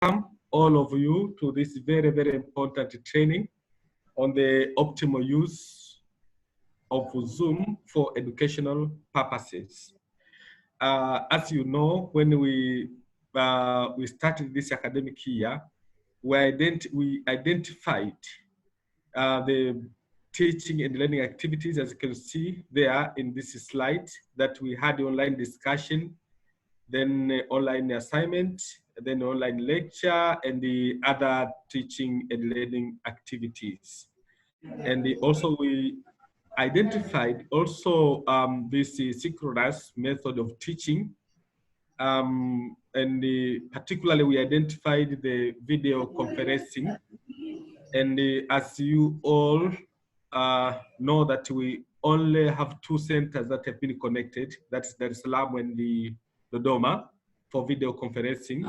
all of you to this very, very important training on the optimal use of Zoom for educational purposes. As you know, when we started this academic year, we identified the teaching and learning activities, as you can see there in this slide, that we had online discussion, then online assignment, then online lecture, and the other teaching and learning activities. And also we identified also this synchronous method of teaching, and particularly we identified the video conferencing. And as you all know that we only have 2 centers that have been connected, that's Dar es Salaam and the Dodoma for video conferencing.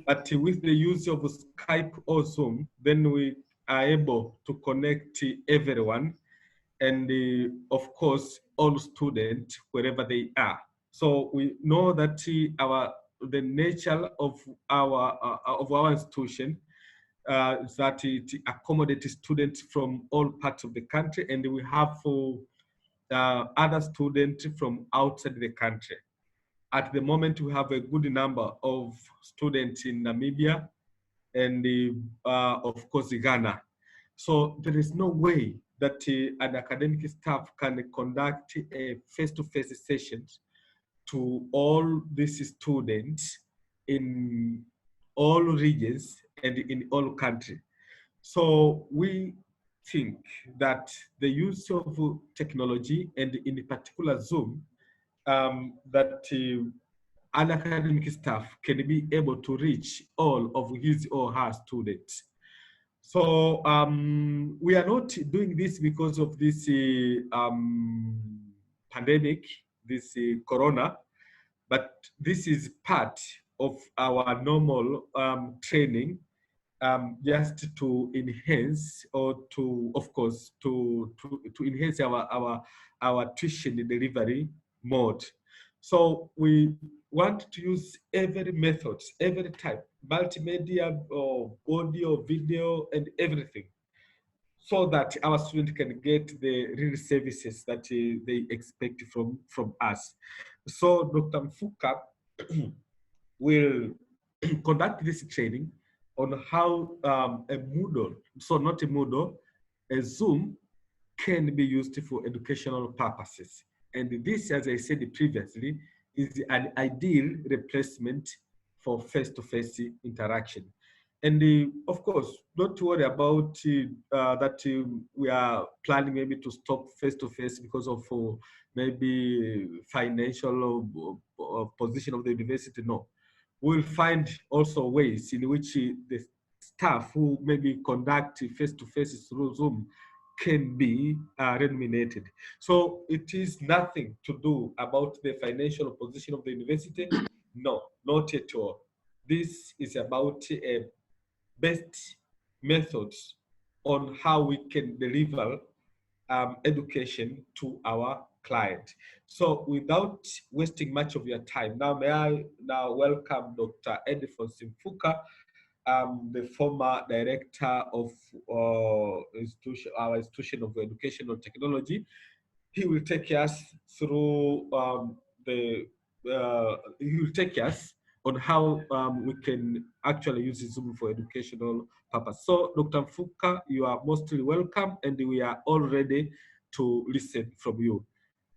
But with the use of Skype or Zoom, then we are able to connect everyone and of course all students wherever they are. So we know that the nature of our institution that it accommodates students from all parts of the country, and we have other students from outside the country. At the moment, we have a good number of students in Namibia and of course Ghana. So there is no way that an academic staff can conduct a face-to-face session to all these students in all regions and in all countries. So we think that the use of technology, and in particular Zoom, that an academic staff can be able to reach all of his or her students. So we are not doing this because of this pandemic, this corona, but this is part of our normal training, just to enhance, or to, of course, to enhance our tuition delivery mode. So we want to use every method, every type, multimedia, or audio, video, and everything, so that our students can get the real services that they expect from us. So Dr. Mfuka will conduct this training on how a Moodle, so not a Moodle, a Zoom can be used for educational purposes. And this, as I said previously, is an ideal replacement for face-to-face interaction. And of course, don't worry about that we are planning maybe to stop face-to-face because of maybe financial position of the university. No, we'll find also ways in which the staff who maybe conduct face-to-face through Zoom can be remunerated. So it is nothing to do about the financial position of the university. No, not at all. This is about best methods on how we can deliver education to our client. So without wasting much of your time, now may I now welcome Dr. Edifon Simfuka, the former director of our institution of educational technology. He will take us through he will take us on how we can actually use Zoom for educational purpose. So Dr. Mfuka, you are mostly welcome, and we are all ready to listen from you.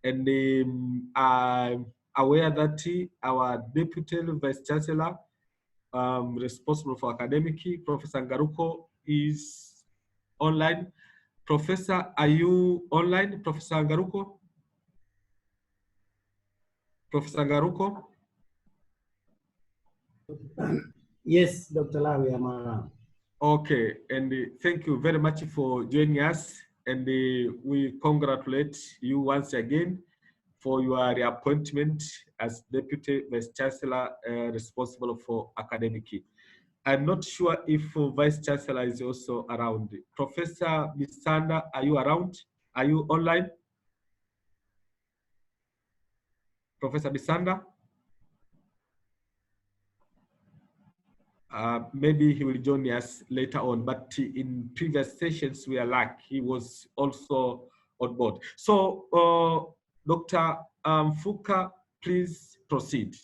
And I'm aware that our Deputy Vice Chancellor responsible for academic, Professor Ngaruko, is online. Professor, are you online, Professor Ngaruko? Professor Ngaruko? Yes, Dr. Lawi, I'm around. Okay, and thank you very much for joining us, and we congratulate you once again for your reappointment as Deputy Vice Chancellor responsible for academic. I'm not sure if Vice Chancellor is also around. Professor Misanda, are you around? Are you online? Professor Misanda? maybe he will join us later on, but in previous sessions, we are like he was also on board. So, Dr. Fuka, please proceed.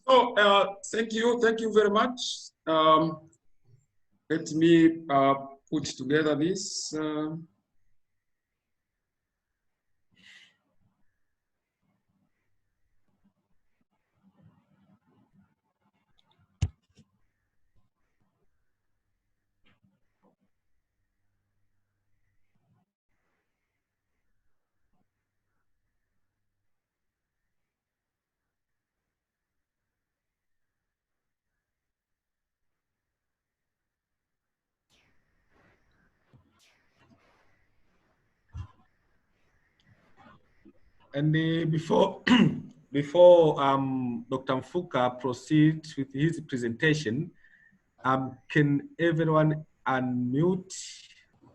So, thank you very much. Let me put together this. And before before Dr. Mfuka proceeds with his presentation, can everyone unmute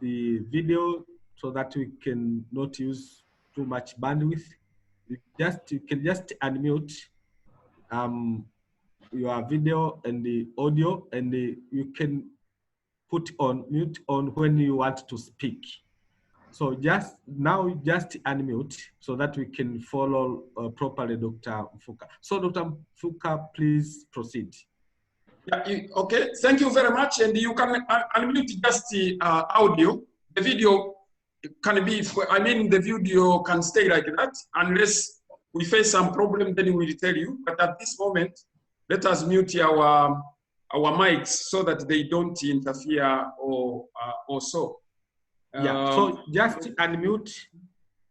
the video so that we can not use too much bandwidth? You can just unmute your video and the audio, and you can put on mute on when you want to speak. So just unmute so that we can follow properly Dr. Mfuka. So Dr. Mfuka, please proceed. Yeah, okay, thank you very much. And you can unmute just the audio. The video can be, I mean, the video can stay like that unless we face some problem, then we will tell you. But at this moment, let us mute our mics so that they don't interfere or so. Yeah, so just unmute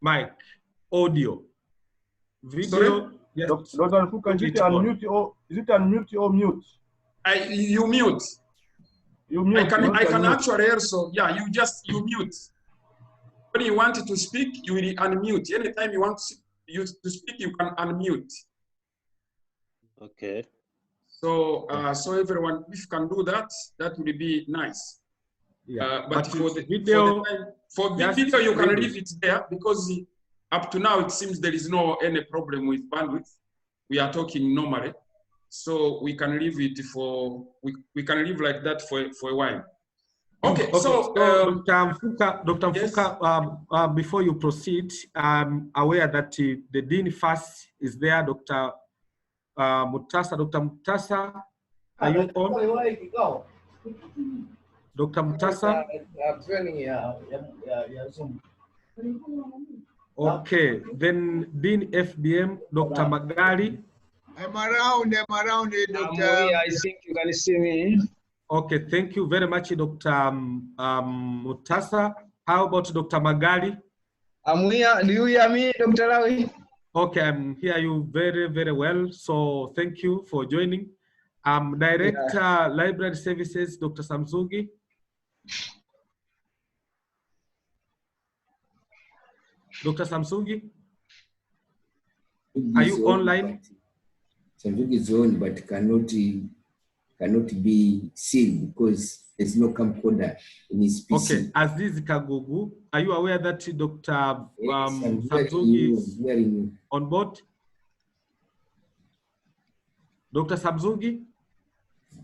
mic, audio, video. Yes. Dr. Fuka, is it unmute or mute? You mute. You mute. I can actually also, yeah, you mute. When you want to speak, you will unmute. Anytime you want to speak, you can unmute. Okay. So, so everyone, if you can do that, that would be nice. Yeah, but for the video, you can leave it there because up to now it seems there is any problem with bandwidth. We are talking normally, so we can leave it for we can leave like that for a while. Okay, so Dr. Mfuka, before you proceed, I'm aware that the Dean first is there, Dr. Mutasa. Dr. Mutasa, are you on? Dr. Mutasa? Okay, then Dean FDM, Dr. Magali. I'm around, Dr. I'm here, I think you can see me. Okay, thank you very much, Dr. Mutasa. How about Dr. Magali? I'm here. Do you hear me, Dr. Lawi? Okay, I hear you very, very well. So thank you for joining. Director, Library Services, Dr. Samzugi. Dr. Samzugi, are you online? Samzugi is on, but cannot be seen because there's no camcorder in his PC. Okay, Aziz Kagugu, are you aware that Dr. Yes, Samzugi is on board? Dr. Samzugi?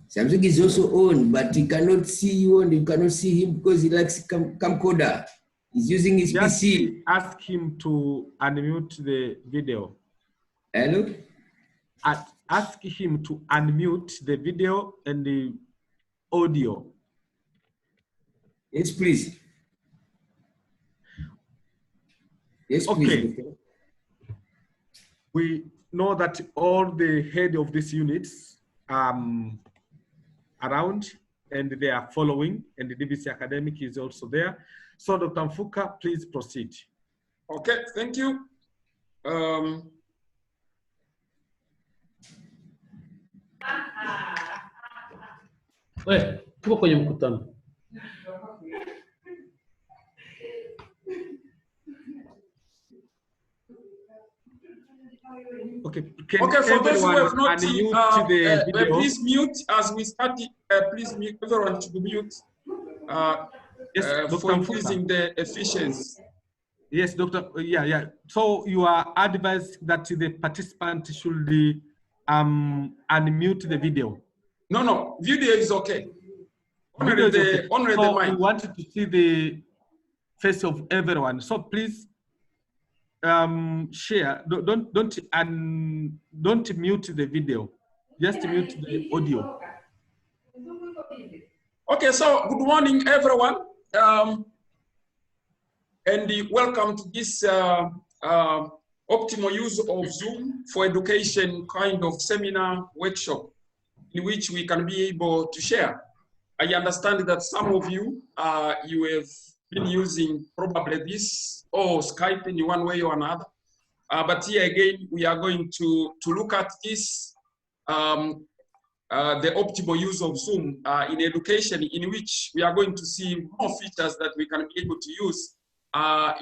Samzugi is also on, but he cannot see you and you cannot see him because he likes camcorder. He's using his PC. Ask him to unmute the video. Hello? Ask him to unmute the video and the audio. Yes, please. Yes, okay. Please. We know that all the head of these units around and they are following, and the DVC Academic is also there. So Dr. Mfuka, please proceed. Okay, thank you. Tuko kwenye mkutano. Okay, okay, for those who have not seen, please mute as we start. Please mute, everyone to mute yes, for increasing the efficiency. Yes, Doctor. Yeah. So you are advised that the participant should unmute the video. No, video is okay. Video is okay. Only So the we mic. wanted to see the face of everyone. So please share. Don't mute the video. Just mute the audio. Okay, so good morning, everyone. And welcome to this optimal use of Zoom for education kind of seminar workshop in which we can be able to share. I understand that some of you, you have been using probably this or Skype in one way or another. But here again, we are going to look at this, the optimal use of Zoom in education, in which we are going to see more features that we can be able to use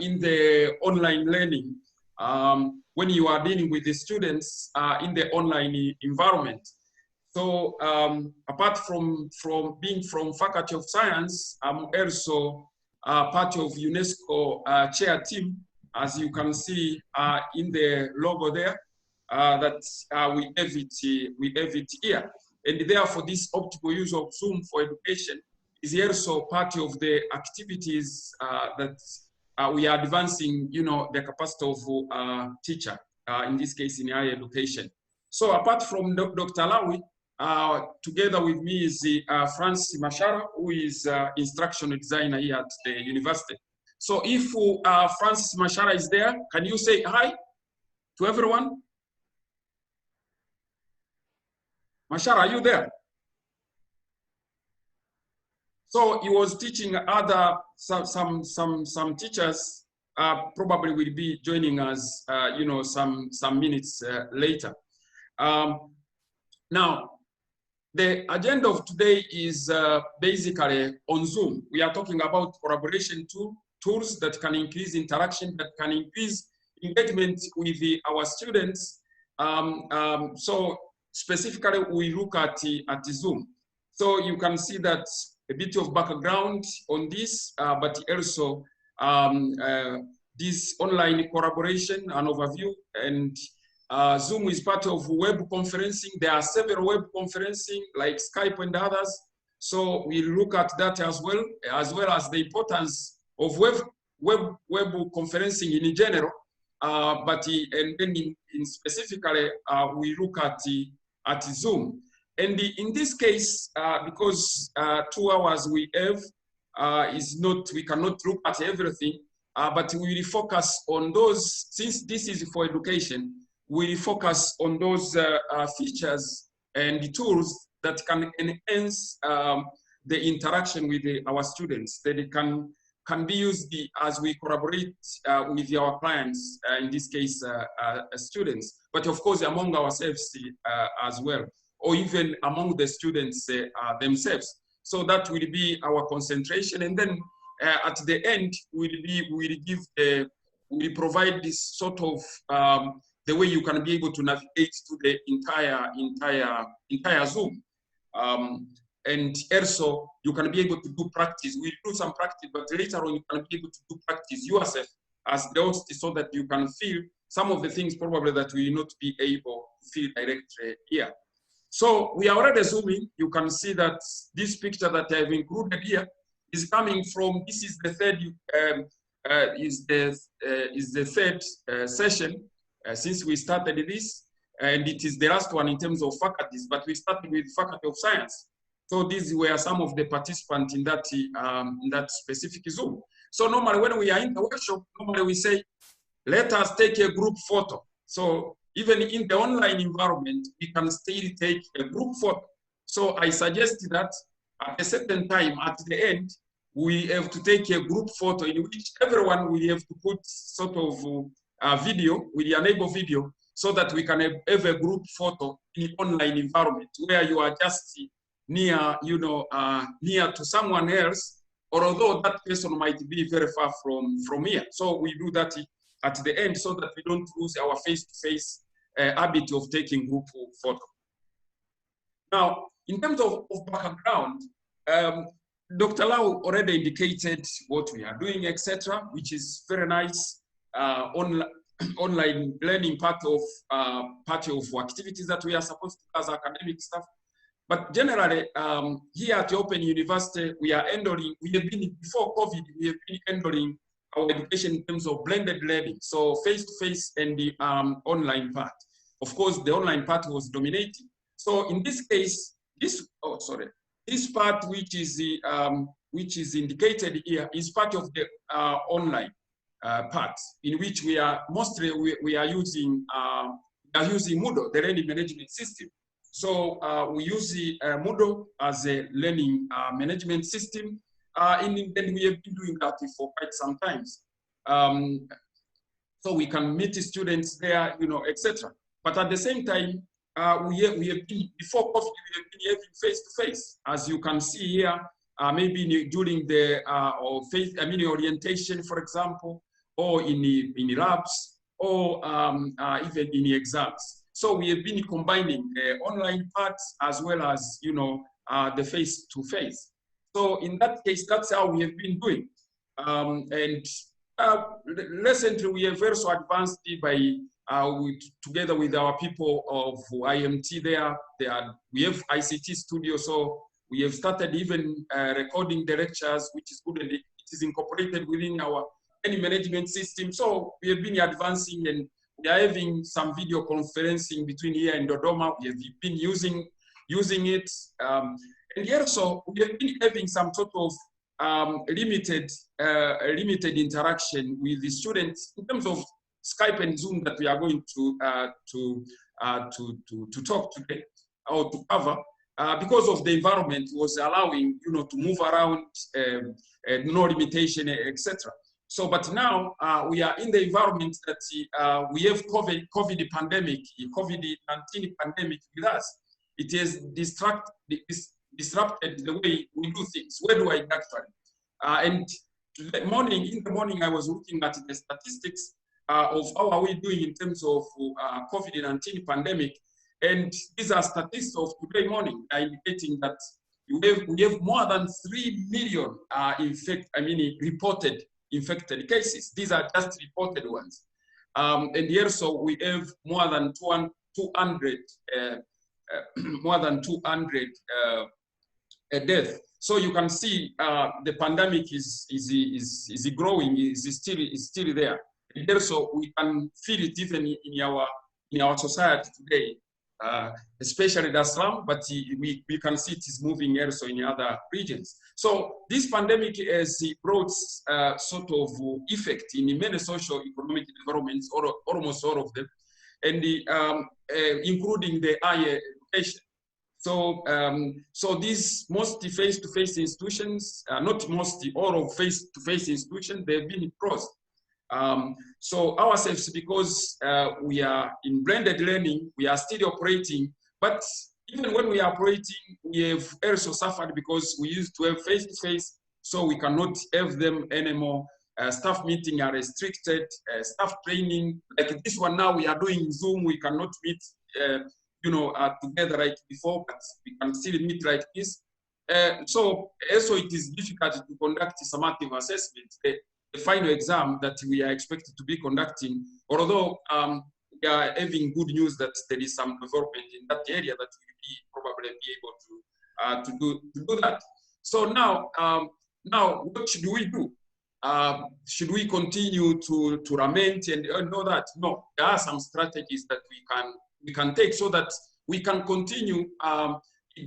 in the online learning when you are dealing with the students in the online environment. So apart from being from Faculty of Science, I'm also part of UNESCO chair team, as you can see in the logo there, that we have it here. And therefore, this optimal use of Zoom for education is also part of the activities that we are advancing, the capacity of teacher, in this case in higher education. So apart from Dr. Lawi, together with me is Francis Mashara, who is instructional designer here at the university. So if Francis Mashara is there, can you say hi to everyone? Mashara, are you there? So he was teaching other, some teachers probably will be joining us, some minutes later. Now, the agenda of today is basically on Zoom. We are talking about collaboration tools that can increase interaction, that can increase engagement with our students. So specifically, we look at Zoom. So you can see that a bit of background on this, but also this online collaboration and overview. And Zoom is part of web conferencing. There are several web conferencing like Skype and others. So we look at that as well as the importance of web conferencing in general. And then in specifically, we look at Zoom. And in this case, because 2 hours we have we cannot look at everything, but we will focus on those, since this is for education, we focus on those features and the tools that can enhance the interaction with our students, that it can be used as we collaborate with our clients, in this case, students, but of course among ourselves as well, or even among the students themselves. So that will be our concentration. And then at the end, we'll provide this sort of the way you can be able to navigate to the entire Zoom. And also, you can be able to do practice. We'll do some practice, but later on, you can be able to do practice yourself as the host, so that you can feel some of the things probably that we will not be able to feel directly here. So we are already zooming. You can see that this picture that I've included here is coming from, this is the third session since we started this, and it is the last one in terms of faculties, but we started with Faculty of Science. So these were some of the participants in that specific Zoom. So normally when we are in the workshop, normally we say, let us take a group photo. So even in the online environment, we can still take a group photo. So I suggest that at a certain time, at the end, we have to take a group photo in which everyone will have to put sort of video, we enable video, so that we can have a group photo in the online environment where you are just near, near to someone else, or although that person might be very far from here. So we do that at the end so that we don't lose our face-to-face habit of taking group photo. Now, in terms of background, Dr. Lau already indicated what we are doing, etc., which is very nice. online learning part of activities that we are supposed to do as academic staff. But generally, here at Open University, we are handling, we have been, before COVID, we have been handling our education in terms of blended learning. So face-to-face and the online part. Of course, the online part was dominating. So in this case, this part which is indicated here is part of the online part, in which we are mostly we are using Moodle, the learning management system. So we use the Moodle as a learning management system, and we have been doing that for quite some time. So we can meet the students there, you know, etc. But at the same time, we have been, before COVID, we have been having face-to-face, as you can see here, maybe during the orientation, for example, or in the labs, or even in the exams. So we have been combining the online parts as well as, you know, the face-to-face. So in that case, that's how we have been doing. Recently, we have also advanced by together with our people of IMT there. We have ICT studio, so we have started even recording the lectures, which is good, and it is incorporated within our any management system. So we have been advancing, and we are having some video conferencing between here and Dodoma. We have been using it, and also we have been having some sort of limited interaction with the students in terms of Skype and Zoom that we are going to talk today or to cover, because of the environment was allowing, you know, to move around, no limitation, etc. So, but now we are in the environment that we have COVID pandemic, COVID-19 pandemic with us. It has disrupted the way we do things. Where do I actually? And in the morning, I was looking at the statistics of how are we doing in terms of COVID-19 pandemic. And these are statistics of today morning indicating that we have more than 3 million reported infected cases. These are just reported ones. And also we have more than 200 deaths. So you can see the pandemic is growing, is still there. And also we can feel it even in our society today, especially the slum, but we can see it is moving also in other regions. So this pandemic has brought sort of effect in many socio-economic developments, or almost all of them, and including the higher education. So, so these mostly face-to-face institutions, not mostly, all of face-to-face institutions, they've been closed. So ourselves, because we are in blended learning, we are still operating, but even when we are operating, we have also suffered because we used to have face-to-face, so we cannot have them anymore. Staff meetings are restricted, staff training, like this one now we are doing Zoom, we cannot meet together like before, but we can still meet like this. So also it is difficult to conduct summative assessment, the final exam that we are expected to be conducting, although we are having good news that there is some development in that area that will probably be able to do that. So now, what should we do? Should we continue to lament and know that? No, there are some strategies that we can take so that we can continue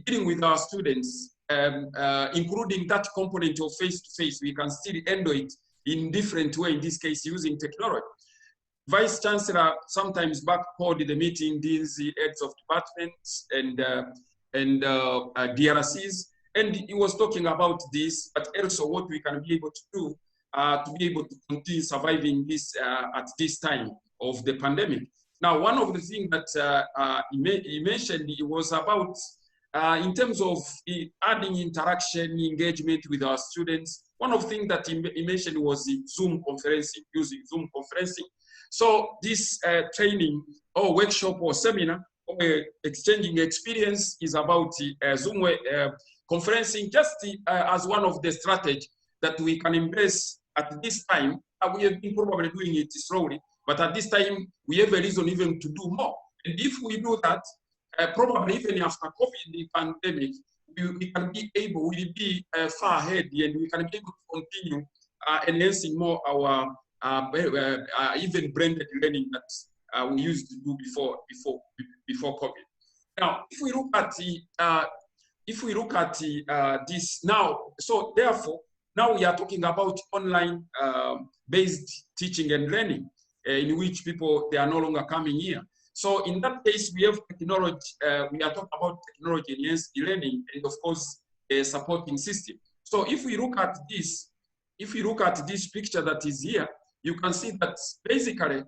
dealing with our students, including that component of face-to-face. We can still handle it in different way, in this case, using technology. Vice Chancellor sometimes backcalled the meeting deans, the heads of departments and DRCs, and he was talking about this, but also what we can be able to do to be able to continue surviving this at this time of the pandemic. Now, one of the things that he mentioned, it was about in terms of adding interaction, engagement with our students. One of the things that he mentioned was the Zoom conferencing, using Zoom conferencing. So this training or workshop or seminar or exchanging experience is about Zoom conferencing, just as one of the strategies that we can embrace at this time we have been probably doing it slowly, but at this time, we have a reason even to do more. And if we do that, probably even after COVID, the pandemic, we can be able, we'll be far ahead, and we can be able to continue enhancing more our even blended learning that we used to do before COVID. Now, if we look at this now, so therefore, now we are talking about online based teaching and learning, in which people, they are no longer coming here. So in that case, we have technology, we are talking about technology enhanced learning, and of course, a supporting system. So if we look at this picture that is here, you can see that basically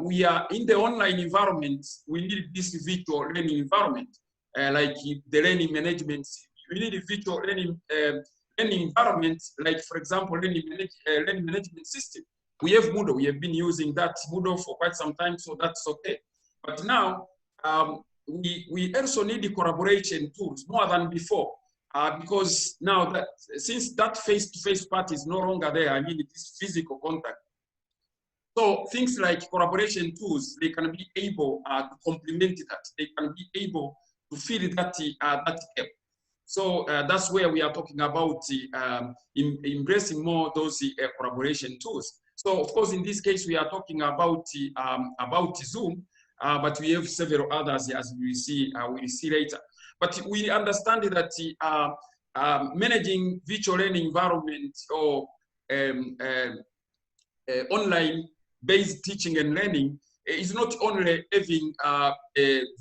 we are in the online environment. We need this virtual learning environment, like the learning management. We need a virtual learning environment, like for example, learning management system. We have Moodle. We have been using that Moodle for quite some time, so that's okay. But now we also need the collaboration tools more than before, because now that since that face-to-face part is no longer there, I mean this physical contact. So things like collaboration tools, they can be able to complement that. They can be able to fill that gap. So that's where we are talking about embracing more those collaboration tools. So of course, in this case, we are talking about Zoom, but we have several others, as we will see later. But we understand that managing virtual learning environment or online-based teaching and learning is not only having a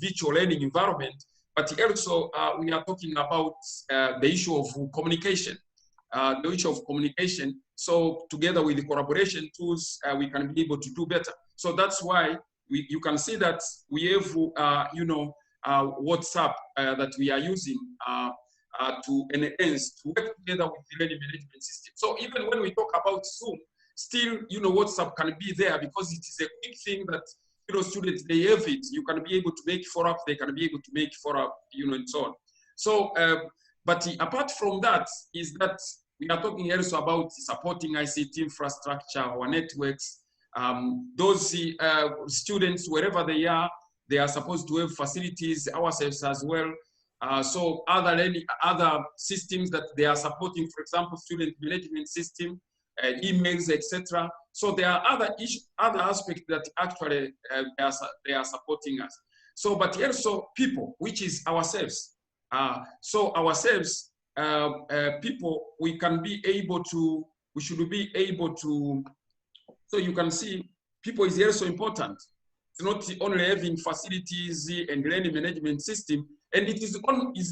virtual learning environment, but also we are talking about the issue of communication. The issue of communication. So together with the collaboration tools, we can be able to do better. So that's why you can see that we have, WhatsApp that we are using to enhance, to work together with the learning management system. So even when we talk about Zoom, still, WhatsApp can be there because it is a quick thing that, students, they have it. You can be able to make follow-up, they can be able to make follow-up, and so on. So, but apart from that, is that we are talking also about supporting ICT infrastructure, our networks. Those students, wherever they are supposed to have facilities, ourselves as well. So other systems that they are supporting, for example, student management system, emails, etc. So there are other aspects that actually they are supporting us. So, but also people, which is ourselves. So ourselves, people, we should be able to, so you can see people is also important. It's not only having facilities and learning management system, and it is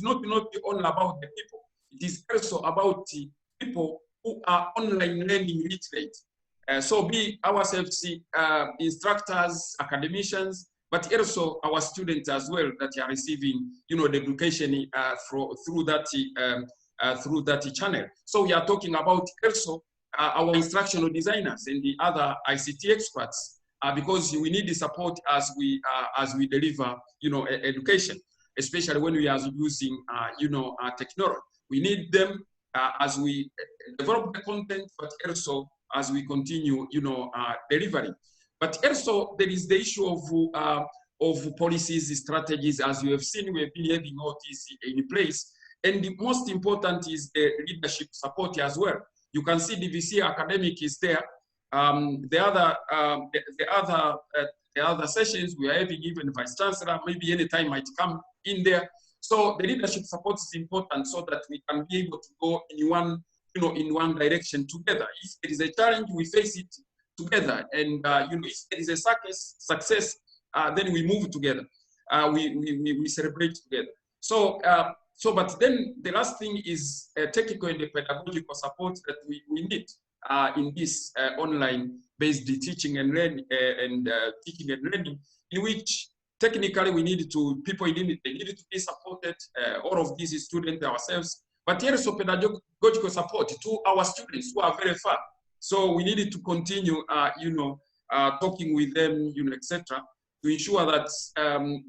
not only about the people. It is also about the people who are online learning literate. So be ourselves instructors, academicians, but also our students as well that are receiving, the education through that channel. So we are talking about also our instructional designers and the other ICT experts, because we need the support as we deliver, education, especially when we are using, technology. We need them as we develop the content, but also as we continue, delivering. But also there is the issue of policies, strategies. As you have seen, we have been having all these in place. And the most important is the leadership support as well. You can see the VC academic is there. The other sessions we are having, even vice chancellor, maybe anytime might come in there. So the leadership support is important so that we can be able to go in one direction together. If there is a challenge, we face it together. And if there is a success, then we move together. We celebrate together. So, but then the last thing is technical and pedagogical support that we need in this online-based teaching and learning, in which technically we need to, they needed to be supported, all of these students ourselves, but also pedagogical support to our students who are very far. So we needed to continue, talking with them, etc., to ensure that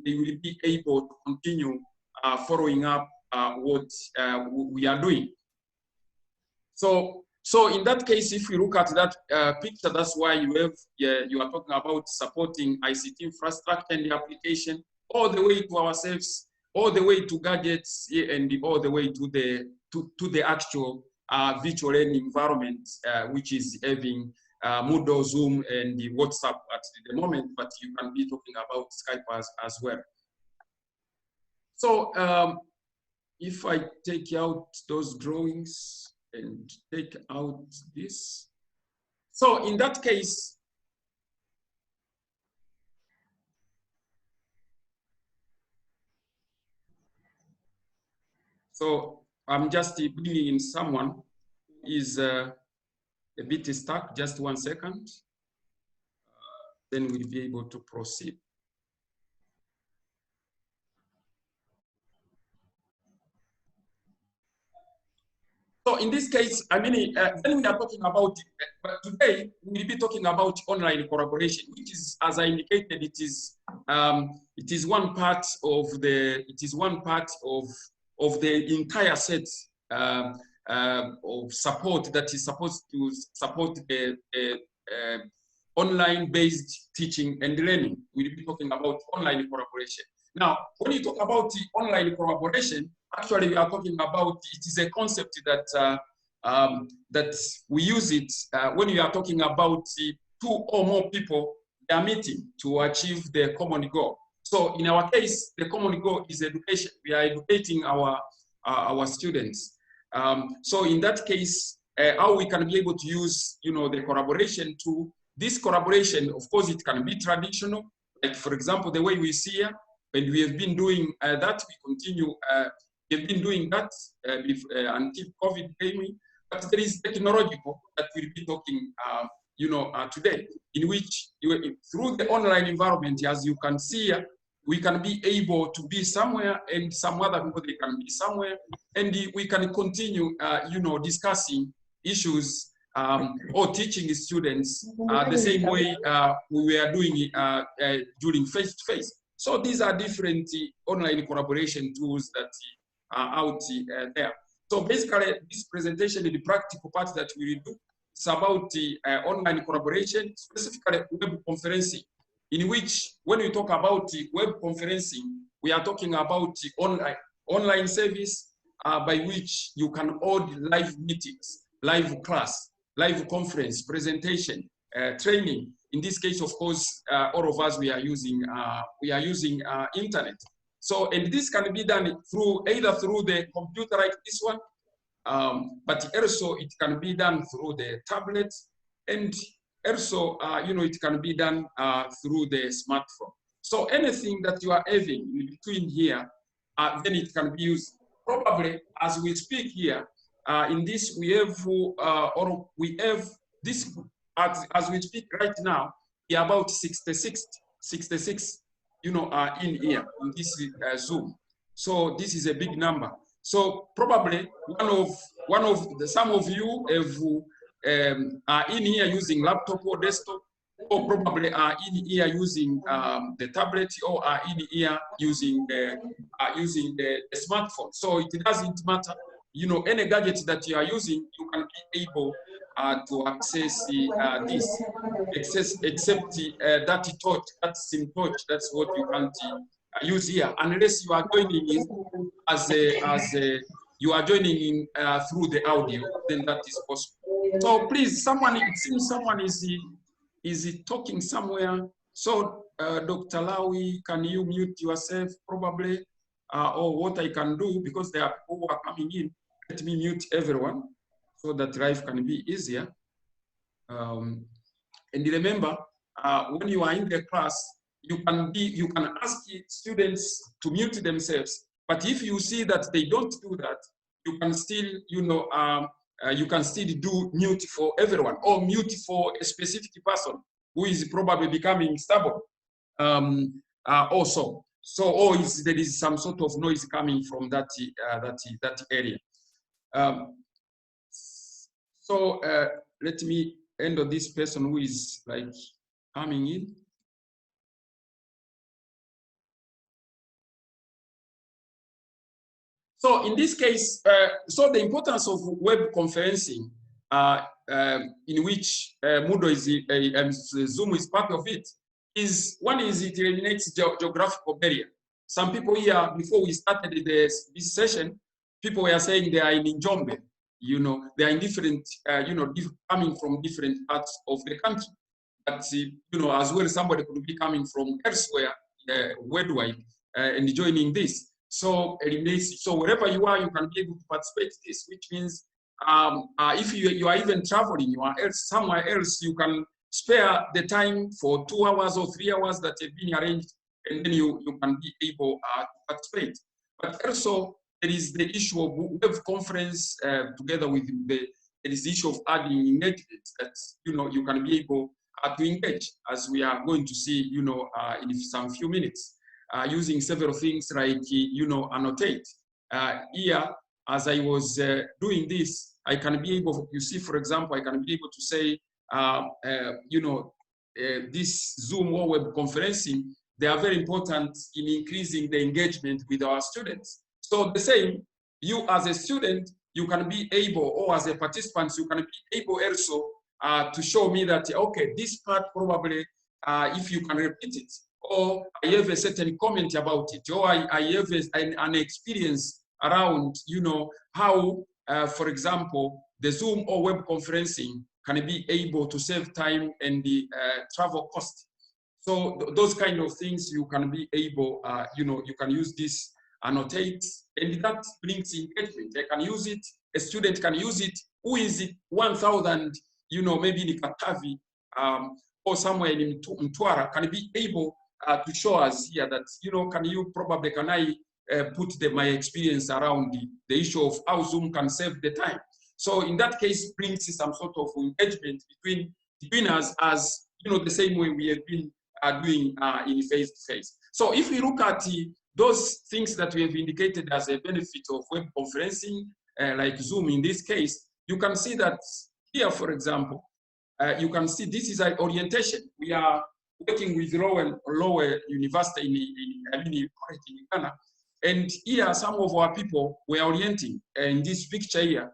they will be able to continue following up what we are doing. So So in that case, if you look at that picture, that's why you are talking about supporting ICT infrastructure and the application all the way to ourselves, all the way to gadgets, and all the way to the actual virtual learning environment, which is having Moodle, Zoom, and the WhatsApp at the moment, but you can be talking about Skype as well. So if I take out those drawings and take out this, so in that case, so I'm just bringing in someone who is a bit stuck. Just 1 second. Then we'll be able to proceed. So in this case, I mean, then we are talking about, but today we'll be talking about online collaboration, which is, as I indicated, it is one part of the entire set of support that is supposed to support the online-based teaching and learning. We'll be talking about online collaboration. Now, when you talk about the online collaboration, actually we are talking about, it is a concept that that we use it when you are talking about 2 or more people they are meeting to achieve the common goal. So in our case, the common goal is education. We are educating our students. So in that case, how we can be able to use, the collaboration to this collaboration. Of course, it can be traditional, like for example, the way we see here, and we have been doing that. We continue. We have been doing that until COVID came in. But there is technological that we'll be talking, today, in which through the online environment, as you can see, we can be able to be somewhere, and some other people they can be somewhere, and we can continue, discussing issues or teaching students the same way we were doing it during face-to-face. So these are different online collaboration tools that are out there. So basically, this presentation is the practical part that we will do. It's about the online collaboration, specifically web conferencing, in which when we talk about the web conferencing, we are talking about the online service by which you can hold live meetings, live class, live conference, presentation, training. In this case, of course, all of us, we are using internet. So, and this can be done either through the computer like this one, but also it can be done through the tablet, and also, it can be done through the smartphone. So anything that you are having in between here, then it can be used. Probably, as we speak here, in this we have, this, as we speak right now, we are about 66, in here in this Zoom. So this is a big number. So probably some of you are in here using laptop or desktop, or probably are in here using the tablet, or are in here using the smartphone. So it doesn't matter, any gadget that you are using, you can be able to access this, except that torch, that SIM torch. That's what you can't use here, unless you are joining in you are joining in through the audio. Then that is possible. So please, it seems someone is talking somewhere. So Dr. Lawi, can you mute yourself probably, or what I can do, because there are people who are coming in. Let me mute everyone so that life can be easier. And remember, when you are in the class, you can ask students to mute themselves. But if you see that they don't do that, you can still, you can still do mute for everyone, or mute for a specific person who is probably becoming stubborn. Also, so or there is some sort of noise coming from that area. So let me end on this person who is like coming in. So in this case, so the importance of web conferencing in which Moodle is Zoom is part of it, is one is it eliminates geographical barrier. Some people here, before we started this session, people were saying they are in Njombe. You know, they are in different, you know, coming from different parts of the country. But, you know, as well, somebody could be coming from elsewhere, worldwide, and joining this. So, so wherever you are, you can be able to participate in this, which means if you are even traveling, you are somewhere else, you can spare the time for 2 hours or 3 hours that have been arranged, and then you can be able to participate. But also, there is the issue of web conference together with there is the issue of adding engagement that, you know, you can be able to engage, as we are going to see, you know, in some few minutes, using several things like, you know, annotate. Here, as I was doing this, I can be able, you see, for example, I can be able to say, you know, this Zoom or web conferencing, they are very important in increasing the engagement with our students. So the same, you as a student, you can be able, or as a participant, you can be able also to show me that, okay, this part probably, if you can repeat it, or I have a certain comment about it, or I have an experience around, you know, how, for example, the Zoom or web conferencing can be able to save time and the travel cost. So those kind of things you can be able, you know, you can use this annotate, and that brings engagement. I can use it, a student can use it, who is 1,000, you know, maybe in Katavi, or somewhere in Mtwara, can be able to show us here that, you know, can I put my experience around the issue of how Zoom can save the time. So in that case, brings some sort of engagement between us, as, you know, the same way we have been doing in face-to-face. So if we look at those things that we have indicated as a benefit of web conferencing, like Zoom in this case, you can see that here, for example, you can see this is an orientation. We are working with lower university in Ghana. And here, some of our people were orienting. In this picture here,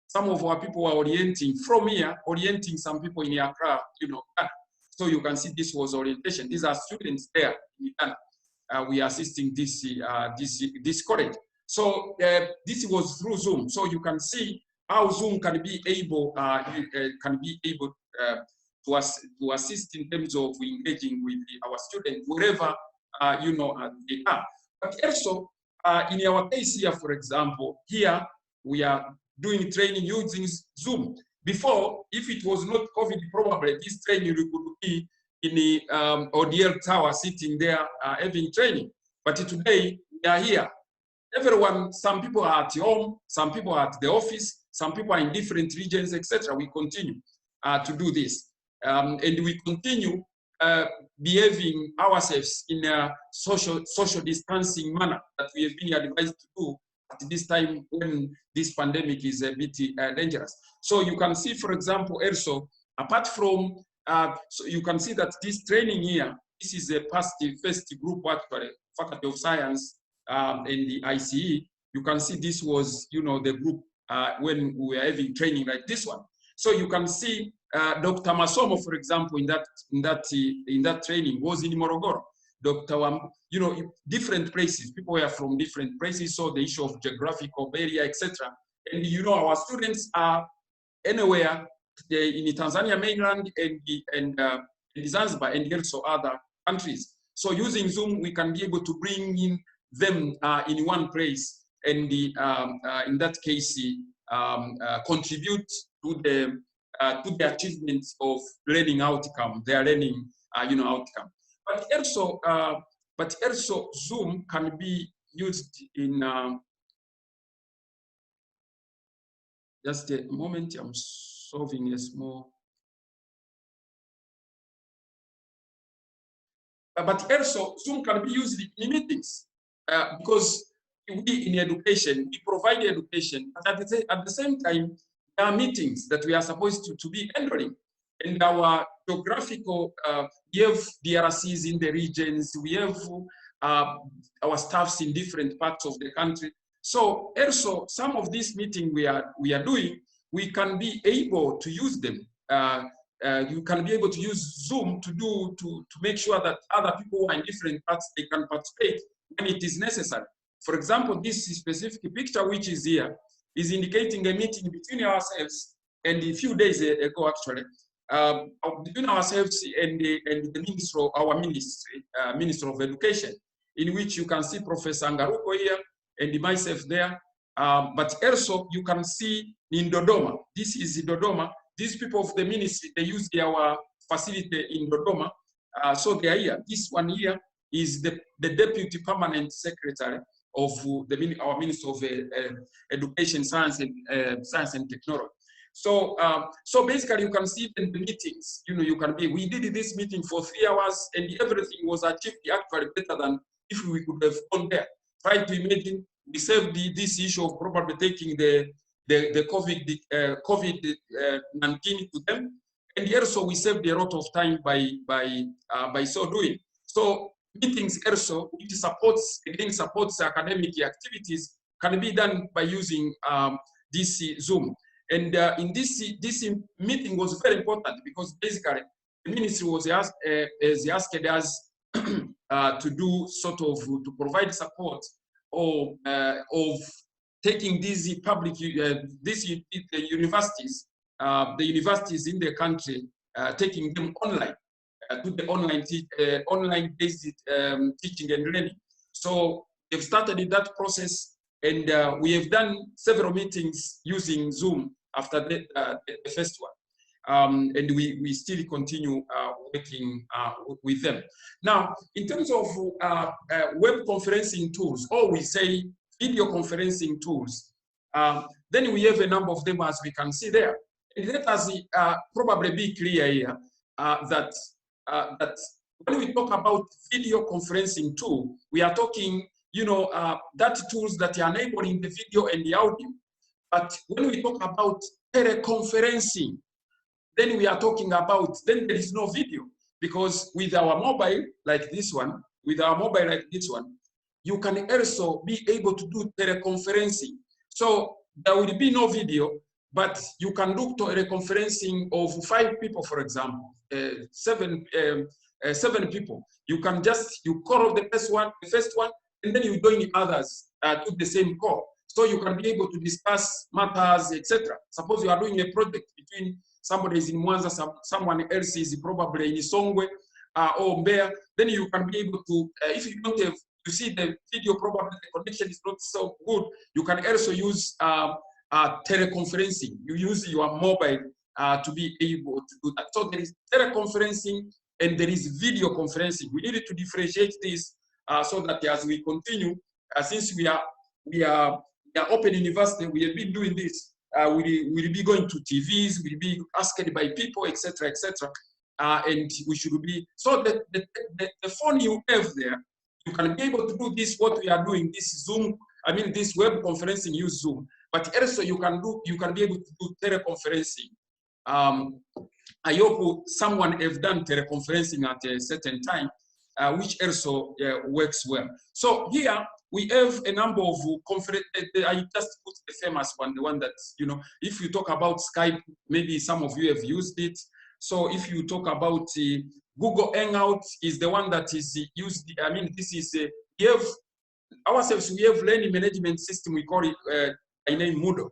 some of our people were orienting from here, orienting some people in Accra, you know, Ghana. So you can see this was orientation. These are students there in Ghana. We are assisting this college. So this was through Zoom. So you can see how Zoom can be able to assist in terms of engaging with our students wherever you know they are. But also in our case here, for example, here we are doing training using Zoom. Before, if it was not COVID, probably this training could be in the ODL tower sitting there having training. But today we are here. Everyone, some people are at home, some people are at the office, some people are in different regions, etc. We continue to do this. And we continue behaving ourselves in a social distancing manner that we have been advised to do at this time when this pandemic is a bit dangerous. So you can see, for example, also, apart from, so you can see that this training here, this is a first group actually, Faculty of Science and the ICE. You can see this was, you know, the group when we were having training like this one. So you can see Dr. Masomo, for example, in that training was in Morogoro. Dr. You know, different places. People were from different places, so the issue of geographical barrier, etc. And you know, our students are anywhere in the Tanzania mainland and Zanzibar and also other countries. So using Zoom, we can be able to bring in them in one place, and in that case, contribute to the achievement of learning outcome, their learning, you know, outcome. But also Zoom can be used in, just a moment, I'm solving a small. But also Zoom can be used in meetings because we in education, we provide education, but at the same time, there are meetings that we are supposed to be handling. And our geographical, we have DRCs in the regions, we have our staffs in different parts of the country. So also some of this meeting we are doing, we can be able to use them. You can be able to use Zoom to make sure that other people who are in different parts, they can participate when it is necessary. For example, this specific picture, which is here, is indicating a meeting between ourselves and a few days ago, actually, between ourselves and the minister, our ministry, Minister of Education, in which you can see Professor Ngaruko here and myself there. But also you can see in Dodoma. This is Dodoma. These people of the ministry, they use our facility in Dodoma. So they are here. This one here is the Deputy Permanent Secretary of our Minister of Education, Science and Technology. So, so basically, you can see in the meetings. You can be. We did this meeting for 3 hours, and everything was achieved actually better than if we could have gone there. Try to imagine we saved this issue of probably taking the COVID-19 to them, and also we saved a lot of time by so doing. So meetings also, which supports academic activities, can be done by using this Zoom. And in this meeting was very important because basically the ministry was asked us to do to provide support of taking these public the universities in the country, taking them online to the online based teaching and learning. So they've started in that process, and we have done several meetings using Zoom after the first one. And we still continue working with them. Now, in terms of web conferencing tools, or we say video conferencing tools, then we have a number of them, as we can see there. And let us probably be clear here that when we talk about video conferencing tool, we are talking, that tools that are enabling the video and the audio. But when we talk about teleconferencing, then we are talking about, then there is no video, because with our mobile like this one, you can also be able to do teleconferencing. So there will be no video, but you can do teleconferencing of 5 people, for example, 7 people. You can you call the first one, and then you join others to the same call. So you can be able to discuss matters, etc. Suppose you are doing a project between somebody is in Mwanza, someone else is probably in Songwe or Mbeya, then you can be able to, if you don't have, you see the video, probably the connection is not so good, you can also use teleconferencing. You use your mobile to be able to do that. So there is teleconferencing and there is video conferencing. We need to differentiate this so that as we continue, since we are open university, we have been doing this. We'll be going to TVs, we'll be asked by people, etc., etc. And we should be, so that the phone you have there, you can be able to do this, what we are doing, this Zoom, this web conferencing, use Zoom, but also you can be able to do teleconferencing. I hope someone have done teleconferencing at a certain time, which also works well. So here we have a number of conference. I just put the famous one, the one that, if you talk about Skype, maybe some of you have used it. So if you talk about Google Hangouts is the one that is used. This is we have ourselves. We have learning management system. We call it by name Moodle.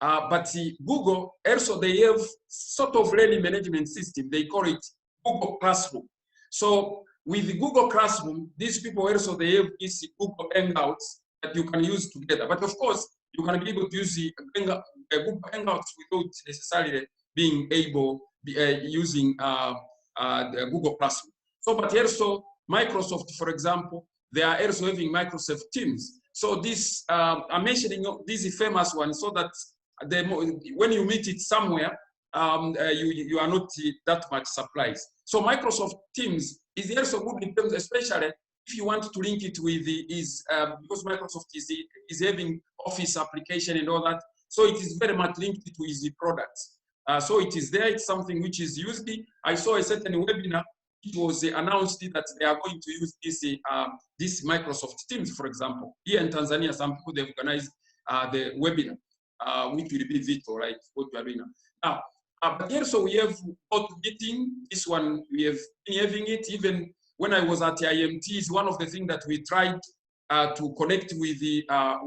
But Google also, they have sort of learning management system. They call it Google Classroom. So with the Google Classroom, these people also, they have this Google Hangouts that you can use together. But of course, you can be able to use the Google Hangouts without necessarily being able using the Google Classroom. So, but also Microsoft, for example, they are also having Microsoft Teams. So this, I'm mentioning this famous one so that when you meet it somewhere, you are not that much surprised. So Microsoft Teams is also good in terms, especially if you want to link it with because Microsoft is having Office application and all that. So it is very much linked to his products. So it is there, it's something which is used. I saw a certain webinar, it was announced that they are going to use this Microsoft Teams, for example. Here in Tanzania, some people, they've organized the webinar. which will be vital, like what we are doing now. But also we have both meeting. This one we have been having it. Even when I was at the IMT, is one of the things that we tried to connect with our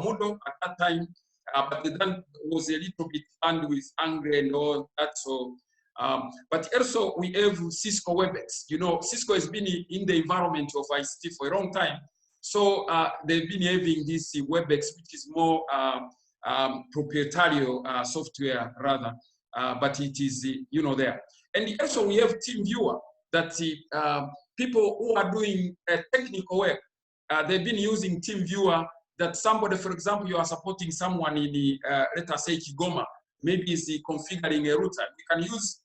Moodle at that time. But then was a little bit fun with angry and all that. So, but also we have Cisco WebEx. You know, Cisco has been in the environment of ICT for a long time. So they've been having this WebEx, which is more proprietary software rather, but it is, you know, there. And also we have TeamViewer that people who are doing technical work, they've been using TeamViewer. That somebody, for example, you are supporting someone in the, let us say Kigoma, maybe is configuring a router. You can use,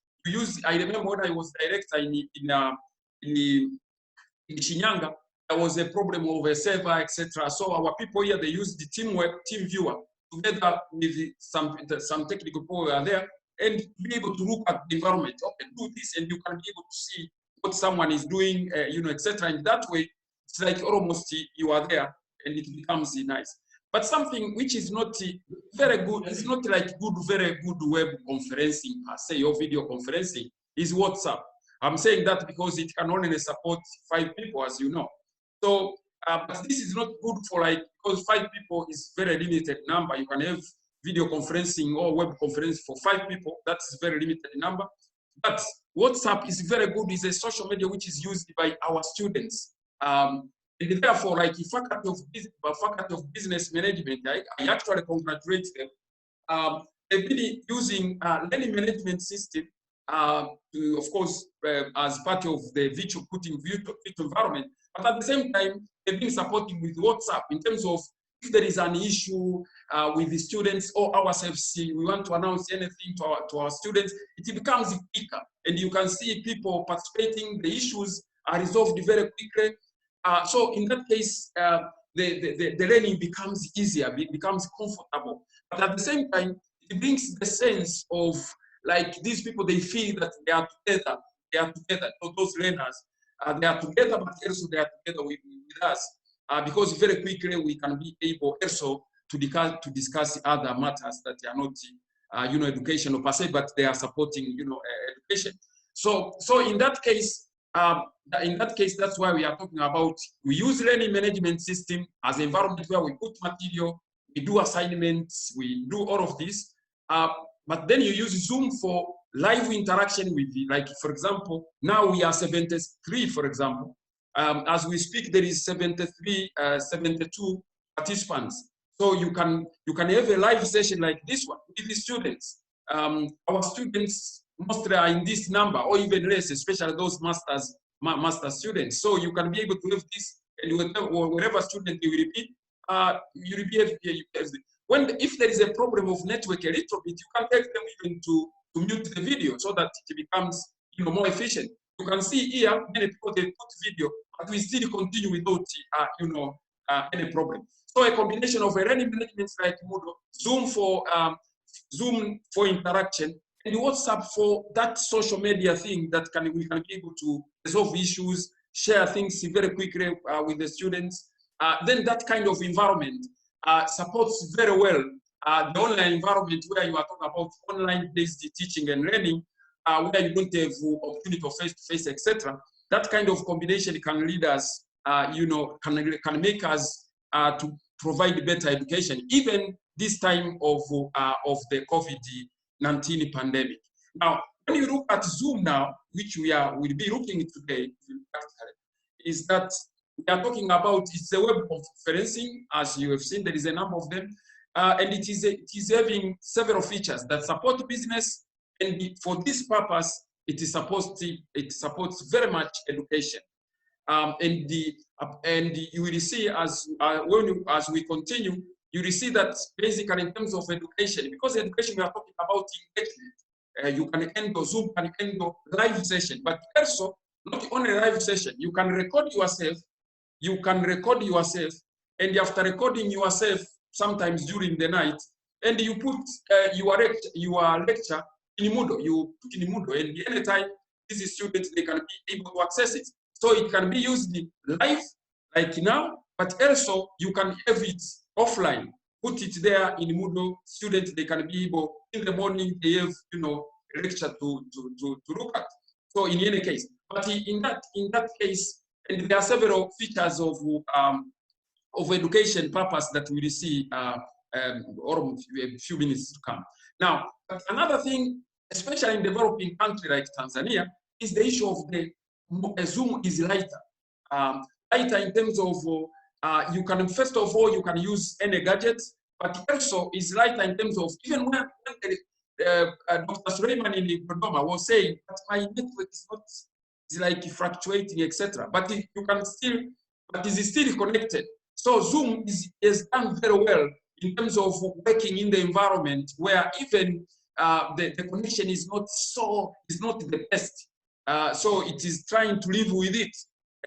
I remember when I was director in Shinyanga, there was a problem of a server, etc. So our people here, they use the TeamViewer together with some technical people who are there, and be able to look at the environment. Okay, do this, and you can be able to see what someone is doing, you know, etc. And that way, it's like almost you are there, and it becomes nice. But something which is not very good, it's not like very good web conferencing per se or video conferencing, is WhatsApp. I'm saying that because it can only support 5 people, as you know. So, but this is not good for, like, because 5 people is very limited number. You can have video conferencing or web conference for 5 people. That's very limited number. But WhatsApp is very good. It's a social media which is used by our students. And therefore, like the faculty of business management, I actually congratulate them. They've been using learning management system, to, of course, as part of the virtual environment. But at the same time, they've been supporting with WhatsApp in terms of if there is an issue with the students or ourselves, we want to announce anything to our students, it becomes quicker. And you can see people participating, the issues are resolved very quickly. So in that case, the learning becomes easier, becomes comfortable. But at the same time, it brings the sense of, like, these people, they feel that they are together, those learners, they are together, but also they are together with us. Because very quickly we can be able also to discuss other matters that are not, you know, educational per se, but they are supporting, you know, education. So in that case, that's why we are talking about, we use learning management system as an environment where we put material, we do assignments, we do all of this. But then you use Zoom for live interaction with the, like, for example, now we are 73, for example. As we speak, there is 72 participants. So you can have a live session like this one with the students. Our students mostly are in this number, or even less, especially those master students. So you can be able to have this, and wherever student you will be, if there is a problem of network a little bit, you can take them even to mute the video so that it becomes, you know, more efficient. You can see here many people, they put video, but we still continue without you know, any problem. So a combination of a learning management like Moodle, Zoom for interaction, and WhatsApp for that social media thing that we can be able to resolve issues, share things very quickly with the students. Then that kind of environment supports very well the online environment where you are talking about online-based teaching and learning, where you don't have opportunity for face-to-face, etc. That kind of combination can lead us, you know, can make us to provide better education, even this time of the COVID-19 pandemic. Now, when you look at Zoom now, which will be looking at today, is that we are talking about, it's a web conferencing, as you have seen, there is a number of them, and it is having several features that support business, and for this purpose, it supports very much education. And you will see as we continue, you will see that basically in terms of education, because education we are talking about engagement, you can handle Zoom, can handle live session, but also not only live session, you can record yourself. And after recording yourself, sometimes during the night, and you put your lecture in Moodle, and anytime these students, they can be able to access it. So it can be used live, like now, but also you can have it offline. put it there in Moodle. Students, they can be able, in the morning, they have, you know, a lecture to look at. So in any case, but in that case, and there are several features of education purpose that we will see or a few minutes to come. Now, but another thing, especially in developing country like Tanzania, is the issue of the Zoom is lighter. Lighter in terms of you can, first of all, you can use any gadgets, but also is lighter in terms of even when Dr. Suleiman in Dodoma was saying that my network is not, is like fluctuating, etc. But you can still, but it is still connected. So Zoom is done very well in terms of working in the environment where even the connection is not the best. So it is trying to live with it.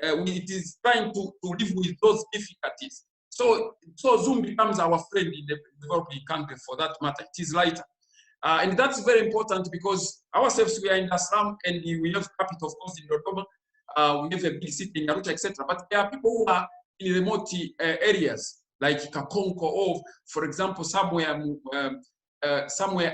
It is trying to live with those difficulties. So Zoom becomes our friend in the developing country for that matter. It is lighter. And that's very important because ourselves, we are in the slum and we have capital, of course, in Dodoma. We have a big city in Arusha, etc. But there are people who are in remote areas like Kakonko, or, for example, somewhere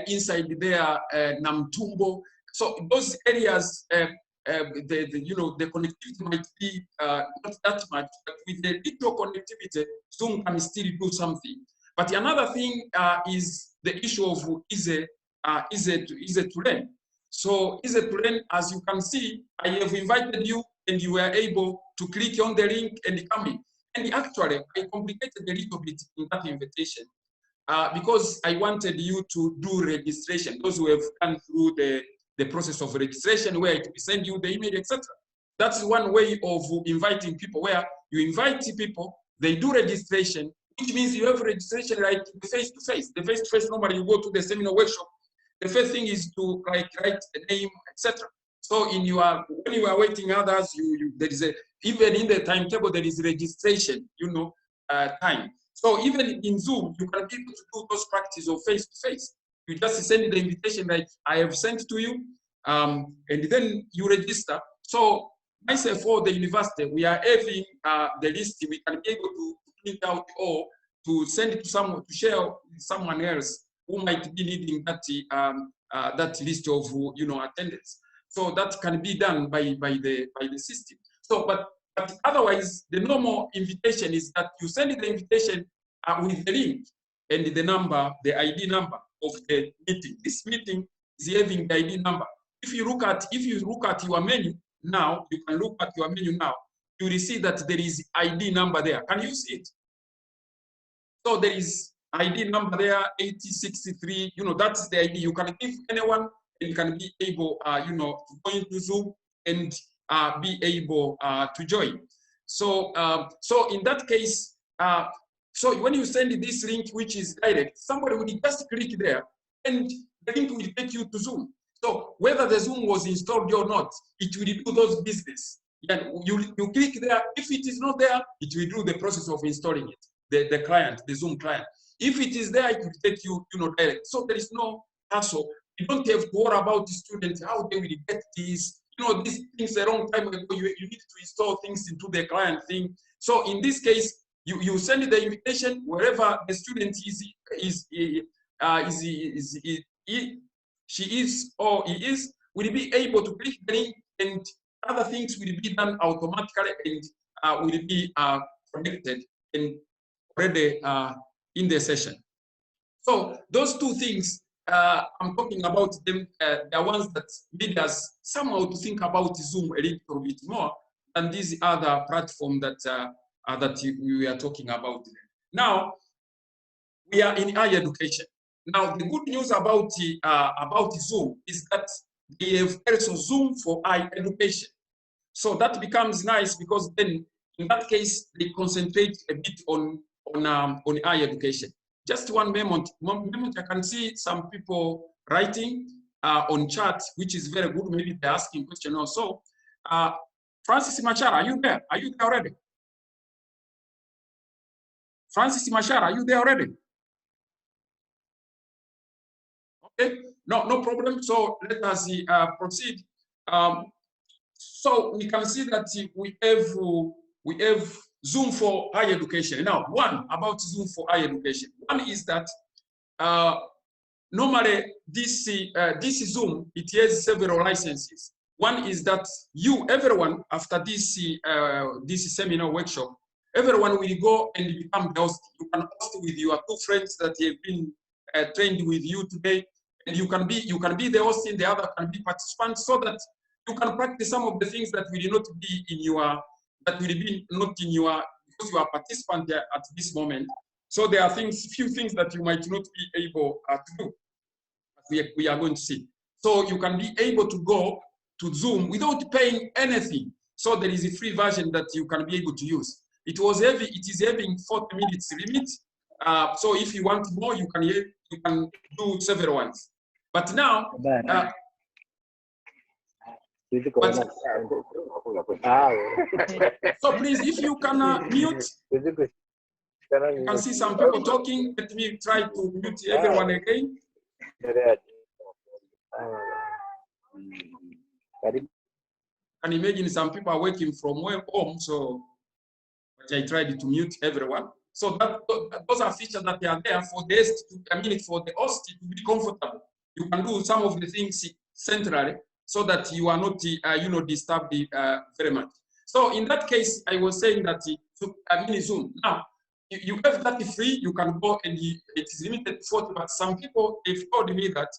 inside there, Namtumbo. So those areas, the connectivity might be not that much, but with the little connectivity, Zoom can still do something. But another thing is the issue of easy to learn. So easy to learn, as you can see, I have invited you and you were able to click on the link and come in. And actually, I complicated a little bit in that invitation because I wanted you to do registration. Those who have gone through the process of registration, where it will send you the email, etc. That's one way of inviting people, where you invite people, they do registration, which means you have registration like face-to-face. The face-to-face, normally you go to the seminar workshop. The first thing is to write the name, etc. So when you are waiting others, there is even in the timetable there is registration, time. So even in Zoom, you can be able to do those practices of face-to-face. You just send the invitation like I have sent to you, and then you register. So myself or the university, we are having the list. We can be able to print out or to send it to someone, to share with someone else who might be needing that list of attendance. So that can be done by the system. So, but otherwise, the normal invitation is that you send the invitation with the link and the number, the ID number of the meeting. This meeting is having the ID number. If you look at your menu now, you can look at your menu now. You will see that there is ID number there. Can you see it? So there is ID number there, 8063. That's the ID. You can give anyone, and you can be able, to go into Zoom and be able to join. So, so in that case, so when you send this link, which is direct, somebody will just click there, and the link will take you to Zoom. So whether the Zoom was installed or not, it will do those business. And you click there. If it is not there, it will do the process of installing it. The client, the Zoom client. If it is there, it will take you, direct. So there is no hassle. You don't have to worry about the students, how they will get this. These things a long time ago, you need to install things into the client thing. So in this case, you send the invitation wherever the student she is or he is, will be able to click the link, and other things will be done automatically and will be connected and already in the session. So those two things I'm talking about them, they are ones that made us somehow to think about Zoom a little bit more than these other platforms that we are talking about. Now we are in higher education. Now the good news about Zoom is that they have also Zoom for higher education. So that becomes nice because then in that case they concentrate a bit on higher education. Just one moment, I can see some people writing on chat, which is very good. Maybe they're asking questions also. Francis Machara, are you there? Are you there already? Francis Machara, are you there already? Okay, no problem. So let us proceed. So we can see that we have Zoom for higher education. Now, one about Zoom for higher education. One is that normally this Zoom, it has several licenses. One is that everyone, after this seminar workshop, everyone will go and become the host. You can host with your 2 friends that have been trained with you today, and you can be the host, and the other can be participants, so that you can practice some of the things that will not be in your, because you are participant at this moment. So there are few things that you might not be able to do. We are going to see. So you can be able to go to Zoom without paying anything. So there is a free version that you can be able to use. It is having 40 minutes limit. So if you want more, you can do several ones. But now, so please, if you can mute, you can see some people talking. Let me try to mute everyone again. Can imagine some people are working from home, so but I tried to mute everyone. So those are features that are there for the host to be comfortable. You can do some of the things centrally so that you are not disturbed very much. So in that case, I was saying that Zoom. Now you have that free, you can go, and it is limited to 40, but some people have told me that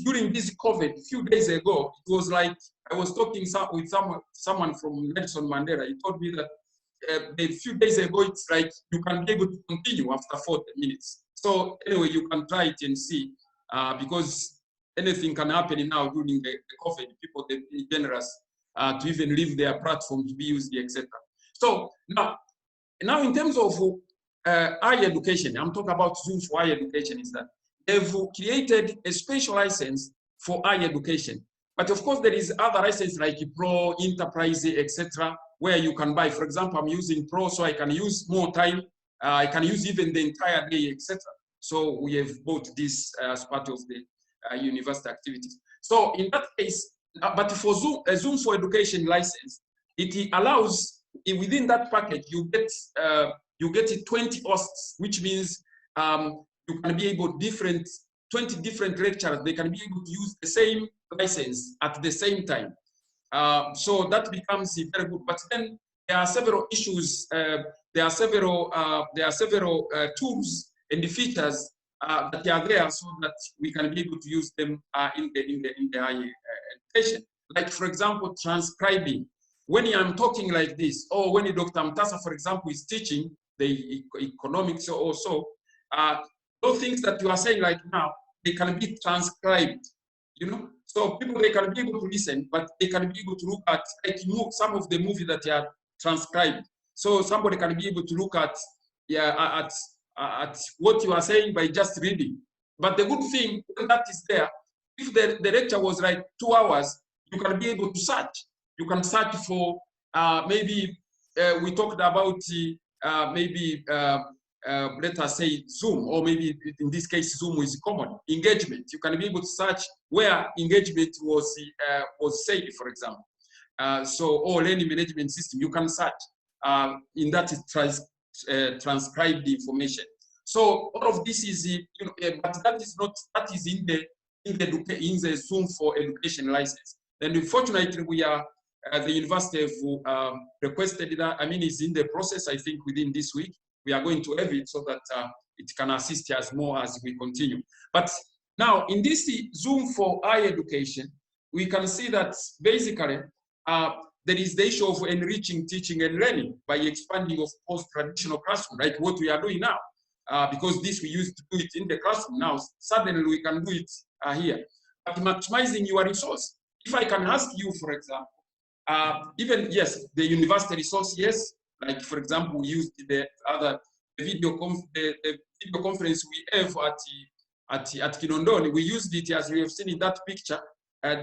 during this COVID, a few days ago, it was like I was talking with someone from Nelson Mandela. He told me that a few days ago, it's like you can be able to continue after 40 minutes. So anyway, you can try it and see, because anything can happen now during the COVID. People, they be generous to even leave their platform to be used, etc. So now in terms of higher education, I'm talking about Zoom for higher education, is that they've created a special license for higher education. But of course, there is other license like Pro, Enterprise, etc., where you can buy. For example, I'm using Pro, so I can use more time. I can use even the entire day, etc. So we have bought this as part of the university activities. So in that case, but for Zoom for education license, it allows, within that package, you get 20 hosts, which means you can be able 20 different lecturers, they can be able to use the same license at the same time. So that becomes very good. But then there are several issues. There are several tools and the features that are there, so that we can be able to use them in the higher education. Like, for example, transcribing. When I'm talking like this, or when Dr. Mtasa, for example, is teaching the economics or so, those things that you are saying like now, they can be transcribed, So people, they can be able to listen, but they can be able to look at some of the movies that are transcribed. So somebody can be able to look at what you are saying by just reading. But the good thing that is there, if the lecture was like 2 hours, you can be able to search. You can search for maybe we talked about let us say Zoom, or maybe in this case Zoom is common engagement. You can be able to search where engagement was said, for example. Or learning management system, you can search in that transcribed information. So all of this is, but that is in the Zoom for education license. And unfortunately, we are the university have requested that. I mean, it's in the process. I think within this week we are going to have it, so that it can assist us more as we continue. But now in this Zoom for higher education, we can see that basically there is the issue of enriching teaching and learning by expanding, of course, traditional classroom, like what we are doing now. Because this we used to do it in the classroom. Now suddenly we can do it here. But maximizing your resource. If I can ask you, for example, even yes, the university resource, yes. Like, for example, we used the video conference we have at Kinondoni. We used it, as we have seen in that picture,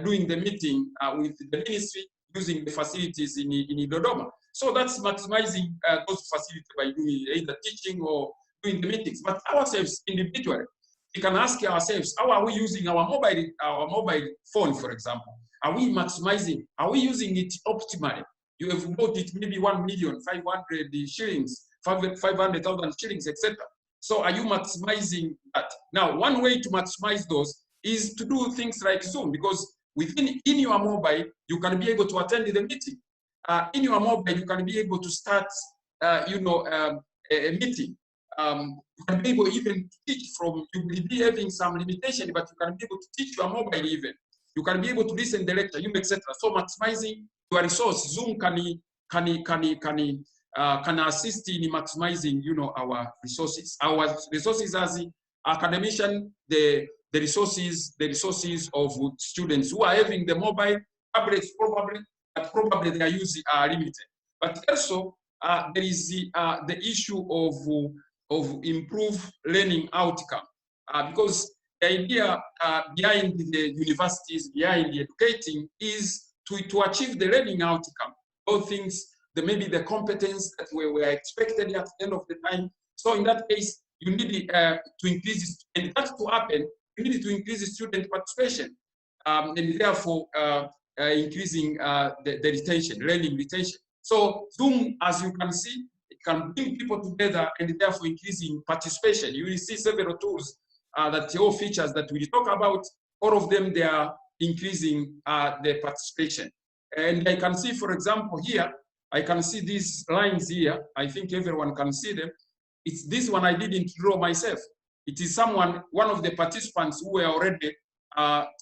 doing the meeting with the ministry, using the facilities in Dodoma. So that's maximizing those facilities by doing either teaching or doing the meetings. But ourselves individually, we can ask ourselves, how are we using our mobile phone, for example? Are we maximizing? Are we using it optimally? you have bought it maybe 1,500,000 shillings, 500,000 shillings, etc. So are you maximizing that? Now, one way to maximize those is to do things like Zoom, because in your mobile, you can be able to attend the meeting. In your mobile, you can be able to start, a meeting. You can be able even to teach from, you will be having some limitation, but you can be able to teach your mobile even. You can be able to listen to the lecture, etc. So maximizing your resource, Zoom can assist in maximizing, our resources. Our resources as academician, the resources of students who are having the mobile tablets probably their use are limited. But also there is the issue of improved learning outcome, because the idea behind the universities, behind the educating, is to achieve the learning outcome. All things, maybe the competence that we were expected at the end of the time. So in that case, you need to increase, and that to happen, you need to increase the student participation, and therefore increasing the retention, learning retention. So Zoom, as you can see, it can bring people together and therefore increasing participation. You will see several tools all features that we talk about, all of them, they are increasing the participation. And I can see, for example, here, I can see these lines here. I think everyone can see them. It's this one I didn't draw myself. It is one of the participants who were already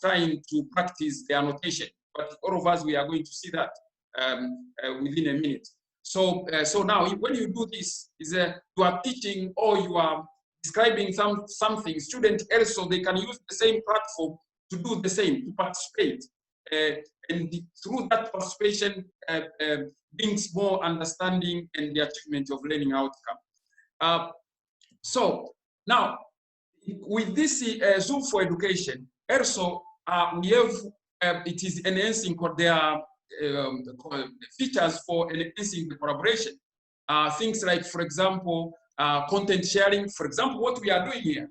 trying to practice the annotation. But all of us, we are going to see that within a minute. So now, when you do this, you are teaching or you are describing something. Students also, they can use the same platform to do the same, to participate. And through that participation brings more understanding and the achievement of learning outcome. So now, with this Zoom for Education, also we have, it is enhancing their features for enhancing the collaboration. Things like, for example, content sharing. For example, what we are doing here,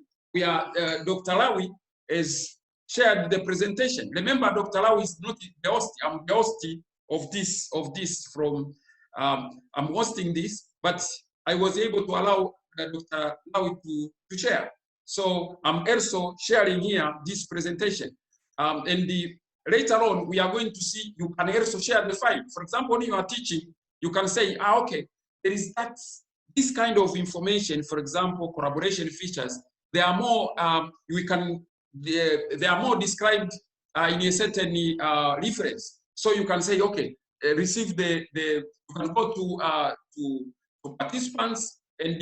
Dr. Lawi has shared the presentation. Remember, Dr. Lawi is not the host. I'm the host of this from, I'm hosting this, but I was able to allow Dr. Lawi to share. So I'm also sharing here this presentation. Later on, we are going to see, you can also share the file. For example, when you are teaching, you can say, okay, there is this kind of information, for example, collaboration features. They are more, they are more described in a certain reference. So you can say, okay, receive you can go to participants and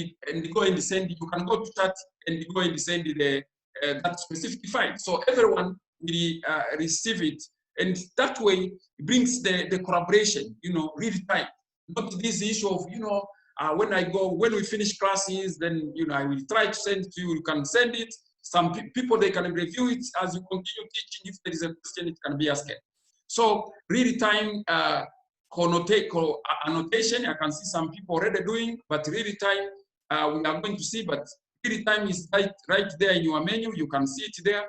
go and send it. You can go to chat and go and send that specific file. So everyone will receive it. And that way brings the collaboration, real time. Not this issue of, when we finish classes, then, I will try to send it to you. You can send it. Some people, they can review it as you continue teaching. If there is a question, it can be asked. So real time annotation, I can see some people already doing, but real time, we are going to see, but real time is right there in your menu. You can see it there.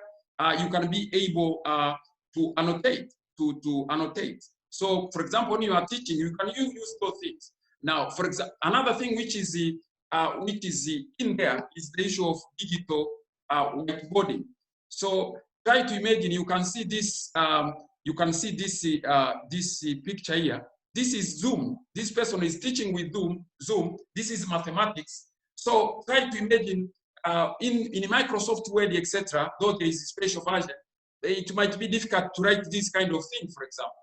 You can be able to annotate, to annotate. So, for example, when you are teaching, you can use those things. Now, for example, another thing which is in there is the issue of digital whiteboarding. So, try to imagine. You can see this. You can see this picture here. This is Zoom. This person is teaching with Zoom. This is mathematics. So, try to imagine. In Microsoft Word, etc., though there is a special version, it might be difficult to write this kind of thing, for example.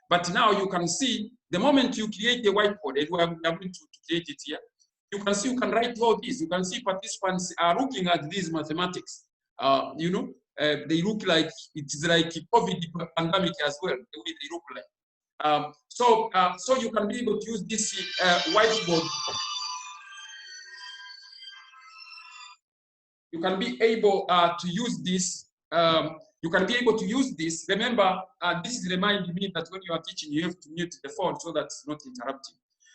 But now you can see, the moment you create a whiteboard, and we are going to create it here, you can see, you can write all this. You can see participants are looking at these mathematics. They look like, it's like COVID pandemic as well, the way they look like. So you can be able to use this whiteboard. You can be able to use this. You can be able to use this. Remember, this is reminding me that when you are teaching, you have to mute the phone so that it's not interrupting.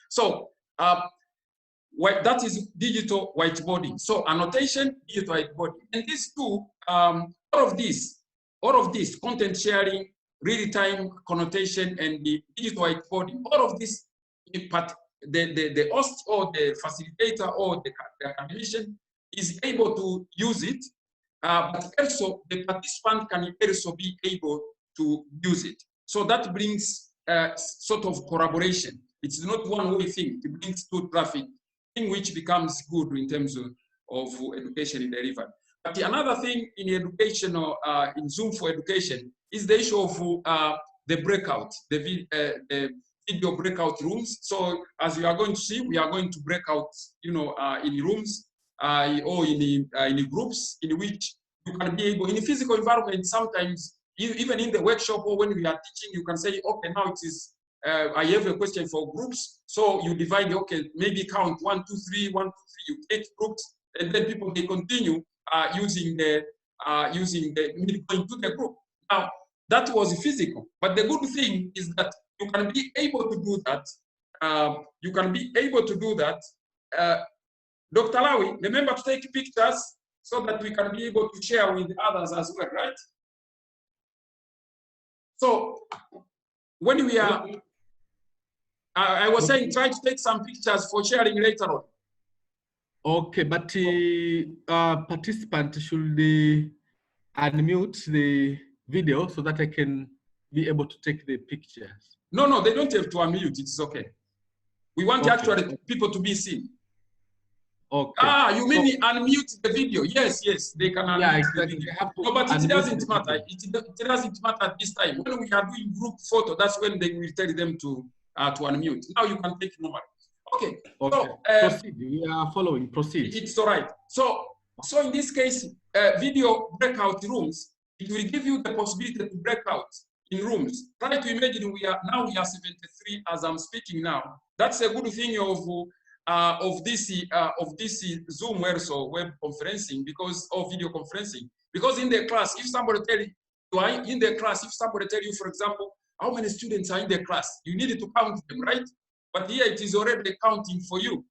So that is digital whiteboarding. So annotation, digital whiteboarding. And these two, all of this, content sharing, real-time connotation, and the digital whiteboarding, all of this but the host or the facilitator or the academician is able to use it, but also the participant can also be able to use it. So that brings sort of collaboration. It's not one-way thing. It brings two traffic, thing which becomes good in terms of education in delivery. But another thing in education or in Zoom for education is the issue of the breakout, the video breakout rooms. So as you are going to see, we are going to break out, in rooms or in groups in which you can be able, in a physical environment, sometimes even in the workshop or when we are teaching, you can say, okay, now it is, I have a question for groups. So you divide, okay, maybe count 1, 2, 3, 1, 2, 3, you take groups, and then people, they continue using the going to the group. Now, that was physical, but the good thing is that you can be able to do that. You can be able to do that. Dr. Lawi, remember to take pictures so that we can be able to share with others as well, right? So when we are, I was saying, try to take some pictures for sharing later on. Okay, but participant should unmute the video so that I can be able to take the pictures. No, they don't have to unmute. It's okay. We want actually people to be seen. Okay. You mean unmute the video? Yes, they can unmute the video. No, but it doesn't matter. It doesn't matter at this time. When we are doing group photo, that's when they will tell them to unmute. Now you can take normally. Okay. So, proceed. We are following. Proceed. It's all right. So in this case, video breakout rooms, it will give you the possibility to break out in rooms. Try to imagine we are 73 as I'm speaking now. That's a good thing of this Zoom also web conferencing or video conferencing. Because in the class, if somebody tell you, for example, how many students are in the class, you need to count them, right? But here it is already counting for you.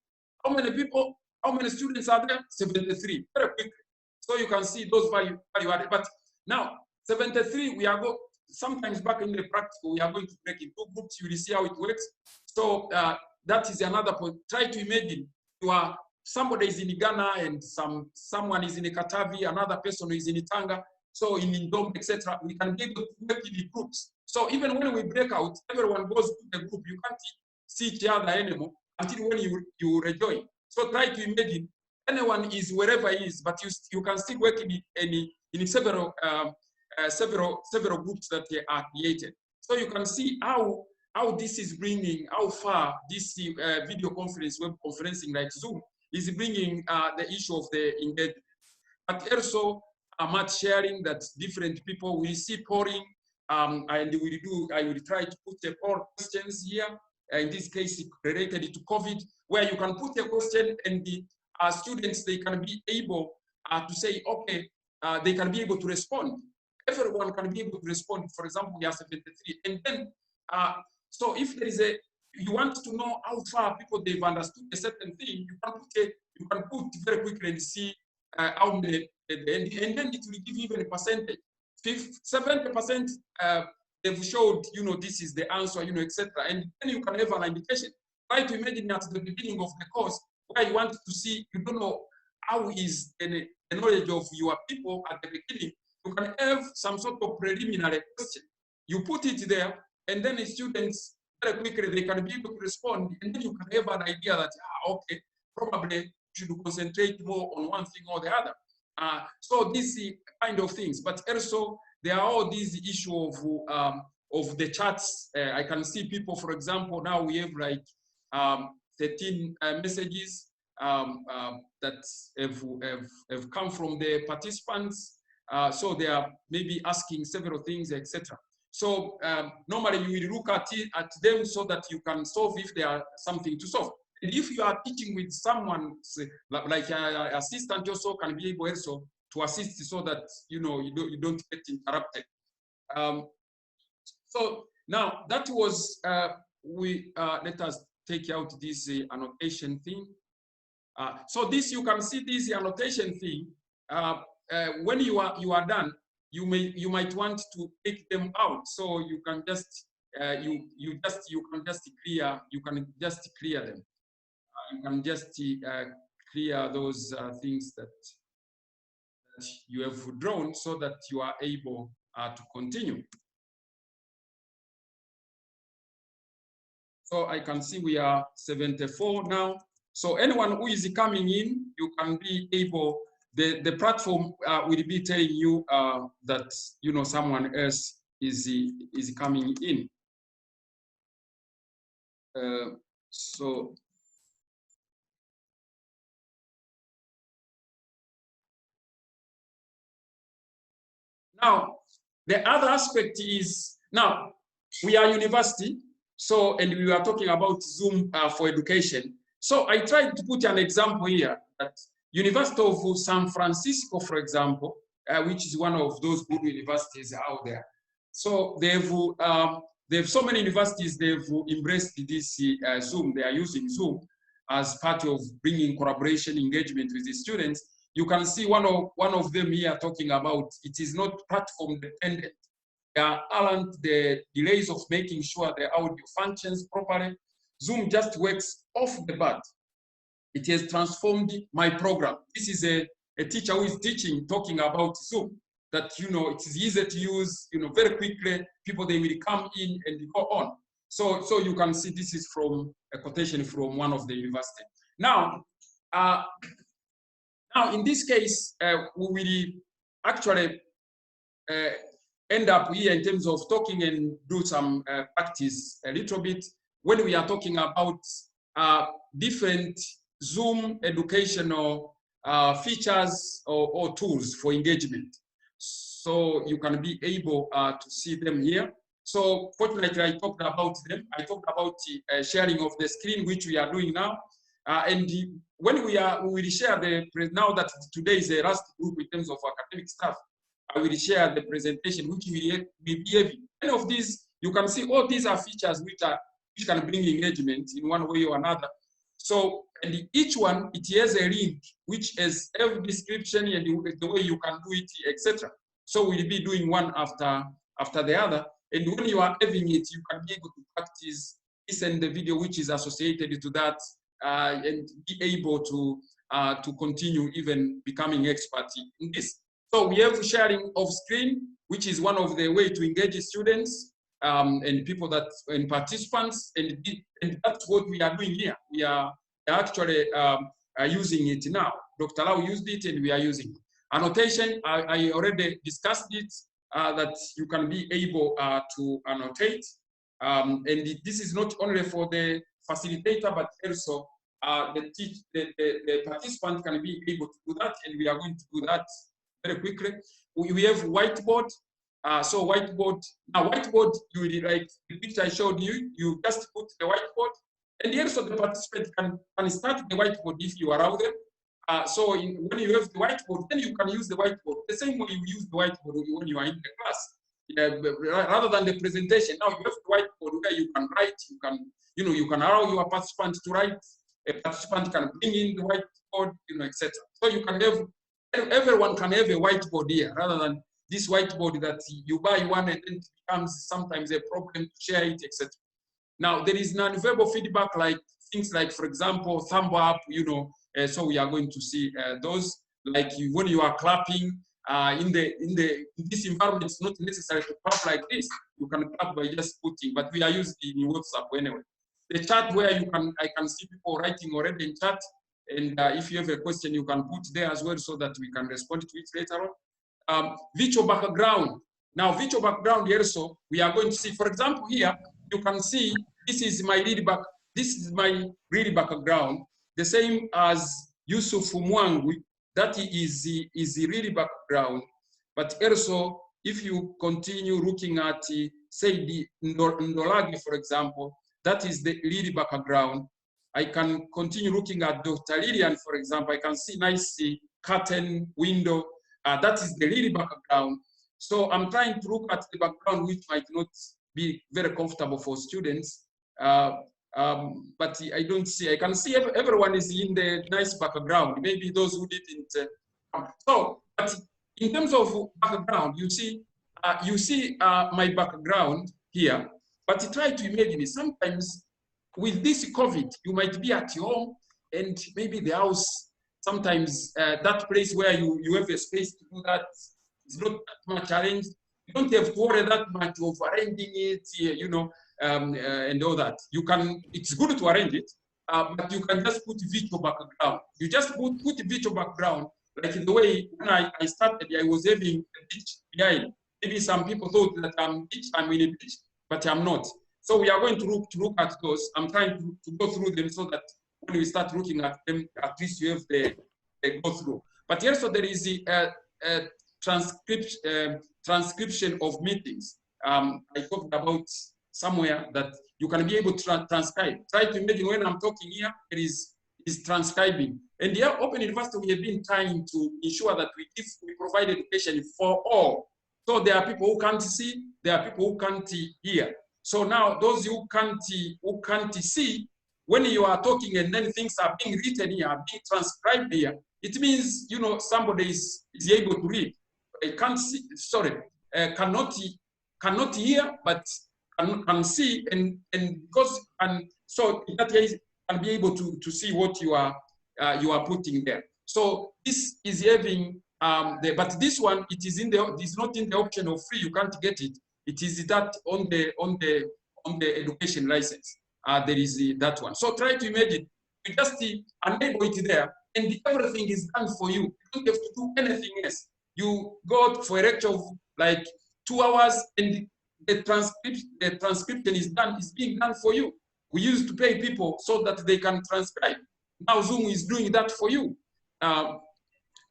How many students are there? 73, very quickly. So you can see those value added. But now, 73, we are sometimes back in the practical, we are going to break in 2 groups. You will see how it works. So that is another point. Try to imagine somebody is in Ghana and someone is in Katavi, another person is in Tanga, so in Indom, etc. We can be able to work in the groups. So even when we break out, everyone goes to the group. You can't see each other anymore until when you rejoin. So try to imagine anyone is wherever he is, but you can still work in several groups that are created. So you can see how this is bringing, how far this video conference, web conferencing like Zoom is bringing the issue of the engagement. But also much sharing that different people will see pouring, and I will try to put the poll questions here. In this case, related to COVID, where you can put a question and the students, they can be able to say, okay, they can be able to respond. Everyone can be able to respond. For example, we are 73. And then, so if there is you want to know how far people they've understood a certain thing, you can put very quickly and see how many, and then it will give you even a percentage. 70% they've showed, this is the answer, etc. And then you can have an indication. Try to imagine at the beginning of the course where you want to see, you don't know how is the knowledge of your people at the beginning. You can have some sort of preliminary question. You put it there, and then the students very quickly they can be able to respond, and then you can have an idea that okay, probably you should concentrate more on one thing or the other. So this kind of things, but also there are all these issue of the chats. I can see people, for example, now we have like 13 messages that have come from the participants. So they are maybe asking several things, etc. So normally you will look at them so that you can solve if there are something to solve. And if you are teaching with someone like an assistant, also can be able also to assist so that you don't get interrupted. So now that was let us take out this annotation thing. So this, you can see this annotation thing. When you are done, you might want to take them out. So you can just you can just clear them. You can just clear those things that you have drawn so that you are able to continue. So I can see we are 74 now. So anyone who is coming in, you can be able, the platform will be telling you that, you know, someone else is coming in. So now the other aspect is, now we are university, so, and we are talking about Zoom for education. So I tried to put an example here that University of San Francisco, for example, which is one of those good universities out there. So they've so many universities, they've embraced this Zoom. They are using Zoom as part of bringing collaboration, engagement with the students. You can see one of them here talking about it is not platform dependent. There aren't the delays of making sure the audio functions properly. Zoom just works off the bat. It has transformed my program. This is a teacher who is teaching, talking about Zoom, that, you know, it is easy to use, you know, very quickly, people, they will come in and go on. So you can see this is from a quotation from one of the university. Now in this case, we will actually end up here in terms of talking and do some practice a little bit when we are talking about different Zoom educational features or tools for engagement. So you can be able to see them here. So fortunately, I talked about them. I talked about sharing of the screen, which we are doing now. And when we will share now that today is the last group in terms of academic stuff, I will share the presentation, which will be heavy. Any of these, you can see all these are features which can bring engagement in one way or another. So, and each one, it has a link, which has every description and the way you can do it, etc. So we'll be doing one after the other. And when you are having it, you can be able to practice, listen the video which is associated to that, and be able to continue even becoming expert in this. So we have sharing of screen, which is one of the way to engage students and people and participants, and that's what we are doing here. We are actually using it now. Dr. Lau used it, and we are using it. Annotation, I already discussed it, that you can be able to annotate, and this is not only for the facilitator, but also the participant can be able to do that, and we are going to do that very quickly. We have whiteboard. So whiteboard, now whiteboard, you will, like the picture I showed you, you just put the whiteboard, and also the participant can start the whiteboard if you allow them. So when you have the whiteboard, then you can use the whiteboard the same way you use the whiteboard when you are in the class, rather than the presentation. Now you have the whiteboard where you can write, you can allow your participant to write. A participant can bring in the whiteboard, etc. So you can have, everyone can have a whiteboard here, rather than this whiteboard that you buy one and then it becomes sometimes a problem to share it, etc. Now there is non-verbal feedback, like things like, for example, thumb up, so we are going to see those, like when you are clapping in this environment. It's not necessary to clap like this. You can clap by just putting, but we are using in WhatsApp anyway. The chat where I can see people writing already in chat, and if you have a question, you can put there as well so that we can respond to it later on. Virtual background. Now, virtual background also, we are going to see, for example, here, you can see this is my real background, the same as Yusuf Mwangu, that is the real background. But also, if you continue looking at, say, the Ndolagi, for example, that is the real background. I can continue looking at Dr. Lillian, for example. I can see nice curtain, window. That is the real background. So I'm trying to look at the background which might not be very comfortable for students. But I don't see, I can see everyone is in the nice background. Maybe those who didn't. So, but in terms of background, you see my background here. But try to imagine it. Sometimes with this COVID, you might be at your home and maybe the house, sometimes that place where you have a space to do that is not that much arranged. You don't have to worry that much of arranging it, you know, and all that. You can, it's good to arrange it, but you can just put virtual background. You just put virtual background, like the way when I started, I was having a beach behind. Maybe some people thought that I'm in a beach, but I'm not. So we are going to look at those. I'm trying to go through them so that when we start looking at them, at least you have the go through. But also there is the transcription of meetings. I talked about somewhere that you can be able to transcribe. Try to imagine when I'm talking here, it is transcribing. And here, Open University, we have been trying to ensure that we provide education for all. So there are people who can't see, there are people who can't hear. So now those who can't see, when you are talking and then things are being written here, being transcribed here, it means, you know, somebody is able to read. Can't see, sorry, cannot hear, but can see, and because, and so in that case, can be able to see what you are putting there. So this is having but this one, it is not in the option of free. You can't get it. It is that on the education license. There is that one. So try to imagine you just enable it there, and everything is done for you. You don't have to do anything else. You go for a lecture of like 2 hours, and the transcription is being done for you. We used to pay people so that they can transcribe. Now Zoom is doing that for you.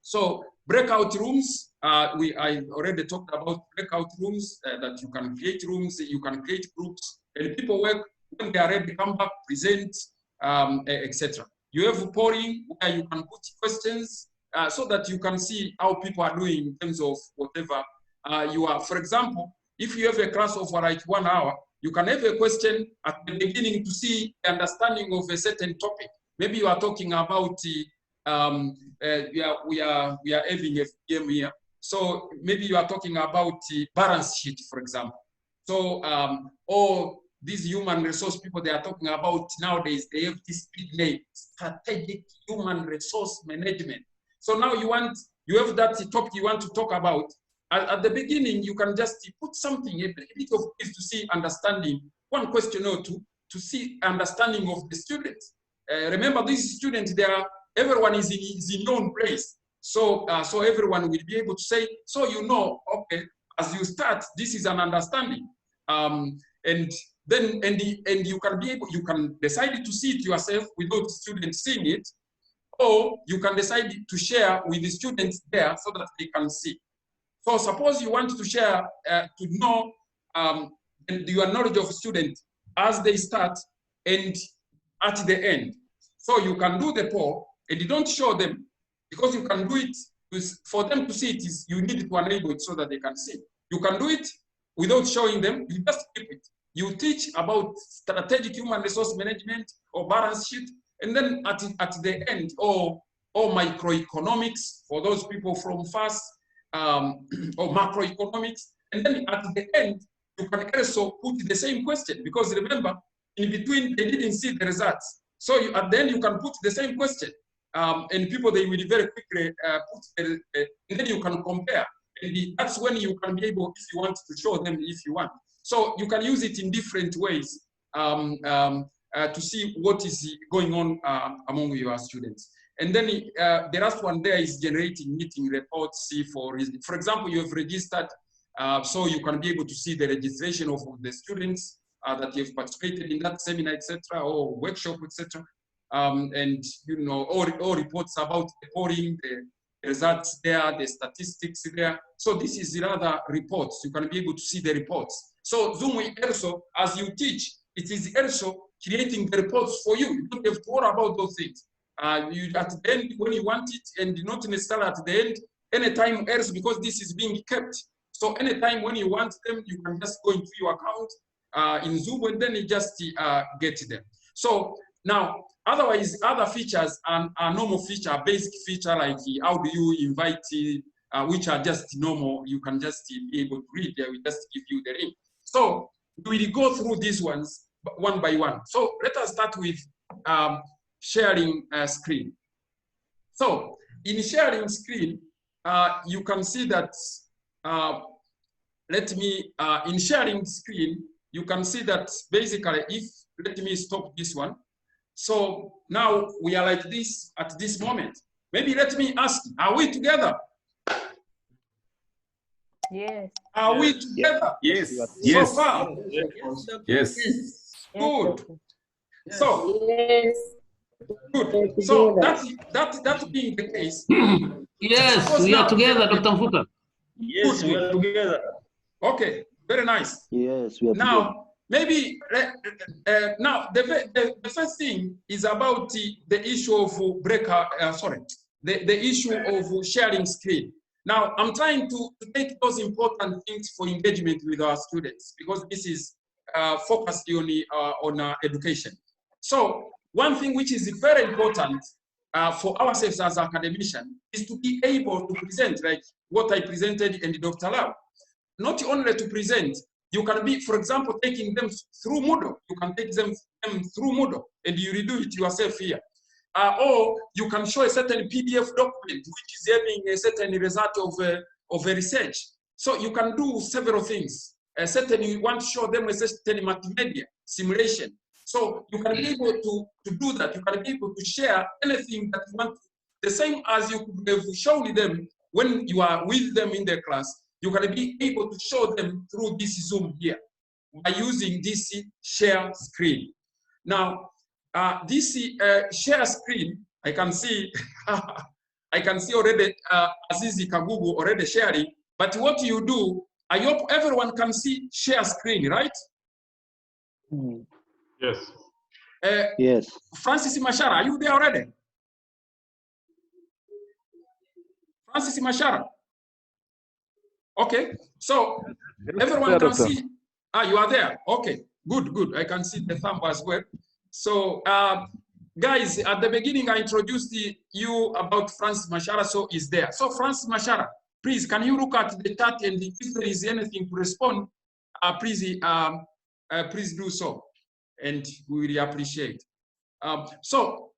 So breakout rooms, I already talked about breakout rooms, that you can create rooms, you can create groups, and people work when they are ready, come back, present, etc. You have polling where you can put questions so that you can see how people are doing in terms of whatever you are. For example, if you have a class of like 1 hour, you can have a question at the beginning to see the understanding of a certain topic. Maybe you are talking about we are having a FPM here. So maybe you are talking about the balance sheet, for example. So or these human resource people, they are talking about nowadays, they have this big name, strategic human resource management. So now you have that topic you want to talk about. At the beginning, you can just put something, a bit of this to see understanding, one question or two, to see understanding of the students. Remember, these students, everyone is in your own place. So, so everyone will be able to say, so you know, okay, as you start, this is an understanding. And then, and you can be able, you can decide to see it yourself without the students seeing it, or you can decide to share with the students there so that they can see. So suppose you want to share, to know your knowledge of students as they start and at the end. So you can do the poll and you don't show them, because you can do it for them to see it. You need to enable it so that they can see. You can do it without showing them. You just keep it. You teach about strategic human resource management or balance sheet, and then at the end, or microeconomics for those people from FAST, or macroeconomics, and then at the end you can also put the same question, because remember, in between they didn't see the results. So at the end you can put the same question, and people, they will very quickly and then you can compare. And that's when you can be able, if you want, to show them if you want. So you can use it in different ways to see what is going on among your students. And then the last one there is generating meeting reports. For example, you have registered, so you can be able to see the registration of the students that you have participated in that seminar, etc., or workshop, etc. And you know, all reports about the polling, the results there, the statistics there. So this is rather reports. You can be able to see the reports. So Zoom will also, as you teach, it is also creating the reports for you. You don't have to worry about those things. You at the end when you want it, and not necessarily at the end, anytime else, because this is being kept. So anytime when you want them, you can just go into your account in Zoom, and then you just get them. So now, otherwise, other features are normal feature, basic feature, like how do you invite, which are just normal. You can just be able to read there. We just give you the link. So we will go through these ones one by one. So let us start with sharing screen. So in sharing screen, you can see that, in sharing screen, you can see that basically let me stop this one. So now we are like this at this moment. Maybe let me ask, are we together? Yes. Are we together? Yes. So Yes. far? Yes. Good. So, Yes. good. So that being the case. Yes, we are together, Dr. Mfuka. Yes, we are together. Okay, very nice. Yes, we are together. Now, maybe now the first thing is about the issue of the issue of sharing screen. Now, I'm trying to take those important things for engagement with our students because this is focused on education. So, one thing which is very important for ourselves as academicians is to be able to present like what I presented and Dr. Lau. Not only to present, you can be, for example, taking them through Moodle. You can take them through Moodle and you redo it yourself here. Or you can show a certain PDF document which is having a certain result of a research. So you can do several things. You want to show them a certain multimedia simulation. So you can be able to do that. You can be able to share anything that you want. The same as you could have shown them when you are with them in the class. You can be able to show them through this Zoom here by using this share screen. Now, this share screen, I can see, I can see already Azizi Kagugu already sharing. But what you do, I hope everyone can see share screen, right? Yes. Yes. Francis Mashara, are you there already? Francis Mashara. Okay, so everyone can see. You are there. Okay, good, good. I can see the thumb as well. So, guys, at the beginning, I introduced you about Francis Mashara, so he's there. So, Francis Mashara, please, can you look at the chat and if there is anything to respond, please do so, and we really appreciate. So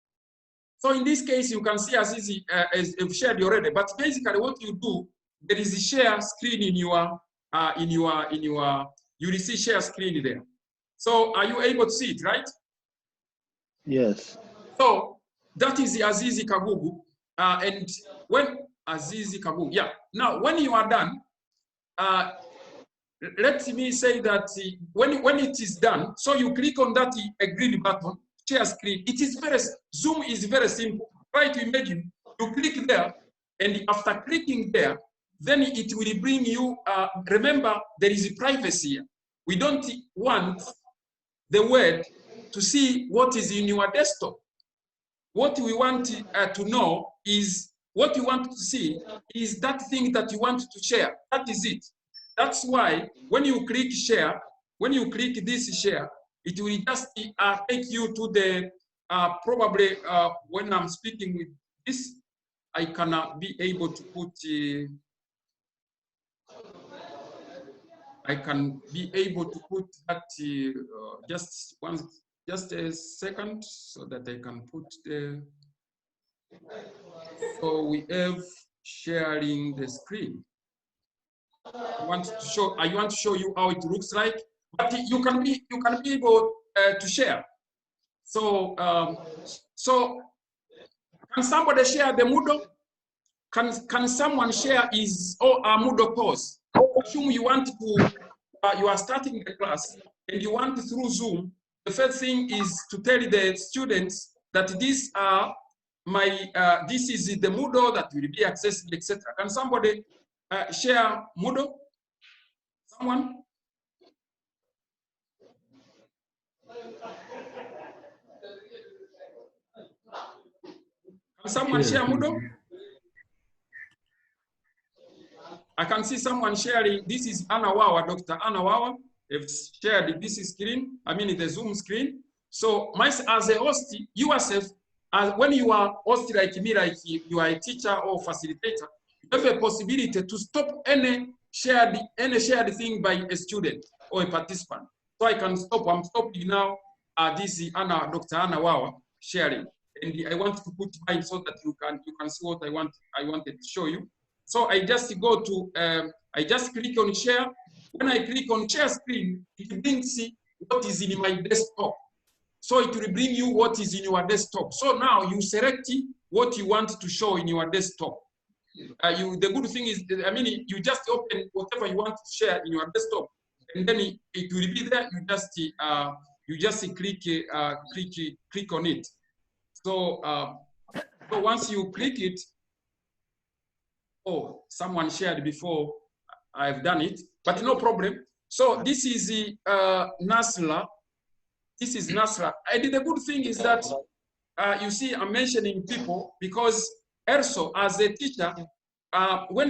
in this case, you can see as easy as I've shared already. But basically, what you do, there is a share screen in your you will see share screen there. So are you able to see it, right? Yes. So that is the Azizi Kagugu. And when Azizi Kagugu, yeah. Now, when you are done, let me say that when it is done, so you click on that green button, share screen. It is Zoom is very simple. Try to imagine you click there, and after clicking there, then it will bring you, remember, there is privacy. We don't want the world to see what is in your desktop. What we want to know is, what you want to see is that thing that you want to share. That is it. That's why when you click share, when you click this share, it will just take you to the, probably when I'm speaking with this, I cannot be able to put, I can be able to put that, just a second, so that I can put the, so we have sharing the screen. I want to show you how it looks like, but you can be able to share. So so can somebody share the Moodle? Can someone share his or a Moodle course? Assume you want to, you are starting the class and you want through Zoom. The first thing is to tell the students that these are this is the Moodle that will be accessible, etc. Can somebody share Moodle? Someone? Can someone share Moodle? I can see someone sharing. This is Anna Wawa, Dr. Anna Wawa. They've shared this screen, I mean the Zoom screen. So as a host, you yourself, when you are host like me, like you are a teacher or facilitator, you have a possibility to stop any shared thing by a student or a participant. So I can stop. I'm stopping now. This is Dr. Anna Wawa sharing, and I want to put mine so that you can see what I wanted to show you. So I just go to I just click on share. When I click on share screen, it brings what is in my desktop. So it will bring you what is in your desktop. So now you select what you want to show in your desktop. The good thing is, I mean, you just open whatever you want to share in your desktop, and then it will be there. You just click on it. So so once you click it, oh, someone shared before I've done it, but no problem. So this is the Nasra. This is Nasra. And the good thing is that you see, I'm mentioning people because also as a teacher, when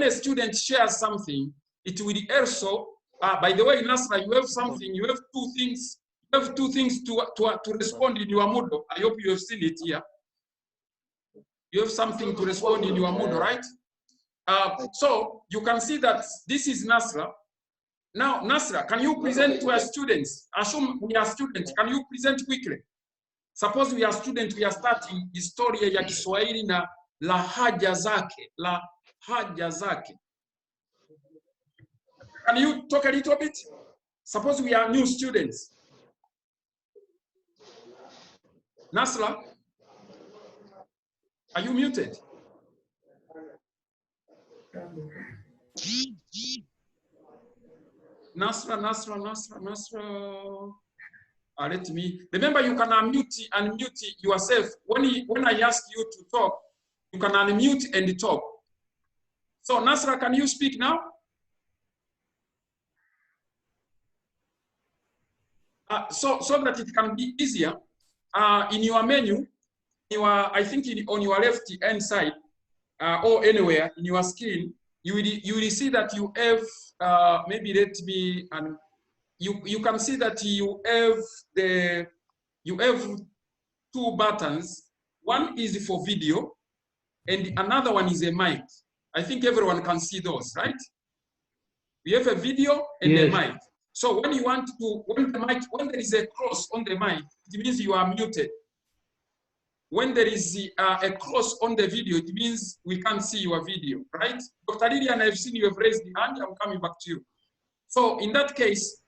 a student shares something, it will also. By the way, Nasra, you have something. You have two things. You have two things to respond in your Moodle. I hope you have seen it here. You have something to respond in your Moodle, right? So you can see that this is Nasra. Now, Nasra, can you present to our students? Assume we are students. Can you present quickly? Suppose we are students, we are starting historia ya Kiswahili na lahaja zake. Lahaja zake. Can you talk a little bit? Suppose we are new students. Nasra, are you muted? Nasra. Let me. Remember, you can unmute yourself. When I ask you to talk, you can unmute and talk. So, Nasra, can you speak now? So that it can be easier, in your menu, I think on your left hand side, or anywhere in your screen, you will see that you have maybe let me you can see that you have two buttons. One is for video, and another one is a mic. I think everyone can see those, right? We have a video and a mic. So when you want to, when there is a cross on the mic, it means you are muted. When there is a cross on the video, it means we can't see your video, right? Dr. Lillian, I've seen you have raised the hand. I'm coming back to you. So in that case,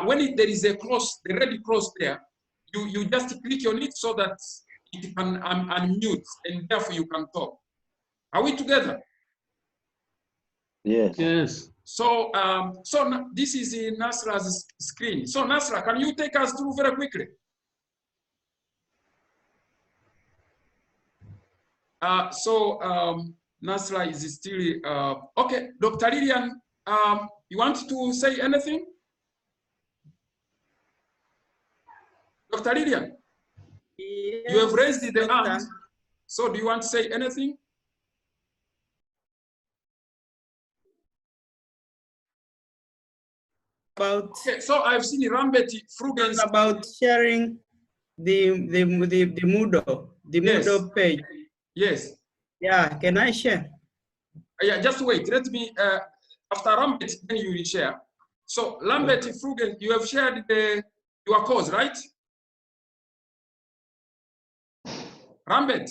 when there is a cross, the red cross there, you just click on it so that it can unmute, and therefore you can talk. Are we together? Yes. Yes. So, this is Nasra's screen. So Nasra, can you take us through very quickly? Nasra is still, okay. Dr. Lillian, you want to say anything? Dr. Lillian? Yes, you have raised the hand. So do you want to say anything? Okay, so I've seen Rambert Frugens about sharing the Moodle, Moodle page. Yes. Yeah, can I share? Yeah, just wait. Let me after Rambert, then you will share. So Lambert Frugens, you have shared your course, right? Rambert.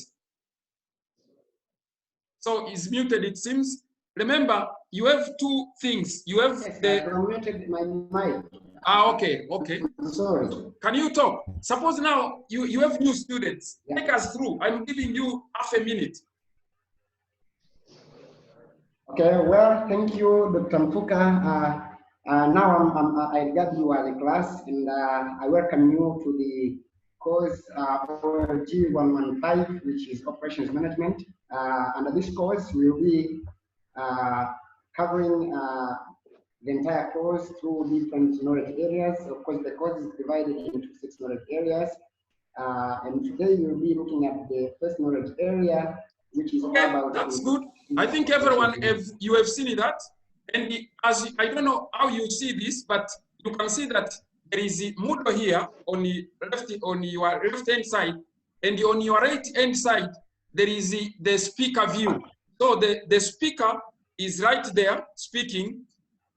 So he's muted, it seems. Remember, you have two things. You have the. I muted my mic. Okay. Sorry. Can you talk? Suppose now you have new students. Yeah. Take us through. I'm giving you half a minute. Okay. Well, thank you, Dr. Mfuka. Now I regard you as a class, and I welcome you to the course OLG 115, which is Operations Management. Under this course, we'll be covering the entire course through different knowledge areas. Of course, the course is divided into 6 knowledge areas. And today we'll be looking at the first knowledge area, which is about... That's good. I think everyone, you have seen that. And as I don't know how you see this, but you can see that there is a Moodle here on your left hand side, and on your right hand side, there is the speaker view. So the speaker is right there speaking.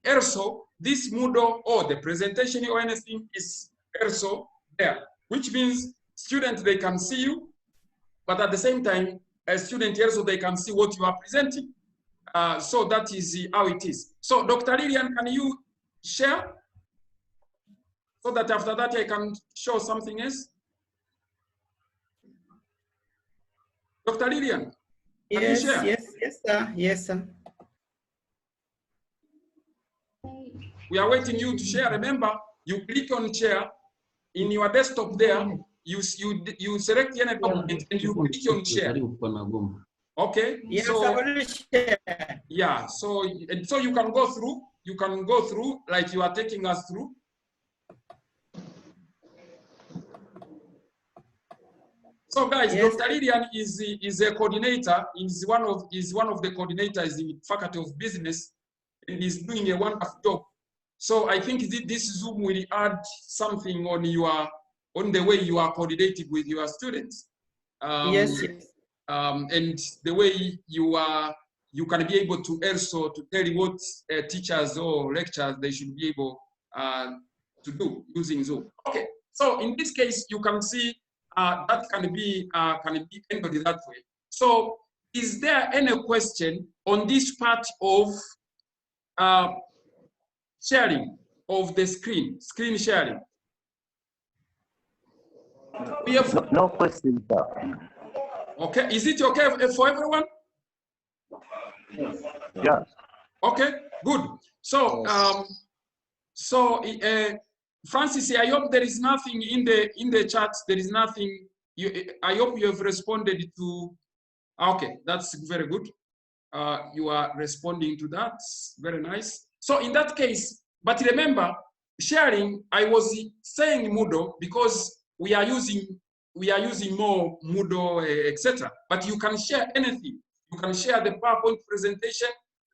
Also, this Moodle or the presentation or anything is also there, which means students, they can see you, but at the same time, as students also, they can see what you are presenting. So that is how it is. So Dr. Lillian, can you share? So that after that, I can show something else. Dr. Lillian, can you share? Yes, sir. Yes, sir. We are waiting you to share. Remember, you click on share in your desktop there. You select any document and you click on share. Okay. Yes, so, I will share. Yeah. So you can go through. You can go through like you are taking us through. So guys, Yes. Dr. Lillian is a coordinator. Is one of the coordinators in Faculty of Business, and is doing a wonderful job. So I think this Zoom will add something on the way you are coordinating with your students. Yes. And the way you can be able to also to tell what teachers or lecturers they should be able to do using Zoom. Okay. So in this case, you can see that can be handled that way. So is there any question on this part of sharing of the screen sharing? We have no questions, sir. Okay, is it okay for everyone? Yeah. Okay, good. So Francis, I hope there is nothing in the chat. There is nothing. I hope you have responded to. Okay, that's very good. You are responding to that. Very nice. So in that case, but remember, sharing. I was saying Moodle because we are using more Moodle, etc. But you can share anything. You can share the PowerPoint presentation.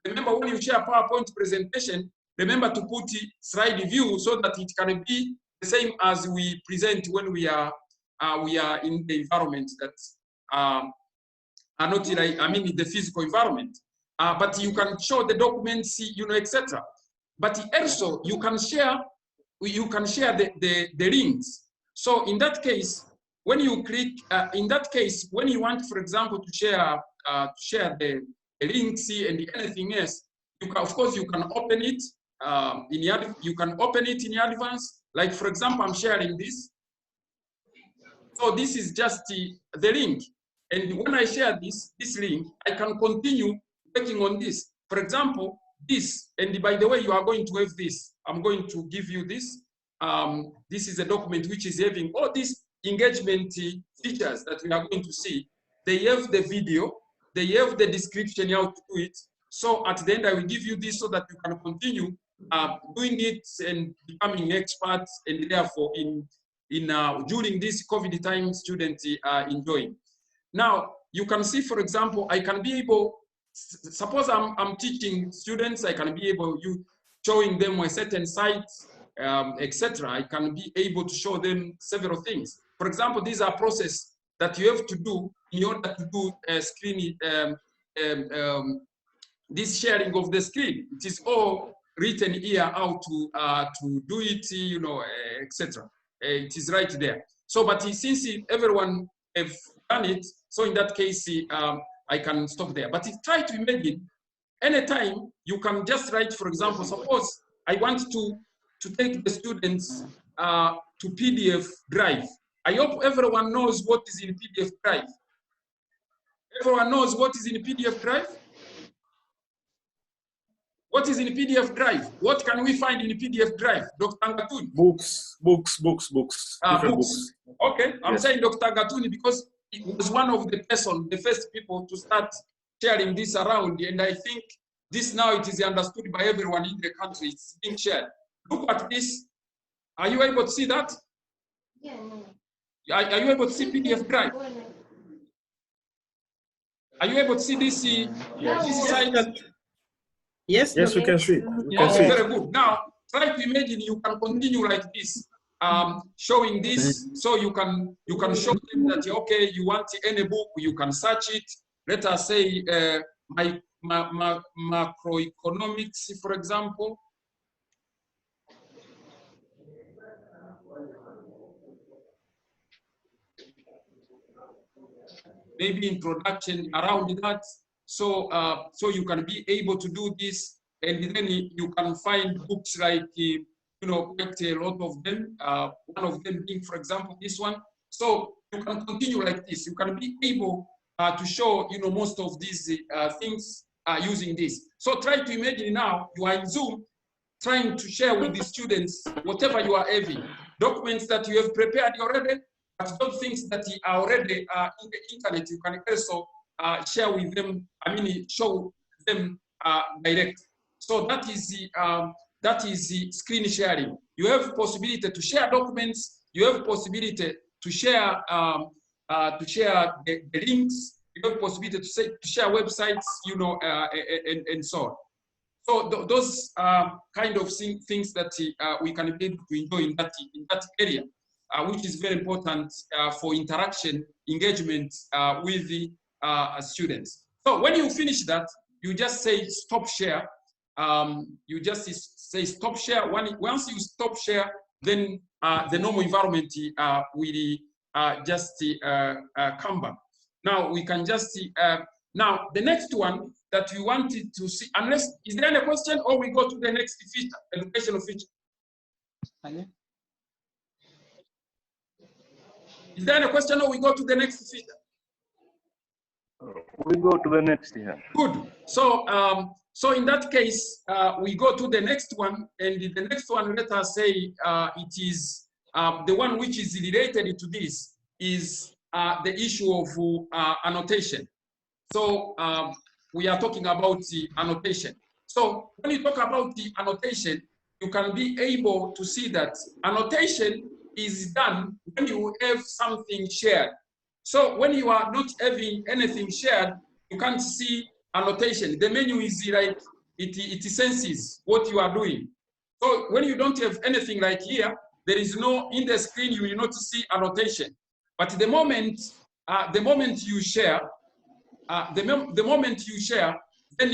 Remember, when you share PowerPoint presentation, remember to put slide view so that it can be the same as we present when we are in the environment that are not like, I mean, the physical environment. But you can show the documents, etc. But also you can share the links. So in that case, when you click, when you want, for example, to share the links and anything else, of course you can open it in advance. Like for example, I'm sharing this. So this is just the link, and when I share this link, I can continue working on this. For example, this, and by the way, you are going to have this. I'm going to give you this. This is a document which is having all these engagement features that we are going to see. They have the video, they have the description how to do it. So at the end, I will give you this so that you can continue doing it and becoming experts, and therefore during this COVID time, students are enjoying. Now, you can see, for example, I can be able, suppose I'm teaching students, I can be able, showing them a certain site, etc. I can be able to show them several things. For example, these are processes that you have to do in order to do screen, this sharing of the screen. It is all written here how to do it, etc. It is right there. So, but since everyone have done it, so in that case, I can stop there. But try to imagine, anytime you can just write, for example, suppose I want to take the students to PDF drive. I hope everyone knows what is in PDF drive. Everyone knows what is in PDF drive? What is in PDF drive? What can we find in PDF drive, Dr. Gatuni? Books. Books. Okay, I'm saying Dr. Gatuni because he was one of the first people to start sharing this around, and I think this now it is understood by everyone in the country. It's being shared. Look at this. Are you able to see that? Yeah. Are you able to see PDF drive? Are you able to see this? This site? Yes, we can see. Okay, very good. Now, try to imagine you can continue like this, showing this, so you can show them that okay, you want any book, you can search it. Let us say macroeconomics, for example. maybe introduction around that. So, so you can be able to do this, and then you can find books like, you know, quite a lot of them. One of them being, for example, this one. So you can continue like this. You can be able to show, you know, most of these things using this. So try to imagine now you are in Zoom, trying to share with the students whatever you are having, documents that you have prepared already, but those things that are already in the internet, you can also share with them. I mean, show them direct. So that is the screen sharing. You have possibility to share documents. You have possibility to share the links. You have possibility to share websites, you know, and so on. So those kind of things that we can be able to enjoy in that area, which is very important for interaction, engagement with the students. So when you finish that, you just say stop share. You just say stop share. Once you stop share, then the normal environment will just come back. Now we can just see. Now the next one that we wanted to see, unless is there any question, or we go to the next feature, educational feature. Is there any question, or we go to the next feature? We go to the next here. Good. So, so in that case, we go to the next one, and the next one, let us say, it is the one which is related to this is the issue of annotation. So we are talking about the annotation. So when you talk about the annotation, you can be able to see that annotation is done when you have something shared. So when you are not having anything shared, you can't see annotation. The menu is like, it senses what you are doing. So when you don't have anything like here, there is no, in the screen, you will not see annotation. But the moment you share, the moment you share, then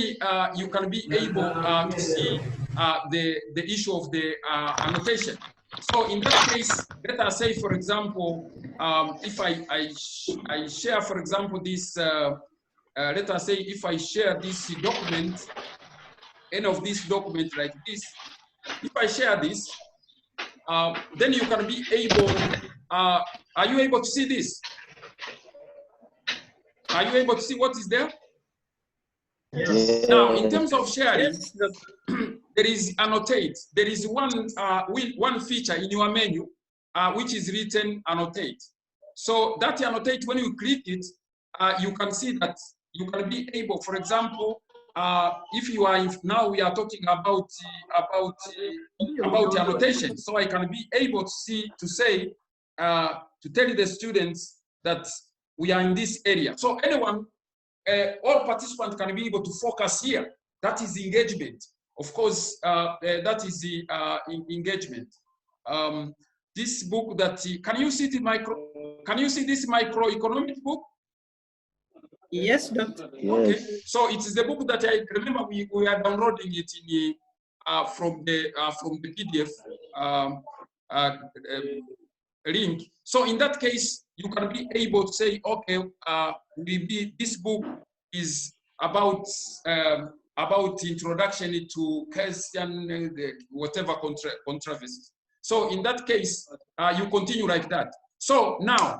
you can be able to see the issue of the annotation. So in that case, let us say, for example, if I share, for example, this, let us say if I share this document, any of this document like this, if I share this, then you can be able, are you able to see this? Are you able to see what is there? Yes. Now, in terms of sharing, Yes. there is annotate. There is one feature in your menu, which is written annotate. So that annotate, when you click it, you can see that you can be able, for example, if you are, now we are talking about annotation. So I can be able to see, to say, to tell the students that we are in this area. So anyone, all participants can be able to focus here. That is the engagement. Of course, that is the engagement. This book that, can you see the can you see this microeconomic book? Yes, doctor. Okay, so it is the book that I remember we are downloading it in from the PDF link. So in that case, you can be able to say, okay, this book is about introduction to Christian whatever controversies. So in that case, you continue like that. So now,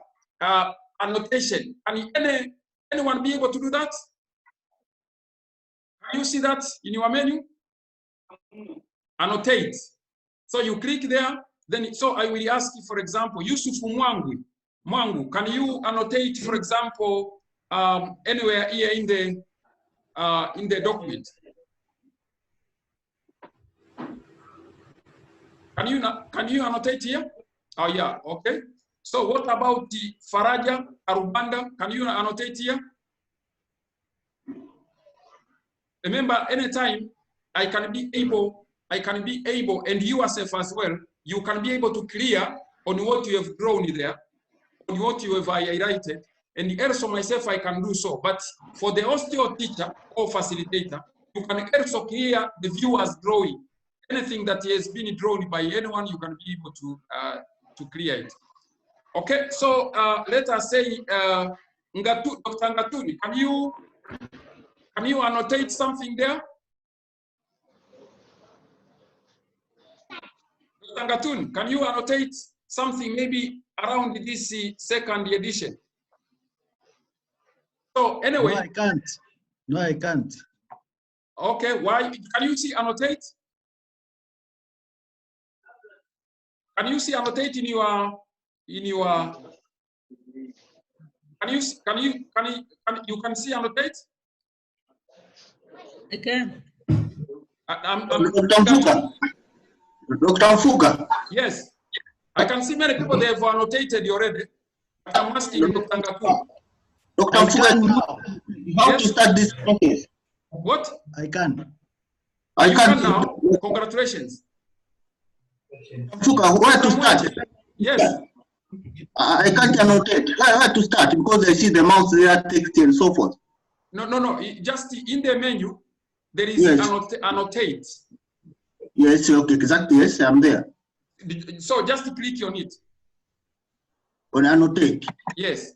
annotation. Can anyone be able to do that? Can you see that in your menu? Annotate. So you click there. Then, so I will ask you, for example, Yusuf Mwangu, can you annotate, for example, anywhere here in the document? Can you annotate here? Oh yeah, okay. So what about the Faraja Arubanda? Can you annotate here? Remember, anytime I can be able, and you yourself as well, you can be able to clear on what you have drawn there, on what you have highlighted, and also myself, I can do so. But for the osteo teacher or facilitator, you can also clear the viewer's drawing. Anything that has been drawn by anyone, you can be able to clear it. Okay, so let us say Dr. Ngatuni, can you annotate something there? Dr. Ngatuni, can you annotate something maybe around this second edition? So anyway. No, I can't. No, I can't. Okay, why? Can you see annotate? Can you see annotate in your you can see annotate? I can. Dr. Mfuka. Dr. Mfuka. Yes, I can see many people they have annotated already. But I'm asking Dr. Ngatu. Dr. Mfuka, how to start this process? What? I can. I can now. Congratulations. Mfuka, where to start? Yes. I can't annotate. Where to start? Because I see the mouse there, text and so forth. No. Just in the menu, there is annotate. Yes, okay, exactly. Yes, I'm there. So just click on it. On annotate. Yes.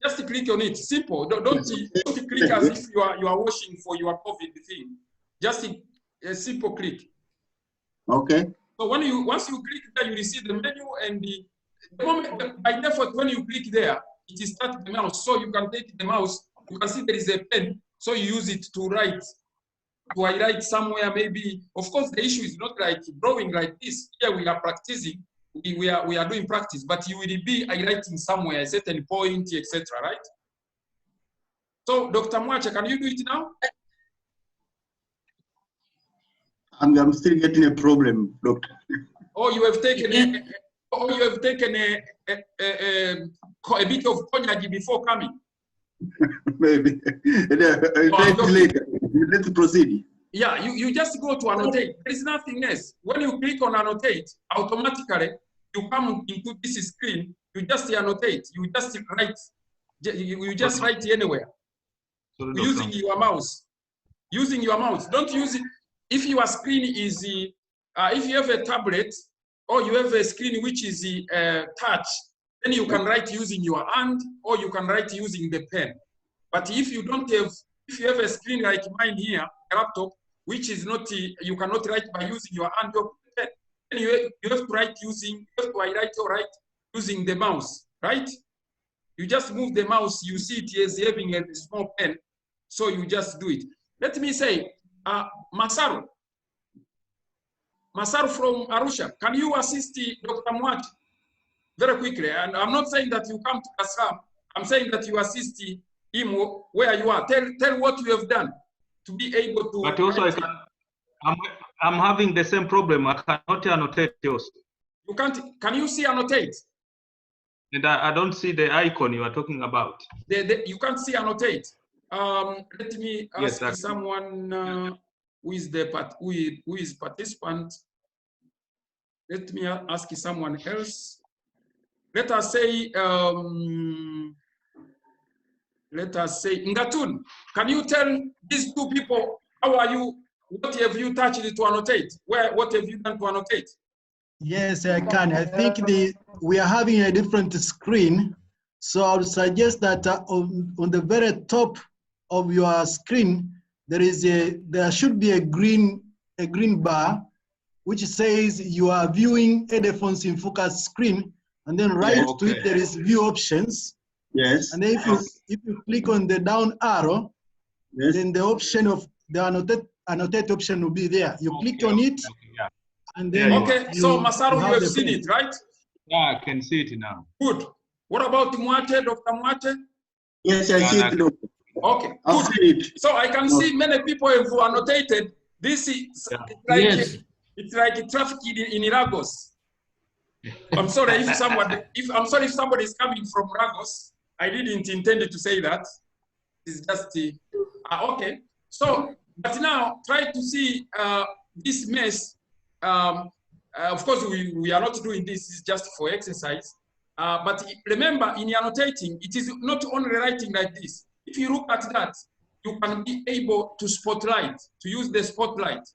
Just click on it. Simple. Don't click as if you are washing for your COVID thing. Just a simple click. Okay. So once you click there, you will see the menu, and the moment by default when you click there, it is start the mouse. So you can take the mouse. You can see there is a pen. So you use it to write. To highlight somewhere, maybe. Of course, the issue is not like drawing like this. Here we are practicing. We are doing practice, but you will be highlighting somewhere a certain point, etc. Right? So, Dr. Mwache, can you do it now? I'm still getting a problem, doctor. Oh, you have taken a bit of cognac before coming. Maybe. Later. Let's proceed. Yeah, you just go to annotate. There is nothing else. When you click on annotate, automatically you come into this screen. You just annotate. You just write. You just write anywhere. Using your mouse. Using your mouse. Don't use it. If your screen is, if you have a tablet or you have a screen which is touch, then you can write using your hand or you can write using the pen. But if you don't have, if you have a screen like mine here, a laptop, which is not, you cannot write by using your hand or pen, then you have to write using, you have to write or write using the mouse, right? You just move the mouse, you see it as having a small pen, so you just do it. Let me say, Masaru from Arusha, can you assist Dr. Mwati very quickly? And I'm not saying that you come to Assam, I'm saying that you assist him where you are. Tell what you have done to be able to. But also, I'm having the same problem. I cannot annotate yours. You can't. Can you see annotate? And I don't see the icon you are talking about. You can't see annotate. Let me ask someone who is participant. Let me ask someone else. Let us say Ngatun, can you tell these two people how are you? What have you touched to annotate? What have you done to annotate? Yes, I can. I think we are having a different screen, so I would suggest that on the very top of your screen there should be a green bar which says you are viewing Edephones in Focus screen, and then right to it there is view options. Yes. And then if you click on the down arrow, then the option of the annotate option will be there. You click on it, and then so Masaru, you have seen it, right? Yeah, I can see it now. Good. What about Mwate, Dr. Mwate? Yes, I see it. Okay, good. So I can see many people have annotated. This is it's like traffic in Lagos. I'm sorry if somebody is coming from Lagos. I didn't intend to say that. It's just okay. So, but now try to see this mess. Of course, we are not doing this. It's just for exercise. But remember, in annotating, it is not only writing like this. If you look at that, you can be able to spotlight, to use the spotlight.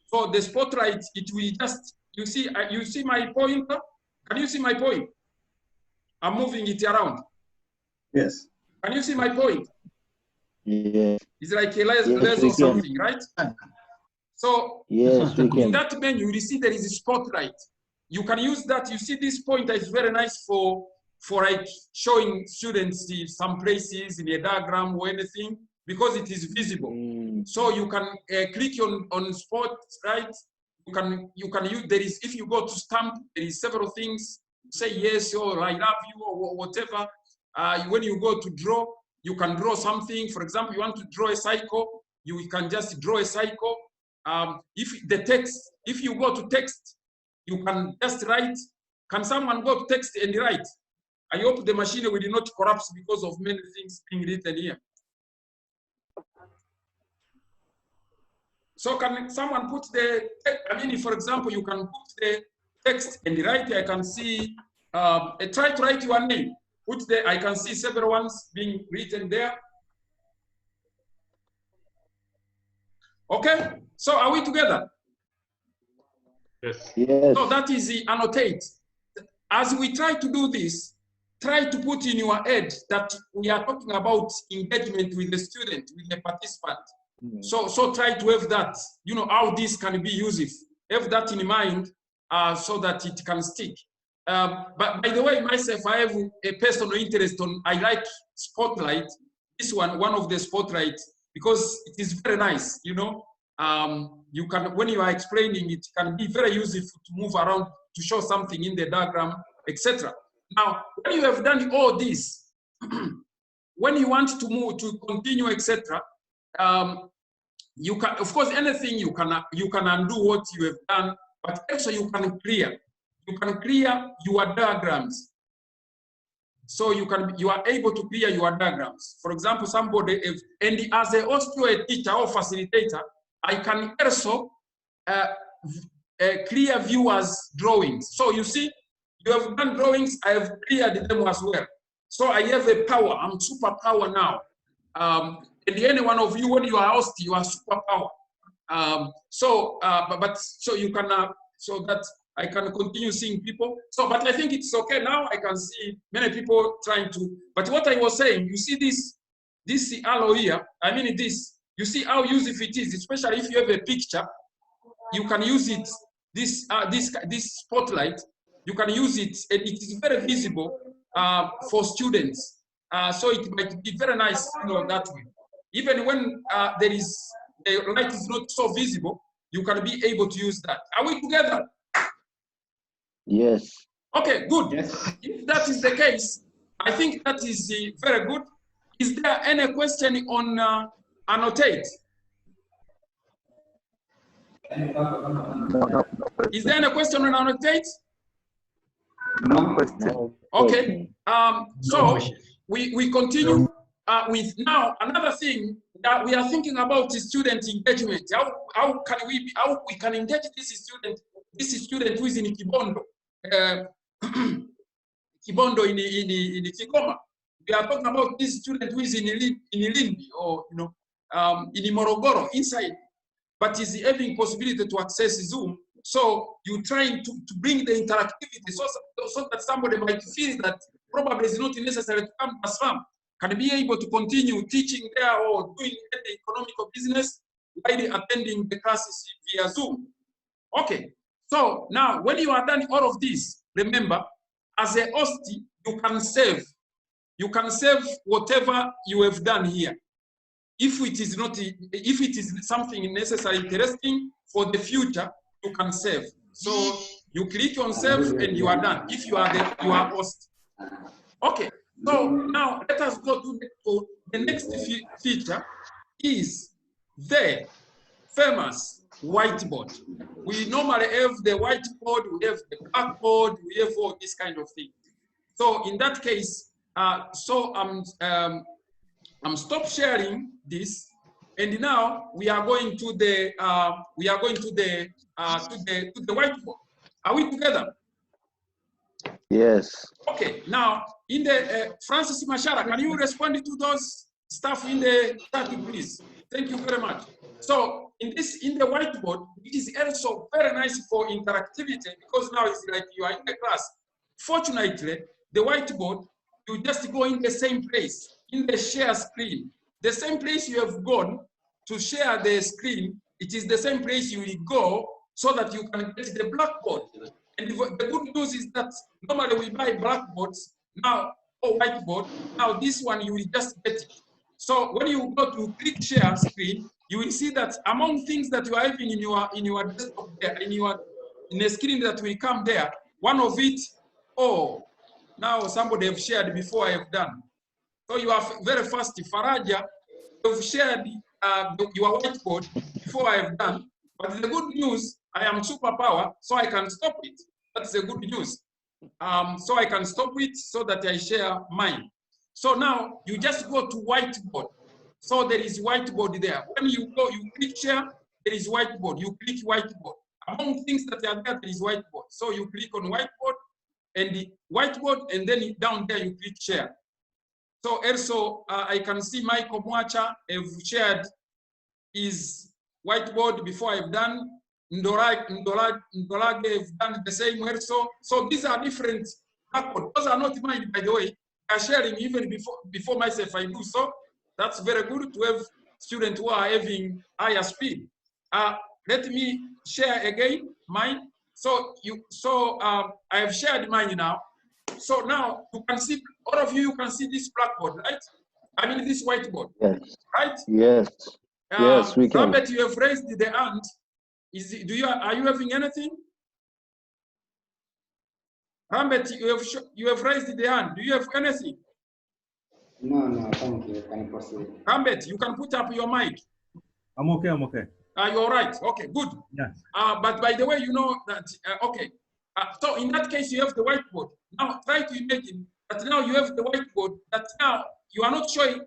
So the spotlight, it will just, you see my pointer? Can you see my point? I'm moving it around. Yes. Can you see my point? Yes. It's like a less Yes, we or can. something, right? So Yes, we in can. that menu, you see there is a spotlight. You can use that. You see this pointer is very nice for like showing students some places in a diagram or anything because it is visible. So you can click on spotlight. You can use, there is, if you go to stamp, there is several things. Say yes or I love you or whatever. When you go to draw, you can draw something. For example, you want to draw a cycle, you can just draw a cycle. If the text, if you go to text, you can just write. Can someone go to text and write? I hope the machine will not collapse because of many things being written here. So can someone put the, I mean, for example, you can put the text and write. I can see, try to write your name. Put the, I can see several ones being written there. Okay, so are we together? Yes. Yes. So that is the annotate. As we try to do this, try to put in your head that we are talking about engagement with the student, with the participant. So try to have that, you know, how this can be useful. Have that in mind so that it can stick. But by the way, myself, I have a personal interest on, I like Spotlight. This one of the Spotlight, because it is very nice, you know. You can, when you are explaining, it can be very useful to move around, to show something in the diagram, etc. Now, when you have done all this, when you want to move, to continue, etc., you can, of course, anything you can undo what you have done, but also you can clear your diagrams. So you are able to clear your diagrams. For example, somebody, and as a host or a teacher or facilitator, I can also clear viewers' drawings. So you see, you have done drawings, I have cleared them as well. So I have a power, I'm superpower now. And any one of you, when you are host, you are superpower. So you can, so that I can continue seeing people. So, but I think it's okay now. I can see many people trying to, but what I was saying, you see this arrow here, I mean this, you see how useful it is, especially if you have a picture, you can use it, this spotlight, you can use it, and it is very visible for students. So it might be very nice, you know, that way. Even when the light is not so visible, you can be able to use that. Are we together? Yes. Okay, good. Yes. If that is the case, I think that is very good. Is there any question on annotate? Is there any question on annotate? No question. Okay. So we continue with now another thing that we are thinking about is student engagement. How we can engage this student who is in Kibondo, Kibondo in Kigoma. We are talking about this student who is in Lindi or in Morogoro inside, but is having possibility to access Zoom. So you're trying to bring the interactivity so that somebody might feel that probably it's not necessary to come to ASFAM, can be able to continue teaching there or doing the economical business while attending the classes via Zoom. Okay, so now when you are done all of this, remember, as a host, you can save. You can save whatever you have done here. If it is something necessary, interesting for the future, you can save. So you click on save and you are done. If you are host. Okay. So now let us go to the next feature is the famous whiteboard. We normally have the whiteboard, we have the blackboard, we have all this kind of thing. So in that case, I'm stop sharing this, and now we are going to the whiteboard. Are we together? Yes. Okay. Now in the Francis Mashara, can you respond to those stuff in the chat, please? Thank you very much. So in the whiteboard, it is also very nice for interactivity because now it's like you are in the class. Fortunately, the whiteboard, you just go in the same place. in the share screen. The same place you have gone to share the screen, it is the same place you will go so that you can get the blackboard. And the good news is that normally we buy blackboards now or whiteboard. Now this one you will just get it. So when you go to click share screen, you will see that among things that you are having in your desktop there, in a screen that will come there, one of it, oh, now somebody have shared before I have done. So you are very fast. Faraja, you've shared your whiteboard before I have done. But the good news, I am superpower, so I can stop it. That's the good news. So I can stop it so that I share mine. So now you just go to whiteboard. So there is whiteboard there. When you go, you click share, there is whiteboard. You click whiteboard. Among things that are there, there is whiteboard. So you click on whiteboard and the whiteboard, and then down there you click share. So also I can see Michael Mwacha have shared his whiteboard before I've done. Ndorage have done the same also. So these are different blackboard. Those are not mine, by the way. They are sharing even before myself I do so. That's very good to have students who are having higher speed. Let me share again mine. So I have shared mine now. So now you can see, all of you can see this blackboard, right? I mean this whiteboard. Yes. Right? Yes. Yes, we can. Robert, you have raised the hand. Are you having anything? Rambert, you have raised the hand. Do you have anything? No, thank you. Can you proceed? Rambert, you can put up your mic. I'm okay. You're right. Okay, good. Yes. But by the way, you know that, okay. So in that case, you have the whiteboard. Now try to imagine that now you have the whiteboard that now you are not showing,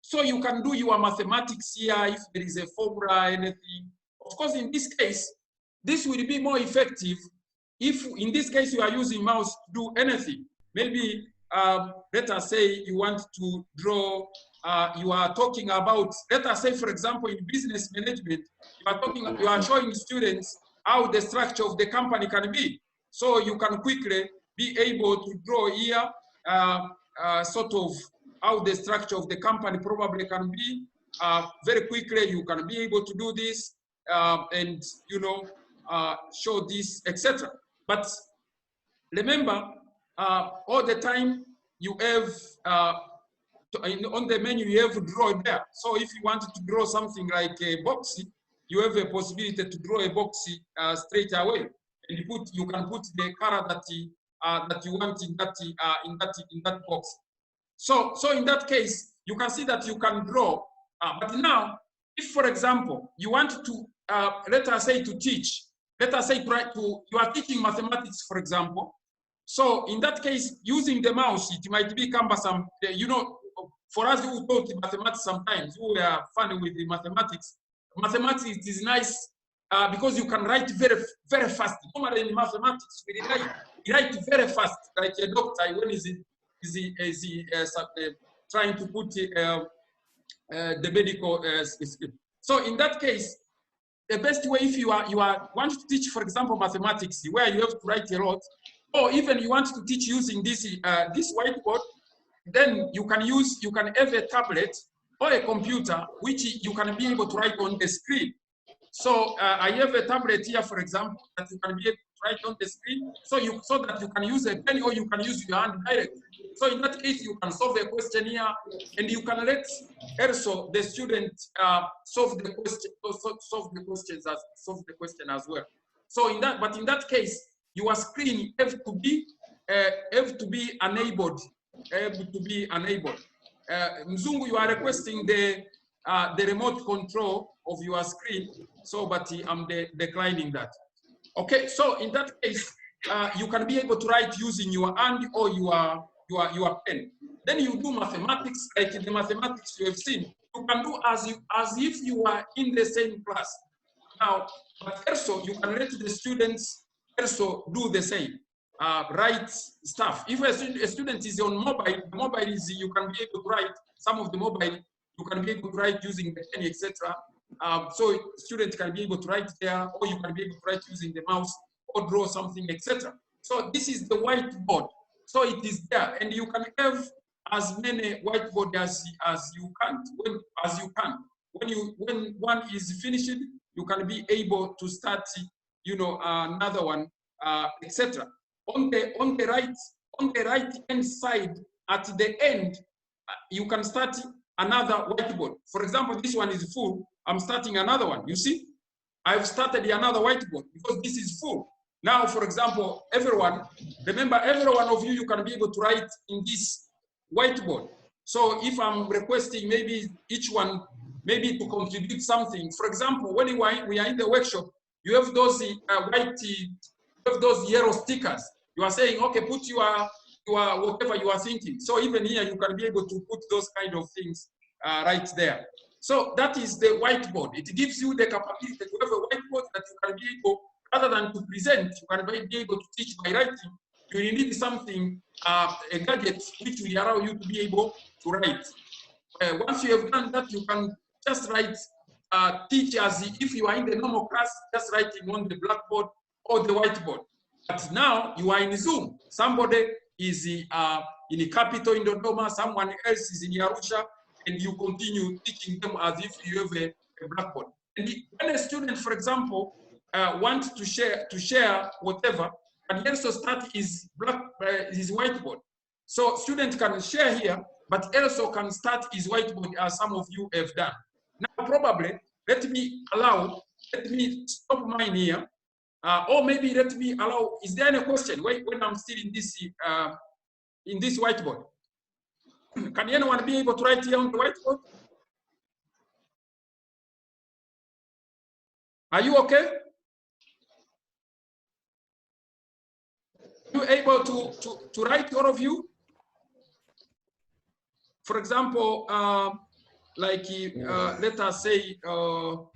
so you can do your mathematics here if there is a formula, anything. Of course, in this case, this will be more effective if in this case you are using mouse to do anything. Maybe let us say you want to draw, you are talking about, let us say for example in business management, you are showing students how the structure of the company can be. So you can quickly be able to draw here sort of how the structure of the company probably can be. Very quickly you can be able to do this and you know show this, etc. But remember, all the time you have on the menu you have draw there. So if you wanted to draw something like a box, you have a possibility to draw a box straight away, and you can put the color that you want in that box. So in that case, you can see that you can draw. But now, if for example you want to let us say to teach, let us say you are teaching mathematics, for example. So in that case, using the mouse, it might be cumbersome. You know, for us who taught mathematics sometimes, who are fun with the mathematics, it is nice because you can write very, very fast. Normally in mathematics, we write very fast, like a doctor when is he trying to put the medical script. So in that case, the best way, if you want to teach, for example, mathematics, where you have to write a lot, or even you want to teach using this whiteboard, then you can have a tablet or a computer which you can be able to write on the screen. So I have a tablet here, for example, that you can be able to write on the screen, so that you can use a pen or you can use your hand directly. So in that case, you can solve a question here, and you can let also the student solve the question as well. So in that case, your screen have to be enabled. Mzungu, you are requesting the remote control of your screen, so but I'm declining that. Okay, so in that case, you can be able to write using your hand or your pen. Then you do mathematics, like the mathematics you have seen. You can do as if you are in the same class. Now, but also you can let the students also do the same. Write stuff. If a student is on mobile, the mobile is, you can be able to write some of the mobile, you can be able to write using the pen, etc. So students can be able to write there, or you can be able to write using the mouse or draw something, etc. So this is the whiteboard. So it is there, and you can have as many whiteboard as you can. When one is finished, you can be able to start, you know, another one, etc. On the right hand side, at the end, you can start another whiteboard. For example, this one is full. I'm starting another one. You see, I've started another whiteboard because this is full. Now, for example, everyone, remember, every one of you, you can be able to write in this whiteboard. So if I'm requesting maybe each one, maybe to contribute something. For example, when we are in the workshop, you have those those yellow stickers. You are saying, okay, put your whatever you are thinking. So even here, you can be able to put those kind of things right there. So that is the whiteboard. It gives you the capability to have a whiteboard that you can be able, rather than to present, you can be able to teach by writing. You need something, a gadget, which will allow you to be able to write. Once you have done that, you can just write, teach as if you are in the normal class, just writing on the blackboard or the whiteboard. But now you are in Zoom. Somebody is in the capital in Dodoma, someone else is in Arusha, and you continue teaching them as if you have a blackboard. And when a student, for example, wants to share whatever, and also start his whiteboard. So student can share here, but also can start his whiteboard as some of you have done. Now probably, let me stop mine here, or maybe let me allow, is there any question when I'm still in this whiteboard? Can anyone be able to write here on the whiteboard? Are you okay? Are you able to write, all of you? For example, let us say, who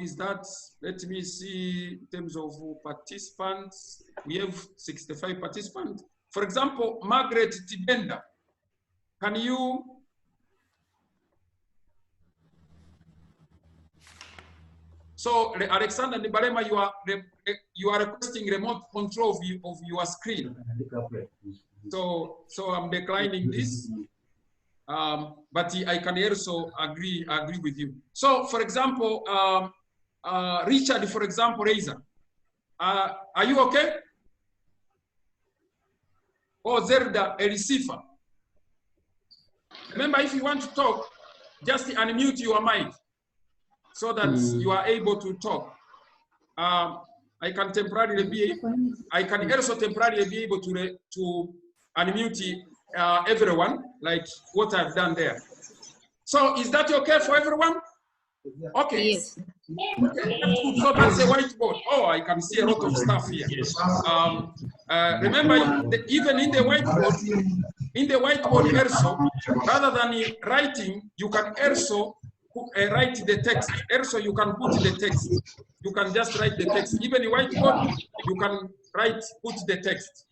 is that? Let me see in terms of participants. We have 65 participants. For example, Margaret Tibenda, can you? So Alexander Nibalema, you are requesting remote control of your screen. So I'm declining this. But I can also agree with you. So, for example, Richard, for example, Reza, are you okay? Or Zerda Elisifa. Remember, if you want to talk, just unmute your mic so that you are able to talk. I can also temporarily be able to unmute everyone, like what I've done there. So is that okay for everyone? Okay. Yes. So that's a whiteboard. Oh, I can see a lot of stuff here. Remember, even in the whiteboard also, rather than writing, you can also write the text. Also, you can put the text. You can just write the text. Even in whiteboard, you can put the text.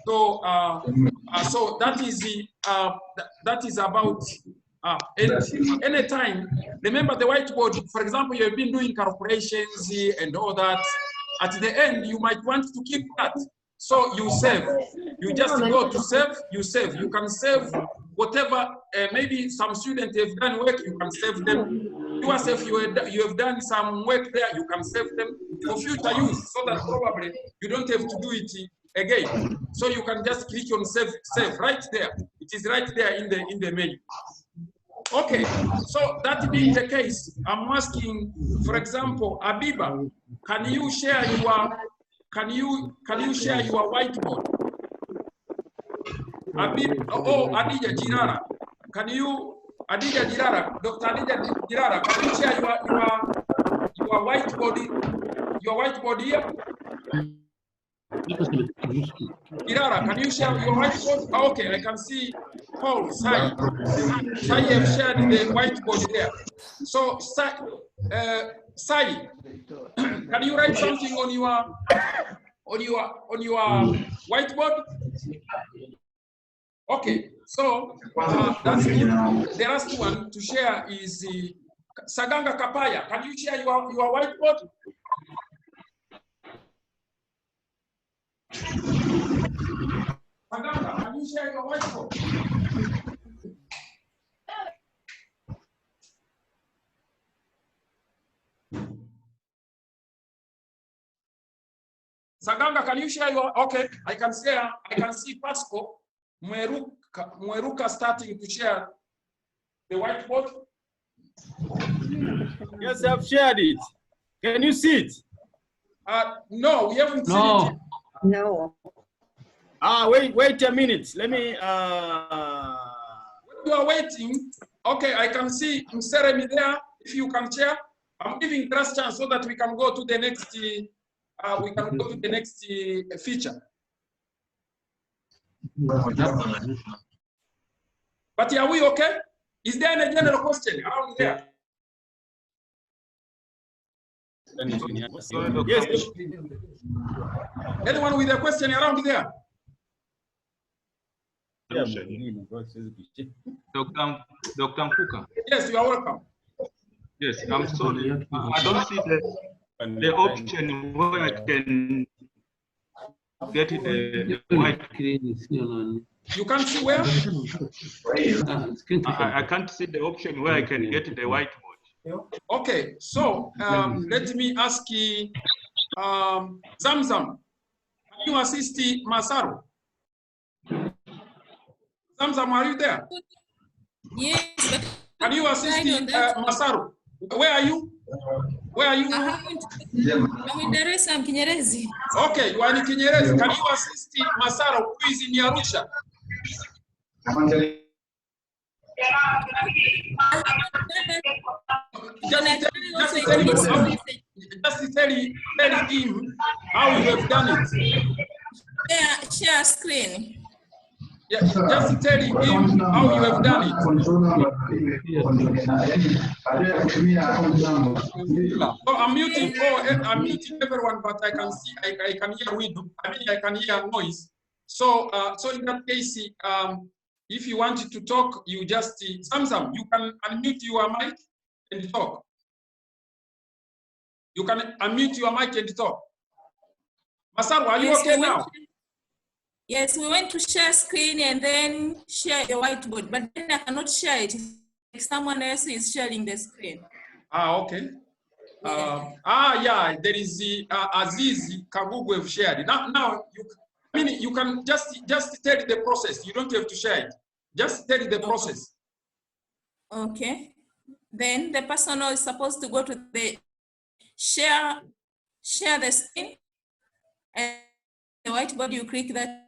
So, so that is about. And anytime, remember the whiteboard, for example, you have been doing calculations and all that. At the end, you might want to keep that. So you save. You just go to save, you save. You can save whatever, maybe some students have done work, you can save them. Yourself, you have done some work there, you can save them for future use, so that probably you don't have to do it again. So you can just click on save right there. It is right there in the menu. Okay, so that being the case, I'm asking, for example, Abiba, can you share your whiteboard? Abiba, Adija Jirara, can you, Adija Jirara, Dr. Adija Jirara, can you share your whiteboard here? Irara, can you share your whiteboard? Oh, okay, I can see Paul, Sai have shared the whiteboard there. So, Sai, can you write something on your whiteboard? Okay, so that's good. The last one to share is Saganga Kapaya. Can you share your whiteboard? Maganga, can you share your whiteboard? Saganga, can you share your, okay, I can see Pasco Mweruka starting to share the whiteboard. Yes, I've shared it. Can you see it? No, we haven't seen it yet. No. Wait a minute. Let me. When you are waiting, okay, I can see Mseremi there. If you can share, I'm giving last chance so that we can go to the next. Feature. But are we okay? Is there any general question around there? Yes. Anyone with a question around there? Dr. Mpuka. Yes, you are welcome. Yes, I'm sorry. I don't see the option where I can get the white. You can't see where? I can't see the option where I can get the whiteboard. Okay, so let me ask you, Zamzam, can you assist Masaru? Zamzam, are you there? Yes. Can you assist Masaru? Where are you? Where are you? I'm in Dar es Salaam, Kinyerezi. Okay, you are in Kinyerezi. Can you assist Masaru, who is in Arusha? Just tell him how you have done it. Share screen. Yeah, just tell him how you have done it. So I'm muting everyone, but I can see, I can hear window. I can hear noise. So in that case, if you wanted to talk, you just Samsam, you can unmute your mic and talk. You can unmute your mic and talk. Masaru, are you okay now? Yes, we went to share screen and then share the whiteboard, but then I cannot share it if someone else is sharing the screen. Okay. Yeah, there is the Aziz Kagugu have shared. Now you can just tell the process. You don't have to share it. Just tell the process. Okay. Then the person is supposed to go to the share the screen, and the whiteboard, you click that.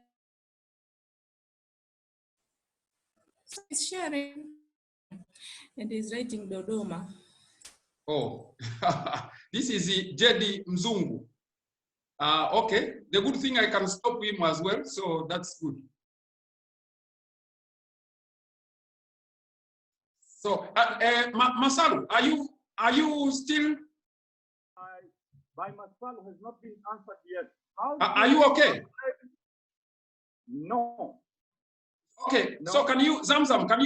So it's sharing. It is writing Dodoma. Oh, this is Jedi Mzungu. Okay, the good thing I can stop him as well, so that's good. So, Masaru, are you still? By Masaru has not been answered yet. Are you okay? No. Okay, no. So can you, Zamzam, can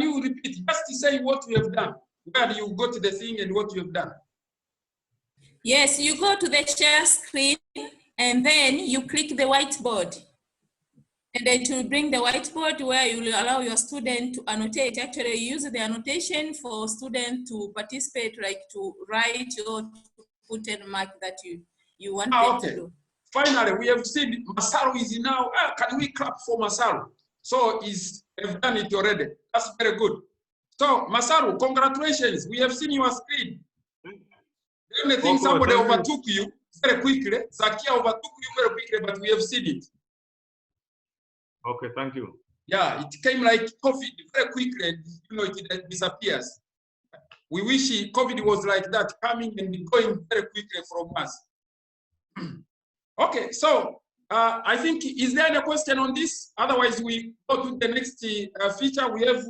you repeat? Just to say what you have done. Where do you go to the thing and what you have done? Yes, you go to the share screen and then you click the whiteboard. And then to bring the whiteboard where you will allow your student to annotate. Actually, you use the annotation for students to participate, like to write or to put a mark that you want them to do. Finally, we have seen Masaru is now. Can we clap for Masaru? So he's done it already. That's very good. So Masaru, congratulations. We have seen your screen. The only thing somebody overtook you very quickly. Zakia overtook you very quickly, but we have seen it. Okay, thank you. Yeah, it came like COVID very quickly, and it disappears. We wish COVID was like that, coming and going very quickly from us. Okay, so I think, is there any question on this? Otherwise, we go to the next feature. We have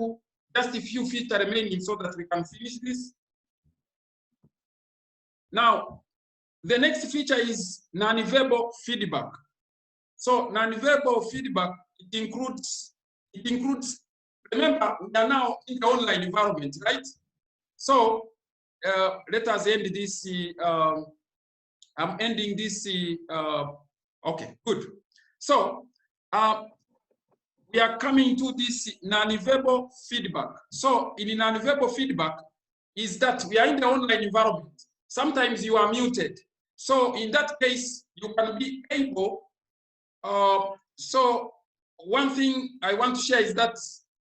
just a few features remaining so that we can finish this. Now, the next feature is non-verbal feedback. So non-verbal feedback, it includes, remember, we are now in the online environment, right? So let us end this, I'm ending this, okay, good. So we are coming to this non-verbal feedback. So in non-verbal feedback is that we are in the online environment. Sometimes you are muted. So in that case, you can be able, so one thing I want to share is that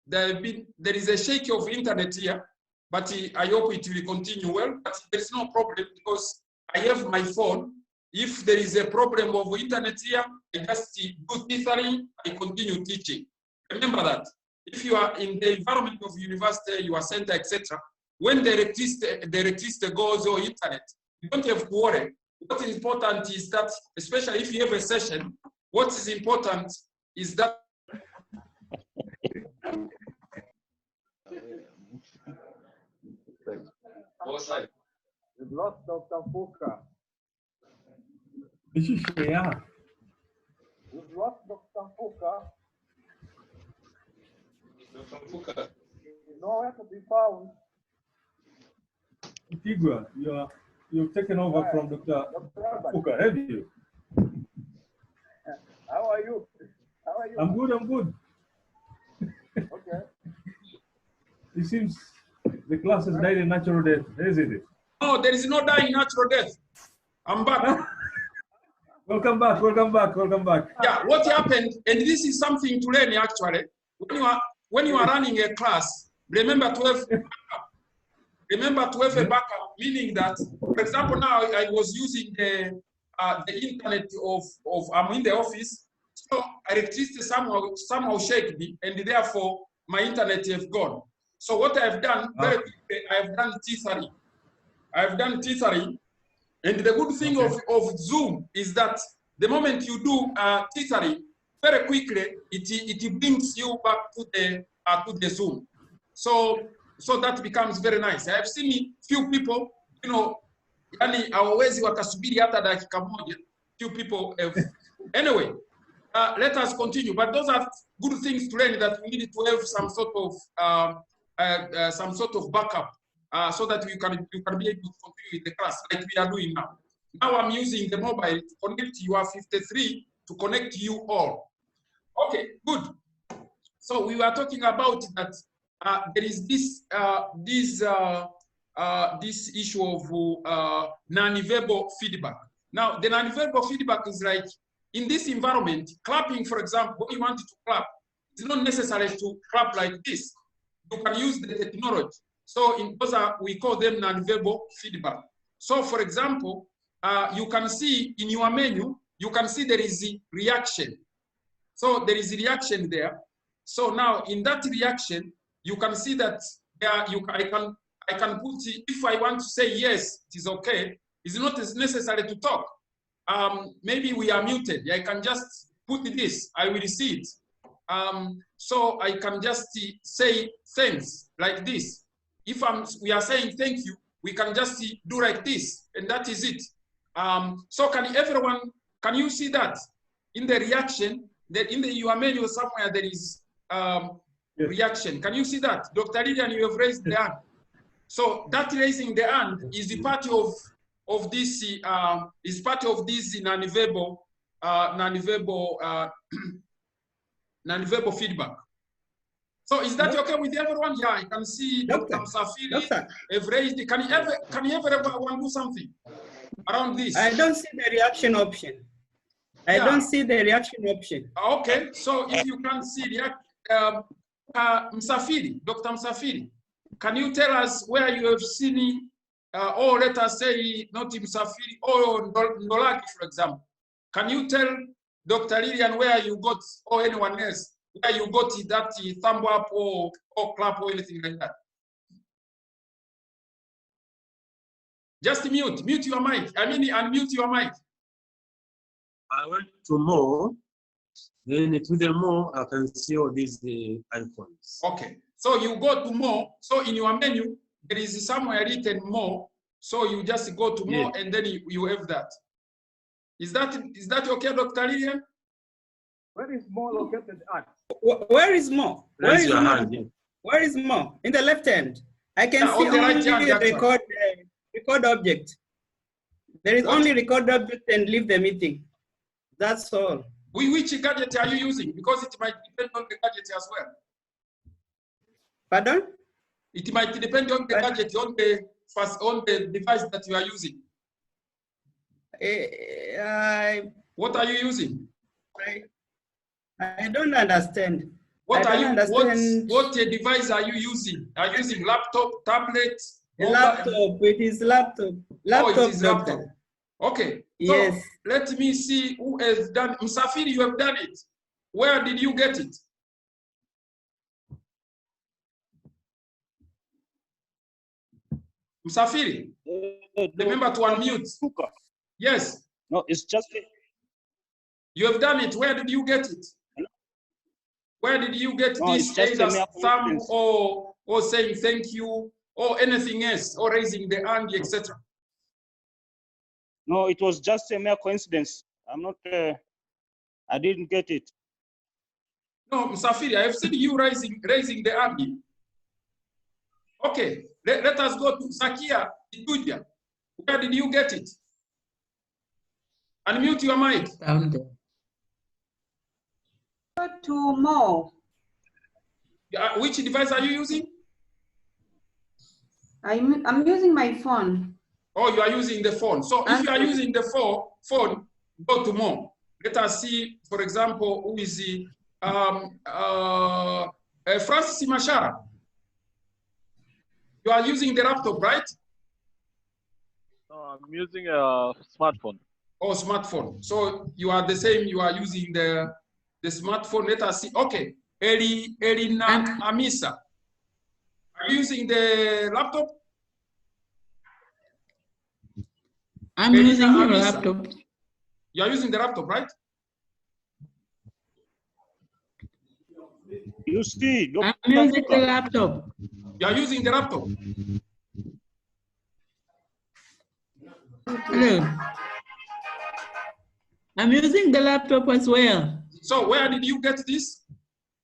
there is a shake of internet here, but I hope it will continue well, but there is no problem because I have my phone. If there is a problem of internet here, I just do tethering, I continue teaching. Remember that. If you are in the environment of university, your center, etc., when the electricity goes or internet, you don't have to worry. What is important is that, especially if you have a session, what is important is that We've lost Dr. Fuka. Yeah. We've lost Dr. Fuka. Dr. Fuka. He's nowhere to be found. Tigua, you've taken over from Dr. Fuka, have you? How are you? How are you? I'm good, I'm good. Okay. It seems the class has died a natural death, isn't it? no, there is no dying natural death. I'm back. Welcome back, welcome back, welcome back. Yeah, what happened, and this is something to learn actually, when you are running a class, remember to have backup. Remember to have a backup, meaning that, for example, now I was using the internet I'm in the office, so electricity somehow shake me, and therefore my internet have gone. So what I've done, very quickly, I've done tethering. I've done tethering, and the good thing of Zoom is that the moment you do tethering, very quickly it brings you back to the Zoom. So that becomes very nice. I have seen few people, you know, yani hawawezi wakasubiri hata dakika moja. Few people have. Anyway, let us continue. But those are good things to learn, that we need to have some sort of backup so that you can be able to continue with the class like we are doing now. Now I'm using the mobile to connect you are 53 to connect you all. Okay, good. So we were talking about that there is this issue of non-verbal feedback. Now, the non-verbal feedback is like, in this environment, clapping, for example, when you want to clap, it's not necessary to clap like this. You can use the technology. So in those we call them non-verbal feedback. So for example, you can see in your menu, you can see there is a reaction. So there is a reaction there. So now in that reaction, you can see that I can put, if I want to say yes, it is okay. It's not necessary to talk. Maybe we are muted. I can just put this, I will see it. So I can just say thanks like this. If we are saying thank you, we can just do like this, and that is it. So can you see that in the reaction, that in your menu somewhere there is reaction? Can you see that? Dr. Lillian, you have raised the hand. So that raising the hand is the part of this is part of this non-verbal feedback. So is that okay with everyone? Yeah, I can see Dr. Msafiri have raised. Can you ever do something around this? I don't see the reaction option. I don't see the reaction option. Okay, so if you can see Msafiri, Dr. Msafiri, can you tell us where you have seen, or let us say not Msafiri, or Ndolaki, for example. Can you tell Dr. Lillian where you got, or anyone else, where you got that thumb up or clap or anything like that? Just mute your mic. I mean, unmute your mic. I went to more, then to the more, I can see all these icons. Okay, so you go to more. So in your menu, there is somewhere written more. So you just go to more, and then you have that. Is that okay, Dr. Lillian? Where is more located at? Where is more? Where is your more? hand, yeah. Where is more? In the left hand. I can see on the right only hand, record object. There is only record object and leave the meeting. That's all. Which gadget are you using? Because it might depend on the gadget as well. Pardon? It might depend on the gadget, on the device that you are using. What are you using? I don't understand. What device are you using? Are you using laptop, tablet? Laptop. It is laptop. Laptop. Oh, it is laptop. Okay. So yes. Let me see who has done. Msafiri, you have done it. Where did you get it? Msafiri, remember to unmute. Yes. No, it's just. You have done it. Where did you get it? Where did you get this? Either thumb or saying thank you or anything else, or raising the hand, etc. No, it was just a mere coincidence. I'm not. I didn't get it. No, Msafiri, I have seen you raising the hand. Okay, let us go to Zakia Ituja. Where did you get it? Unmute your mic. Down there. Go to more. Which device are you using? I'm using my phone. Oh, you are using the phone. So if you are using the phone, go to more. Let us see, for example, who is the Francis Mashara. You are using the laptop, right? I'm using a smartphone. Oh, smartphone. So you are the same. You are using the smartphone. Let us see. Okay, Elina Amisa. Are you using the laptop? I'm using your laptop. You are using the laptop, right? You see, I'm using the laptop. You are using the laptop. Hello. I'm using the laptop as well. So where did you get this?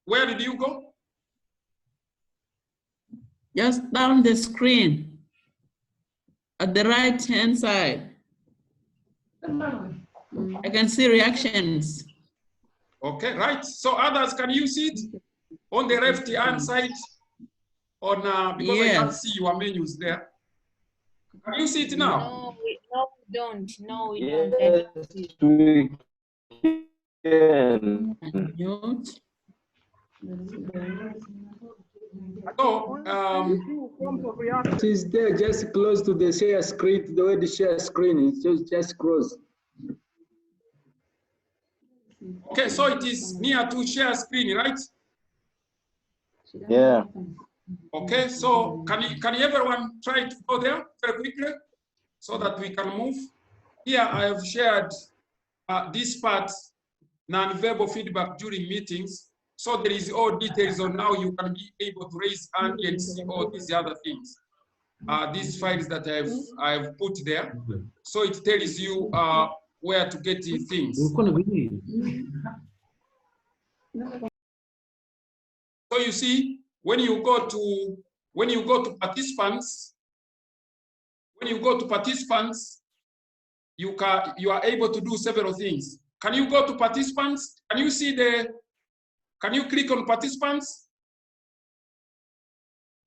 Where did you go? Just down the screen at the right-hand side. I can see reactions. Okay, right. So others, can you see it on the left-hand side? On because yes. I can't see your menus there. Can you see it now? No, we don't. No, we yes, don't. We can. So, it is there just close to the share screen, the way the share screen is just close. Okay, so it is near to share screen, right? Yeah. Okay, so can everyone try to go there very quickly so that we can move? Here I have shared this part, non-verbal feedback during meetings. So there is all details on how you can be able to raise hand and see all these other things. These files that I have put there. So it tells you where to get the things. So you see, when you go to participants, you are able to do several things. Can you go to participants? Can you see can you click on participants?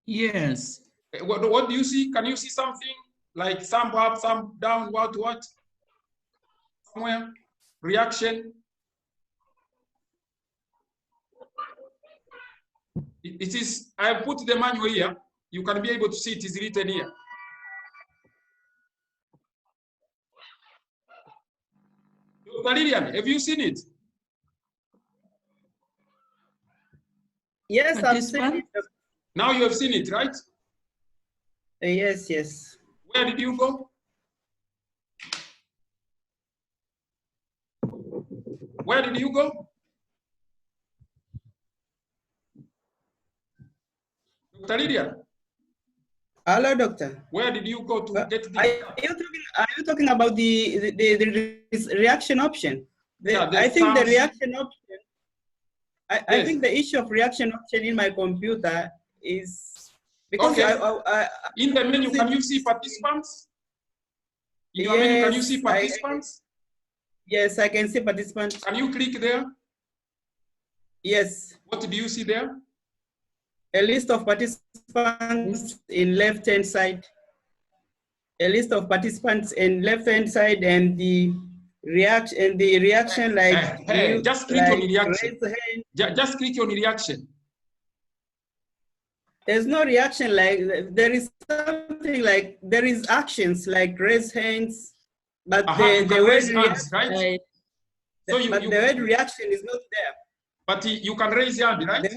Yes. What do you see? Can you see something like thumb up, thumb down, what? Somewhere? Reaction? It is, I put the manual here. You can be able to see it is written here. Dr. Lilian, have you seen it? Yes, I've seen it. Now you have seen it, right? Yes, yes. Where did you go? Where did you go? Dr. Lydia. Hello, doctor. Where did you go to get this? Are you talking about the reaction option? I think the reaction option. I think the issue of reaction option in my computer is because okay. In the menu, can you see participants? In your menu, can you see participants? Yes, I can see participants. Can you click there? Yes. What do you see there? A list of participants in left-hand side. A list of participants in left-hand side and the reaction like just click on reaction. raise hand. Just click on reaction. There's no reaction like there is something like there is actions like raise hands, but the word hands, right? So the word reaction is not there. But you can raise your hand, right?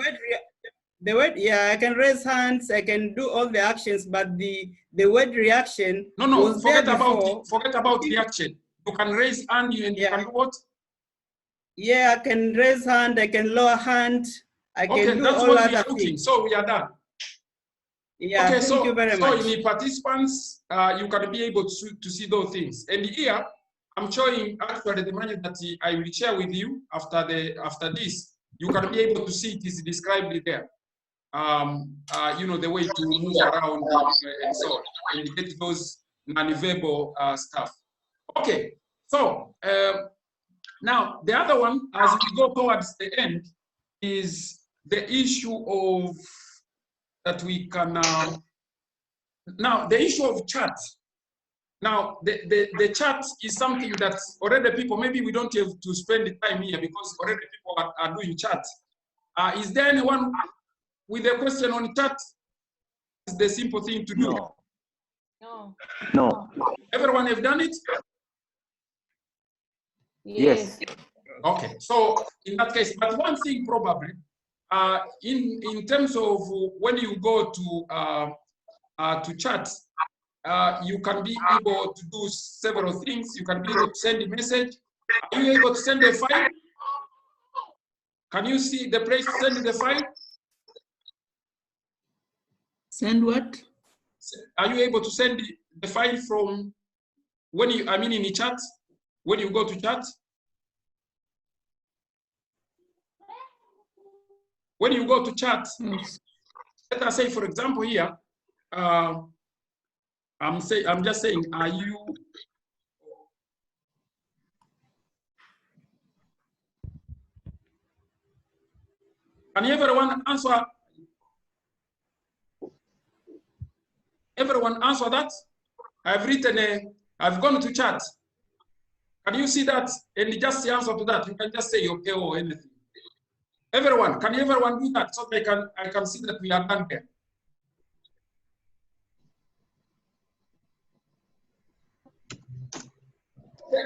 The word, yeah, I can raise hands, I can do all the actions, but the word reaction. No, forget about reaction. You can raise hand and you can do what? Yeah, I can raise hand, I can lower hand, I can do all other things. So we are done. Yeah, okay, thank you very much. So in the participants, you can be able to see those things. And here, I'm showing actually the money that I will share with you after this. You can be able to see it is described there. You know, the way to move around and so on, and get those non-verbal stuff. Okay, so now the other one, as we go towards the end, is the issue of that we can now the issue of chat. Now the chat is something that already people, maybe we don't have to spend the time here because already people are doing chat. Is there anyone with a question on chat? Is the simple thing to do? No. Everyone have done it? Yes. Okay, so in that case, but one thing probably, in terms of when you go to chat, you can be able to do several things. You can be able to send a message. Are you able to send a file? Can you see the place to send the file? Send what? Are you able to send the file from when you, I mean in the chat, when you go to chat? When you go to chat, let us say, for example, here, I'm just saying, are you? Can everyone answer? Everyone answer that? I've written I've gone to chat. Can you see that? And just answer to that. You can just say okay or anything. Everyone, can everyone do that so I can see that we are done there?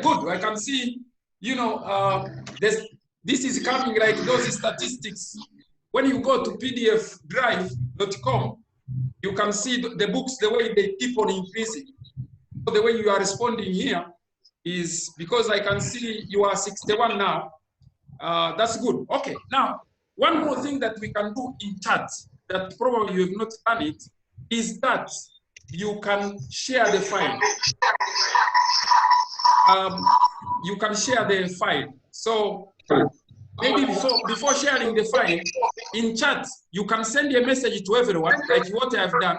Good. I can see, you know, this is coming like those statistics. When you go to pdfdrive.com, you can see the books, the way they keep on increasing. So the way you are responding here is because I can see you are 61 now. That's good. Okay, now, one more thing that we can do in chat that probably you have not done it is that you can share the file. You can share the file. So maybe before sharing the file, in chat, you can send a message to everyone, like what I have done,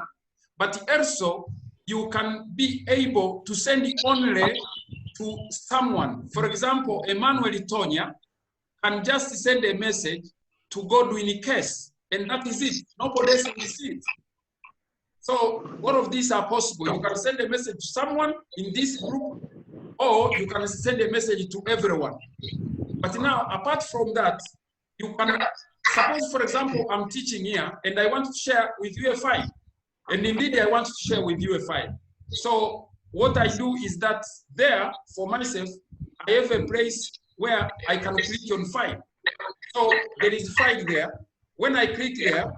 but also you can be able to send it only to someone. For example, Emmanuel Tonya can just send a message to Godwin Case, and that is it. Nobody else will see it. So all of these are possible. You can send a message to someone in this group, or you can send a message to everyone. But now, apart from that, you can, suppose, for example, I'm teaching here, and I want to share with you a file. And indeed, I want to share with you a file. So what I do is that there, for myself, I have a place where I can click on file. So there is file there. When I click there,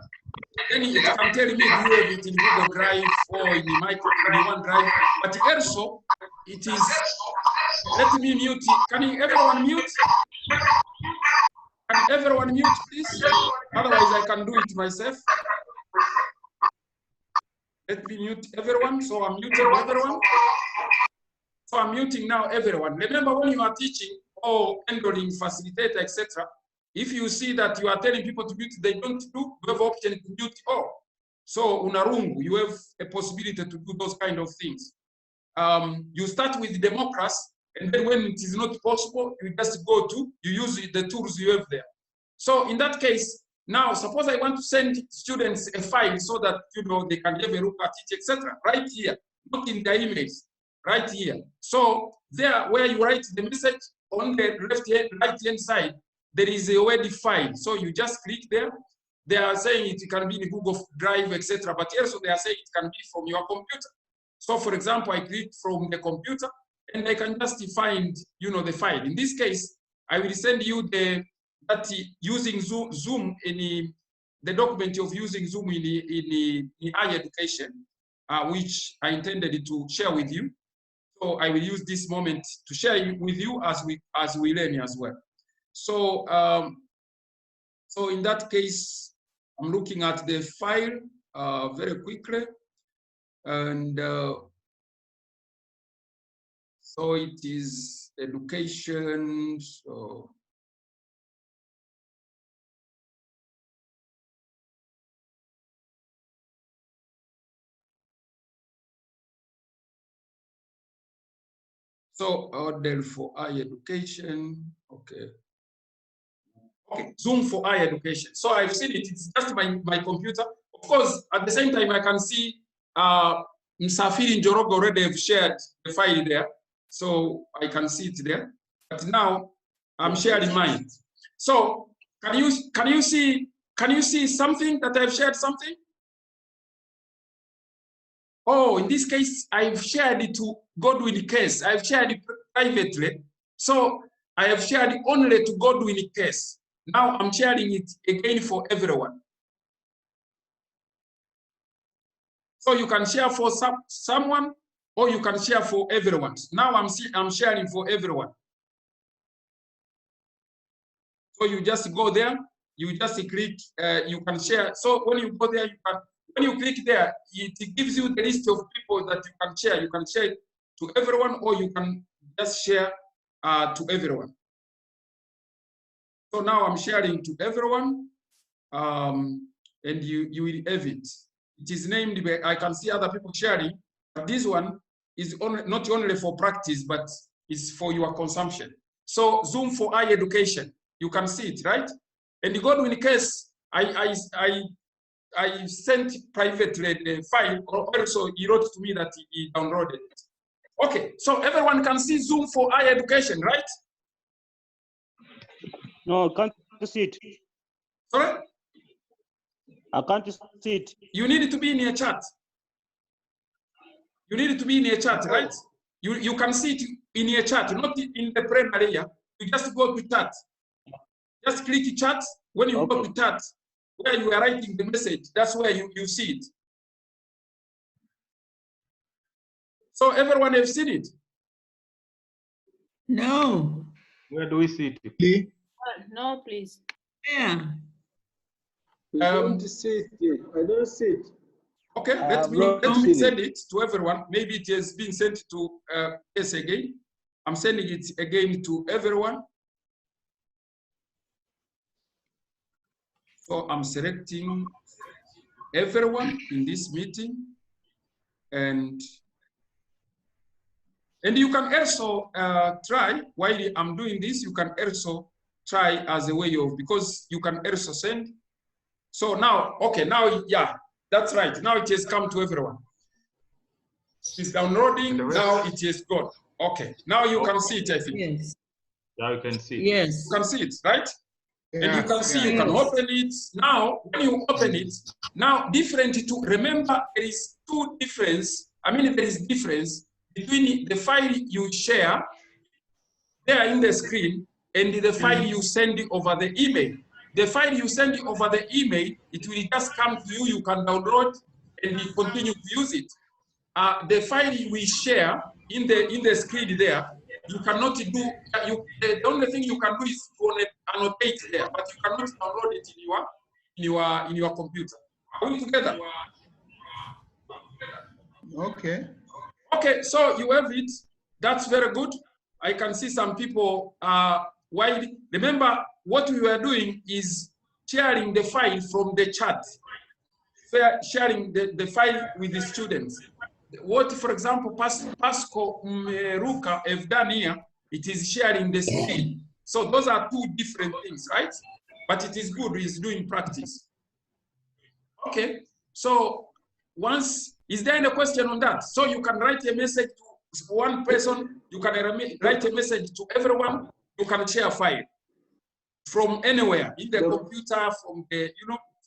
then it can tell me, do you have it in Google Drive or in the OneDrive? But also, it is, let me mute it. Can everyone mute? Can everyone mute, please? Otherwise, I can do it myself. Let me mute everyone. So I'm muting everyone. So I'm muting now everyone. Remember, when you are teaching or handling, facilitator, etc., if you see that you are telling people to mute, they don't do, you have option to mute all. So unarungu, you have a possibility to do those kind of things. You start with democracy, And then when it is not possible, you just go to, you use the tools you have there. So in that case, now suppose I want to send students a file so that they can have a look at it, etc. Right here, not in the emails, right here. So there, where you write the message on the right-hand side, there is a already file. So you just click there. They are saying it can be in Google Drive, etc. But also they are saying it can be from your computer. So for example, I click from the computer and I can just find, the file. In this case, I will send you using Zoom in the document of using Zoom in higher education, which I intended to share with you. So I will use this moment to share with you as we learn as well. So so in that case, I'm looking at the file very quickly, and so it is education. So order for higher education, okay. Okay, Zoom for higher education. So I've seen it, it's just my computer. Of course, at the same time, I can see Msafiri Njorogo already have shared the file there. So I can see it there. But now I'm sharing mine. So can you see something that I've shared something? Oh, in this case, I've shared it to Godwin Case. I've shared it privately. So I have shared it only to Godwin Case. Now I'm sharing it again for everyone. So you can share for someone, or you can share for everyone. Now I'm sharing for everyone. So you just go there, you just click, you can share. So when you go there, when you click there, it gives you the list of people that you can share. You can share to everyone, or you can just share to everyone. So now I'm sharing to everyone, and you will have it. It is named, I can see other people sharing, but this one is not only for practice, but it's for your consumption. So Zoom for higher education, you can see it, right? And the Godwin Case, I sent privately the file, or also he wrote to me that he downloaded it. Okay, so everyone can see Zoom for higher education, right? No, I can't see it. Sorry? I can't see it. You need to be in your chat. You need to be in your chat, right? You can see it in your chat, not in the prayer area. You just go to chat. Just click chat. When you go to chat, where you are writing the message, that's where you see it. So everyone has seen it? No. Where do we see it? No, please. Yeah. I don't see it. I don't see it. Okay, let me send it to everyone. Maybe it has been sent to us again. I'm sending it again to everyone. So I'm selecting everyone in this meeting, and you can also try, while I'm doing this, you can also try as a way of, because you can also send. So now, okay, now, yeah, that's right. Now it has come to everyone. It's downloading, now it is gone. Okay, now you can see it, I think. Yes. Now you can see it. Yes. You can see it, right? Yes. And you can see, you can open it. Now, when you open it, now different to, remember there is two difference, there is difference between the file you share there in the screen and the file you send over the email. The file you send over the email, it will just come to you, you can download and you continue to use it. The file we share in the screen there, you cannot do, the only thing you can do is to annotate there, but you cannot download it in your computer. Are we together? Okay. Okay, so you have it. That's very good. I can see some people, remember what we were doing is sharing the file from the chat, sharing the file with the students. what, for example, Pasco Ruka have done here, it is sharing the screen. So those are two different things, right? But it is good, he's doing practice. Okay, so once, is there any question on that? So you can write a message to one person, you can write a message to everyone, you can share a file from anywhere, in the computer, from the,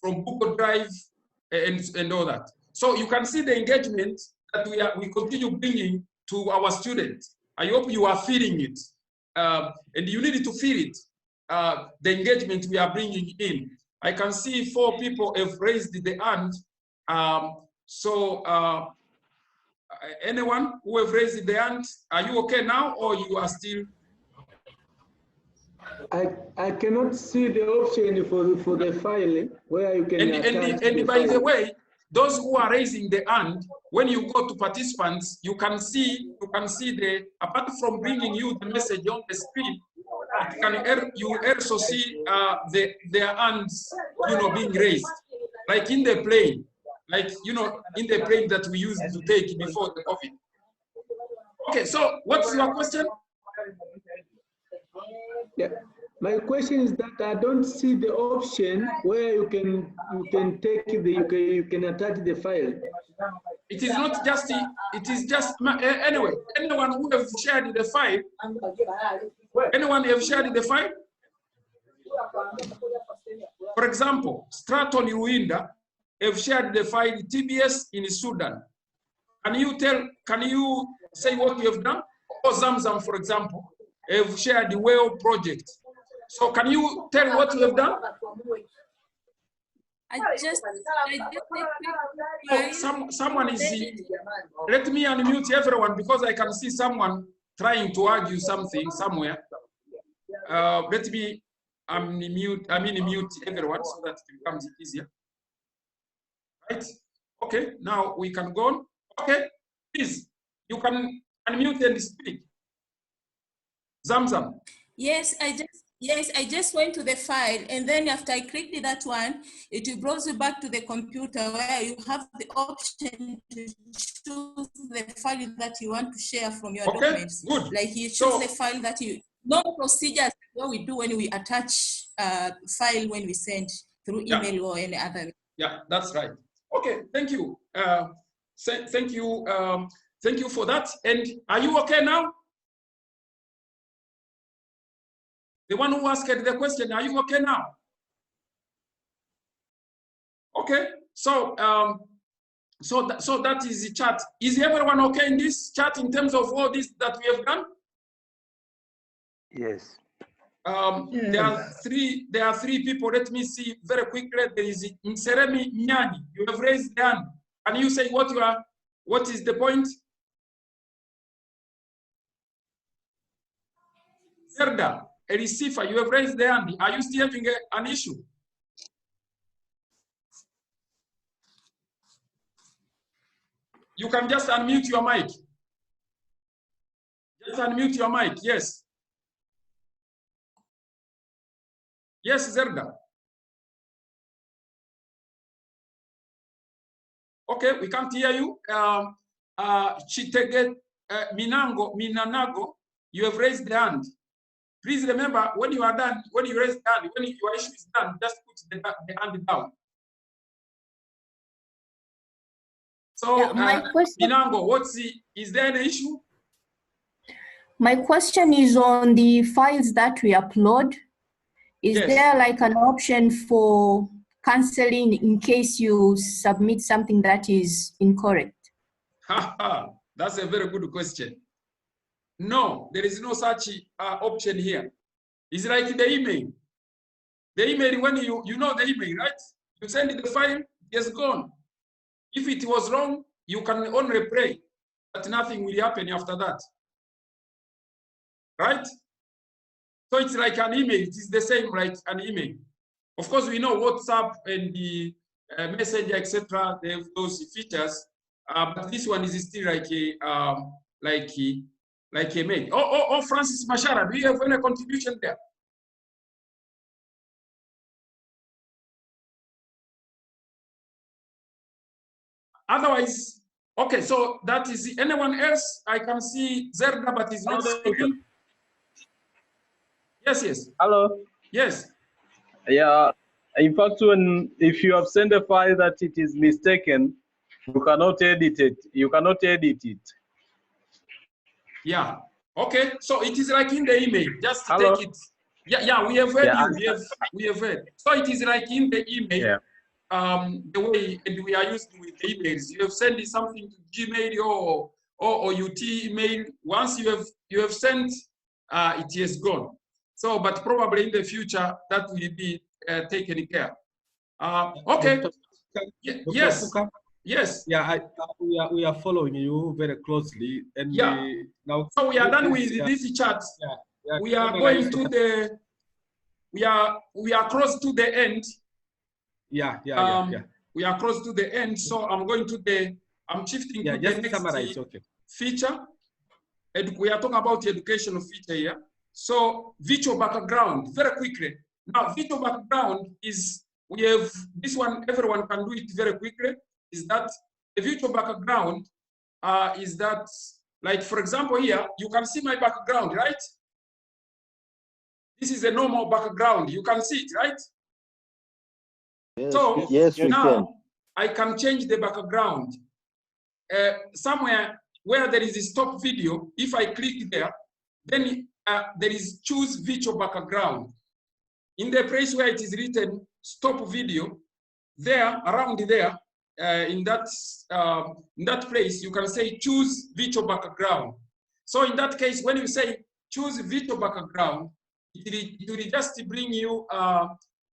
from Google Drive, and all that. So you can see the engagement that we continue bringing to our students. I hope you are feeling it, and you need to feel it. The engagement we are bringing in. I can see 4 people have raised the hand. Anyone who have raised the hand, are you okay now, or you are still? I cannot see the option for the file where you can and by the way, those who are raising the hand, when you go to participants, you can see the, apart from bringing you the message on the screen, you also see their hands, being raised, like in the plane, in the plane that we used to take before the COVID. Okay, so what's your question? Yeah, my question is that I don't see the option where you can you can attach the file. It is not just, it is just, anyway, anyone who have shared the file, anyone have shared the file? For example, Stratton Ruinda have shared the file TBS in Sudan. Can you say what you have done? Or Zamzam, for example, have shared the whale project. So can you tell what you have done? Someone is, let me unmute everyone because I can see someone trying to argue something somewhere. Let me unmute everyone so that it becomes easier. Right? Okay, now we can go on. Okay, please, you can unmute and speak. Zamzam. Yes, I just went to the file, and then after I clicked that one, it will browse you back to the computer where you have the option to choose the file that you want to share from your documents. Good. Like you choose the file that you, normal procedures what we do when we attach file when we send through email or any other. Yeah, that's right. Okay, thank you. Thank you for that. And are you okay now? The one who asked the question, are you okay now? Okay, so so that is the chat. Is everyone okay in this chat in terms of all this that we have done? Yes. There are three people. Let me see very quickly. There is Nseremi Nyani. You have raised the hand. Can you say what is the point? Serda Erisifa, you have raised the hand. Are you still having an issue? You can just unmute your mic. Just unmute your mic, yes. Yes, Zerda. Okay, we can't hear you. Chitege Minanago, you have raised the hand. Please remember, when you are done, when you raise the hand, when your issue is done, just put the hand down. So, Minango, is there an issue? My question is on the files that we upload. Is there like an option for canceling in case you submit something that is incorrect? That's a very good question. No, there is no such option here. It's like the email. The email, when you know the email, right? You send the file, it's gone. If it was wrong, you can only pray, but nothing will happen after that. Right? So it's like an email. It is the same like an email. Of course, we know WhatsApp and the Messenger, etc. They have those features, but this one is still like a mail. Oh, Francis Mashara, do you have any contribution there? Otherwise, Okay, so that is anyone else? I can see Zerda, but he's not speaking. Yes, yes. Hello. Yes. Yeah. In fact, if you have sent a file that it is mistaken, you cannot edit it. You cannot edit it. Yeah. Okay. So it is like in the email. Just Hello? take it. Yeah. We have heard Yeah, you. We have heard. So it is like in the email. Yeah. The way and we are used with emails. You have sent something to Gmail or UT email. Once you have sent, it has gone. So, but probably in the future that will be taken care. Okay. Yes. Yes. Yeah, we are following you very closely, and Yeah. now. So we are done with this chat. Yeah, we are going to the. We are close to the end. Yeah. We are close to the end, so I'm going to the. I'm shifting to just the next summarize, okay. feature. And we are talking about the educational feature here. So virtual background, very quickly. Now, virtual background is, we have this one, everyone can do it very quickly, is that the virtual background is that, like for example here, you can see my background, right? This is a normal background, you can see it, right? Yes, So yes, we now can. I can change the background. Somewhere where there is a stop video, if I click there, then there is choose virtual background. In the place where it is written stop video, there, around there, in that place, you can say choose virtual background. So in that case, when you say choose virtual background, it will just bring you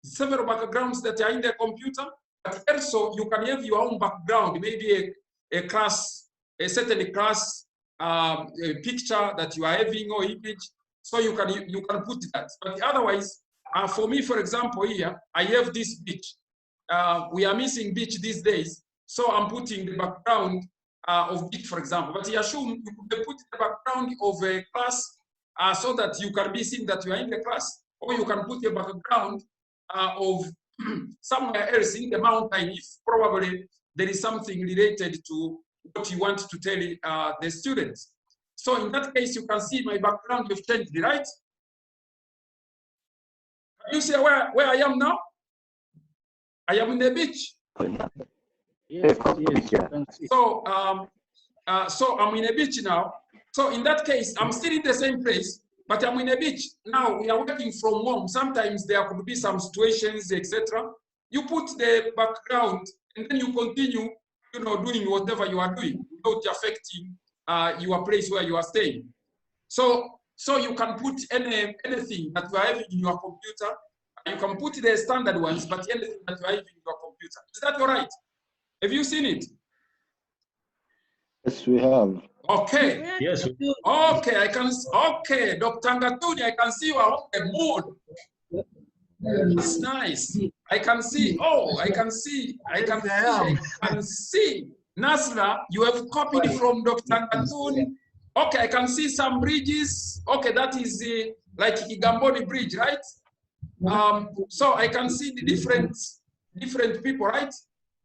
several backgrounds that are in the computer, but also you can have your own background, maybe a class, a certain class, a picture that you are having or image, so you can put that. But otherwise, for me, for example, here I have this beach. We are missing beach these days, so I'm putting the background of beach, for example. But you assume you could put the background of a class so that you can be seen that you are in the class, or you can put a background of somewhere else in the mountain if probably there is something related to what you want to tell the students. So in that case, you can see my background you've changed, right? Can you see where I am now? I am in the beach. Yes. So, so I'm in a beach now. So in that case, I'm still in the same place, but I'm in a beach. Now we are working from home. Sometimes there could be some situations, etc. You put the background and then you continue, doing whatever you are doing without affecting your place where you are staying. So you can put anything that you are having in your computer. You can put the standard ones, but anything that you are having in your computer. Is that all right? Have you seen it? Yes, we have. Okay. Yes. Okay, I can. Okay, Dr. Ngatuni, I can see you are on the moon. It's nice. I can see. Oh, I can see. I can see. Nasra, you have copied from Dr. Ngatuni. Okay, I can see some bridges. Okay, that is like Igamboni Bridge, right? So I can see the different people, right?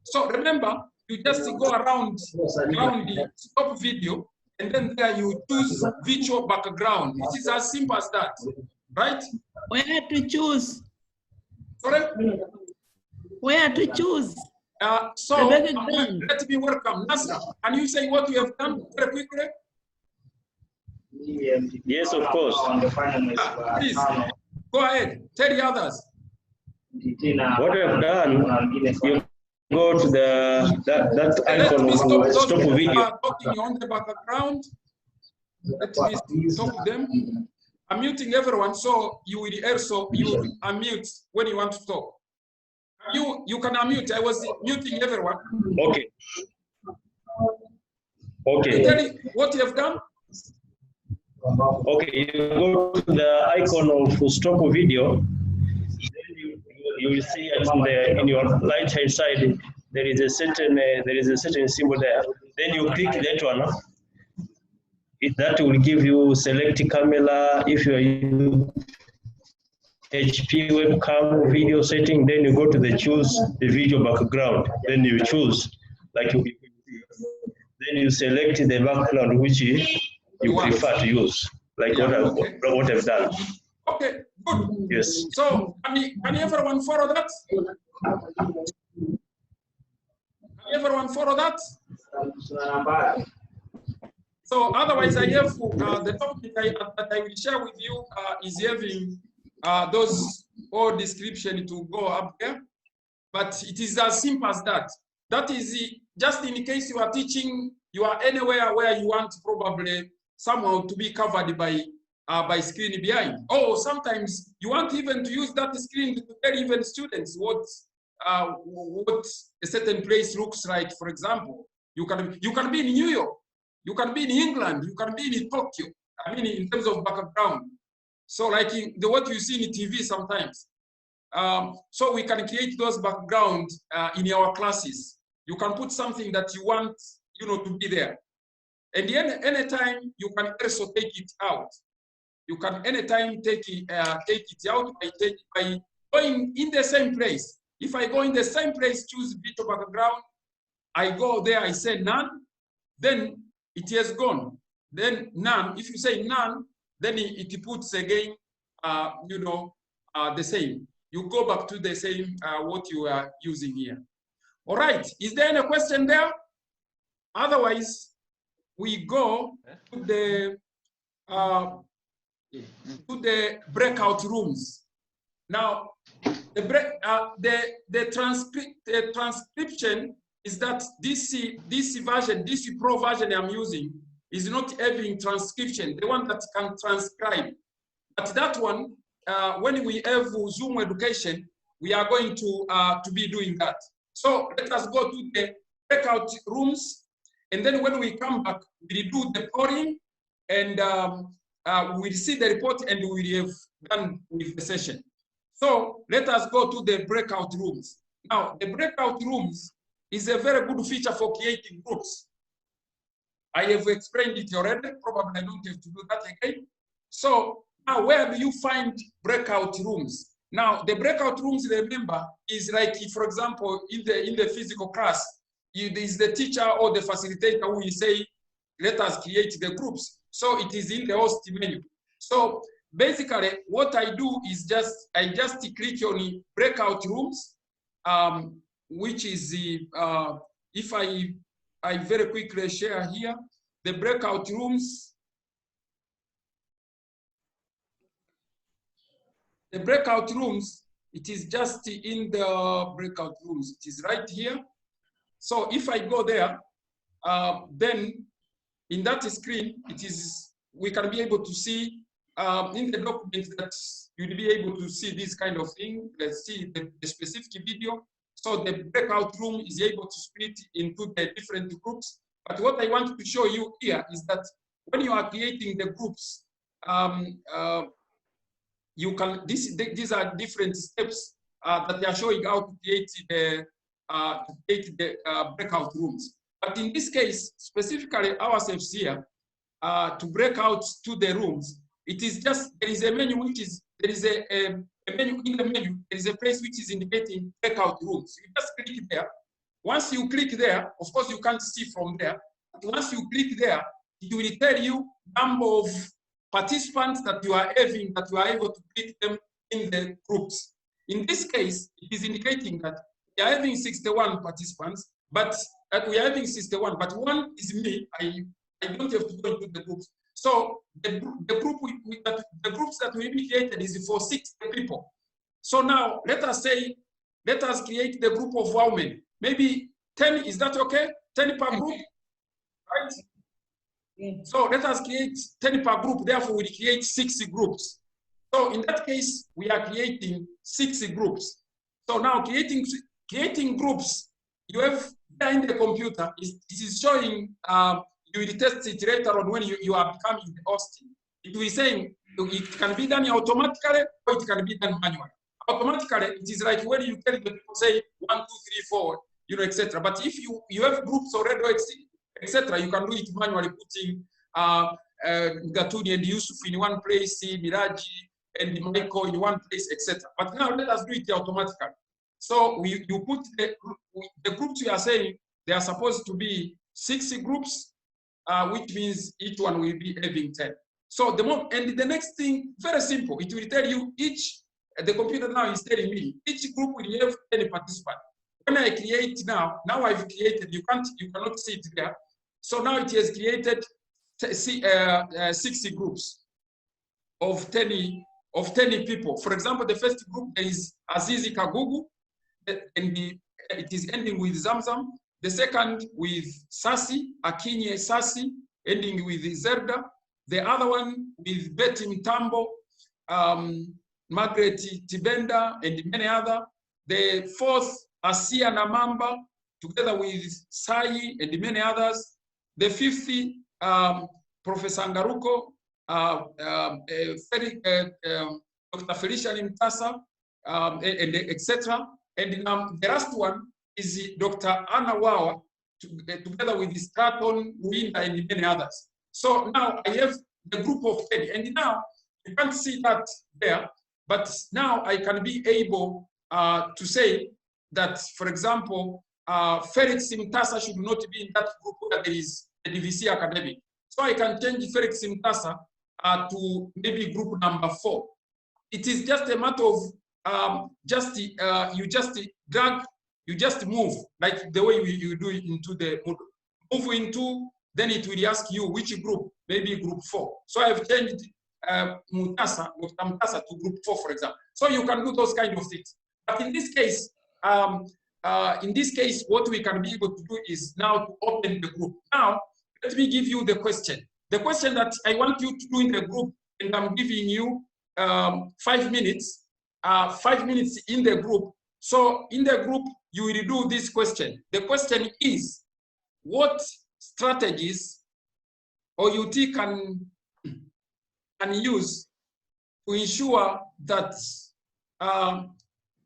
So remember, you just go around the stop video, and then there you choose virtual background. It is as simple as that, right? Where to choose? Sorry? Where to choose? So let me welcome Nasser. Can you say what you have done very quickly? Yes, of course. Please, go ahead. Tell the others. What we have done, you go to that icon of stop video. Talking on the background. Let me stop them. I'm muting everyone, so you will also unmute when you want to talk. You can unmute. I was muting everyone. Okay. Okay. Can you tell me what you have done? Okay, you go to the icon of stop video. Then you will see in your right hand side there is a certain symbol there. Then you click that one. That will give you select camera. If you are using HP webcam video setting, then you go to the choose the video background. Then you choose then then you select the background which you prefer to use, like what I've done. Okay, good. Yes. So can everyone follow that? Can everyone follow that? So otherwise, I have the topic that I will share with you is having those all description to go up there, but it is as simple as that. That is just in case you are teaching, you are anywhere where you want probably somehow to be covered by screen behind. Oh, sometimes you want even to use that screen to tell even students what a certain place looks like. For example, you can be in New York, you can be in England, you can be in Tokyo. I mean, in terms of background. So like what you see in TV sometimes. So we can create those backgrounds in our classes. You can put something that you want, to be there. And anytime you can also take it out. You can anytime take it out by going in the same place. If I go in the same place, choose video background, I go there, I say none, then it has gone. Then none, if you say none, then it puts again, the same. You go back to the same, what you are using here. All right, is there any question there? Otherwise, we go to the breakout rooms. Now, the transcription is that this version, this Pro version I'm using is not having transcription, the one that can transcribe. But that one, when we have Zoom education, we are going to be doing that. So let us go to the breakout rooms, and then when we come back, we do the polling, and we'll see the report, and we have done with the session. So let us go to the breakout rooms. Now, the breakout rooms is a very good feature for creating groups. I have explained it already, probably I don't have to do that again. So now where do you find breakout rooms? Now, the breakout rooms, remember, is like, for example, in the physical class, it is the teacher or the facilitator who will say, let us create the groups. So it is in the host menu. So basically, what I do is I just click on breakout rooms, which is the, if I very quickly share here, the breakout rooms. The breakout rooms, it is just in the breakout rooms. It is right here. So if I go there, then in that screen, we can be able to see in the document that you'll be able to see this kind of thing. Let's see the specific video. So the breakout room is able to split into the different groups. But what I want to show you here is that when you are creating the groups, you can, these are different steps that they are showing how to create the breakout rooms. But in this case, specifically ourselves here, to break out to the rooms, it is just, there is a menu which is, there is a menu in the menu, there is a place which is indicating breakout rooms. You just click there. Once you click there, of course you can't see from there, but once you click there, it will tell you number of participants that you are having, that you are able to click them in the groups. In this case, it is indicating that we are having 61 participants, but we are having 61, but one is me. I don't have to go into the groups. So the groups that will be created is for 60 people. So now let us create the group of how many? Maybe 10, is that okay? 10 per group, right? So let us create 10 per group, therefore we create 60 groups. So in that case, we are creating 60 groups. So now creating groups, you have there in the computer, it is showing, you will test it later on when you are becoming the host. It will be saying it can be done automatically or it can be done manually. Automatically, it is like when you tell the people, say 1, 2, 3, 4, etc. But if you have groups already, etc., you can do it manually, putting Gatuni and Yusuf in one place, Miraji and Michael in one place, etc. But now let us do it automatically. So you put the groups you are saying, they are supposed to be 6 groups, which means each one will be having 10. So and the next thing, very simple, it will tell you the computer now is telling me, each group will have 10 participants. When I create now I've created, you cannot see it there. So now it has created 60 groups of 10 people. For example, the first group, there is Azizi Kagugu, and it is ending with Zamzam. The second with Sasi, Akinye Sasi, ending with Zerda. The other one with Betty Mtambo, Margaret Tibenda, and many other. The fourth, Asia Namamba, together with Sai and many others. The fifth, Professor Ngaruko, Dr. Felicia Limtasa, and etc. And the last one is Dr. Anna Wawa, together with Stratton, Winda, and many others. So now I have the group of 10, and now you can't see that there, but now I can be able to say that, for example, Felix Mtasa should not be in that group where there is a DVC academic. So I can change Felix Mtasa to maybe group number 4. It is just a matter of you just drag, you just move, like the way you do it into the Moodle. Move into, then it will ask you which group, maybe group 4. So I've changed Mutasa, Dr. Mutasa to group 4, for example. So you can do those kind of things. But in this case, what we can be able to do is now to open the group. Now, let me give you the question. The question that I want you to do in the group, and I'm giving you 5 minutes, 5 minutes in the group. So in the group, you will do this question. The question is, what strategies OUT can use to ensure that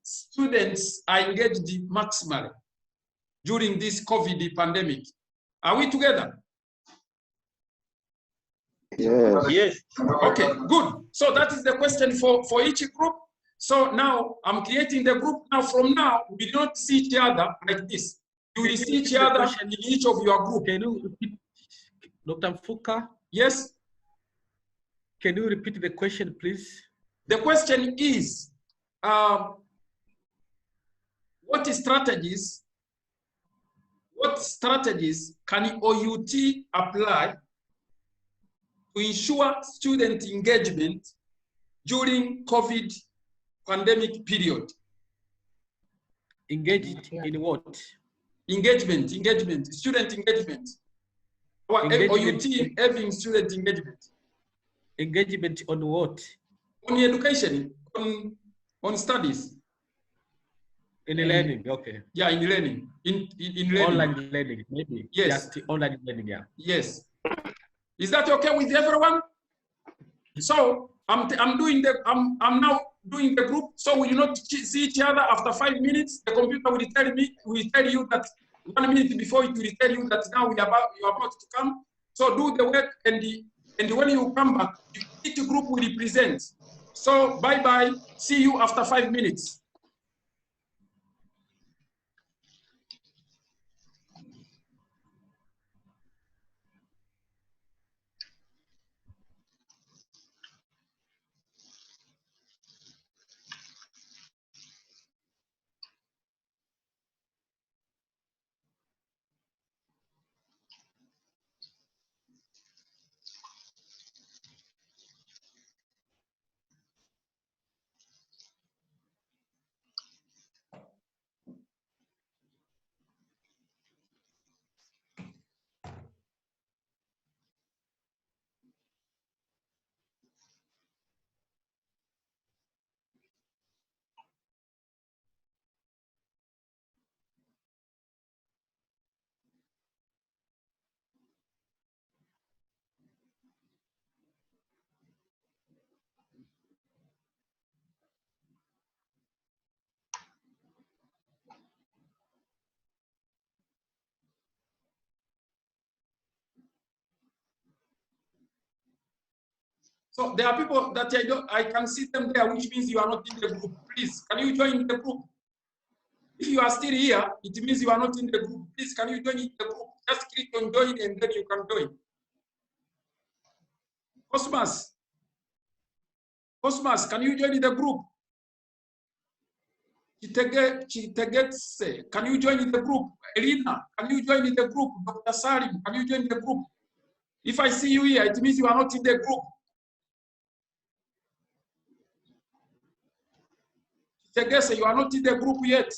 students are engaged maximally during this COVID pandemic? Are we together? Yes. Yes. Okay, good. So that is the question for each group. So now I'm creating the group. Now from now, we don't see each other like this. You will see each other in each of your group. Can you repeat, Dr. Mfuka? Yes. Can you repeat the question, please? The question is, what strategies can OUT apply to ensure student engagement during COVID pandemic period? Engaged in what? Engagement, student engagement. OUT having student engagement. Engagement on what? On education, on studies. In learning, okay. Yeah, in learning. In learning. Online learning, maybe. Yes. Just online learning, yeah. Yes. Is that okay with everyone? So I'm now doing the group. So we will not see each other after 5 minutes. The computer will tell you that 1 minute before it will tell you that now you're about to come. So do the work, and when you come back, each group will represent. So bye-bye. See you after 5 minutes. So there are people that I can see them there, which means you are not in the group. Please, can you join the group? If you are still here, it means you are not in the group. Please, can you join the group? Just click on join and then you can join. Cosmas, can you join the group? Chitegetse, can you join the group? Elena, can you join the group? Dr. Salim, can you join the group? If I see you here, it means you are not in the group. Chitegetse, you are not in the group yet.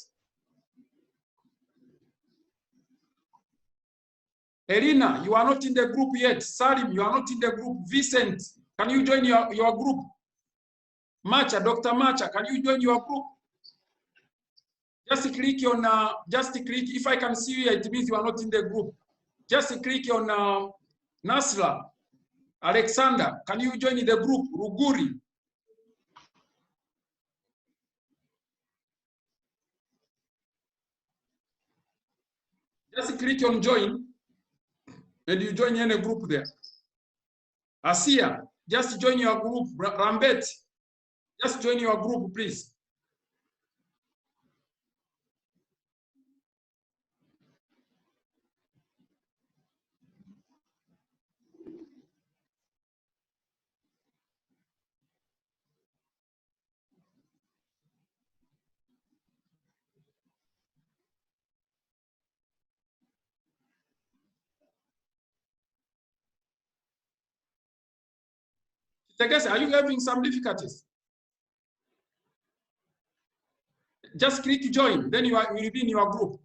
Elena, you are not in the group yet. Salim, you are not in the group. Vincent, can you join your group? Macha, Dr. Macha, can you join your group? Just click on, if I can see you, it means you are not in the group. Just click on Nasra. Alexander, can you join the group? Ruguri. Just click on join and you join any group there. Asia, just join your group. Rambet, just join your group, please. Are you having some difficulties? Just click join, then you will be in your group.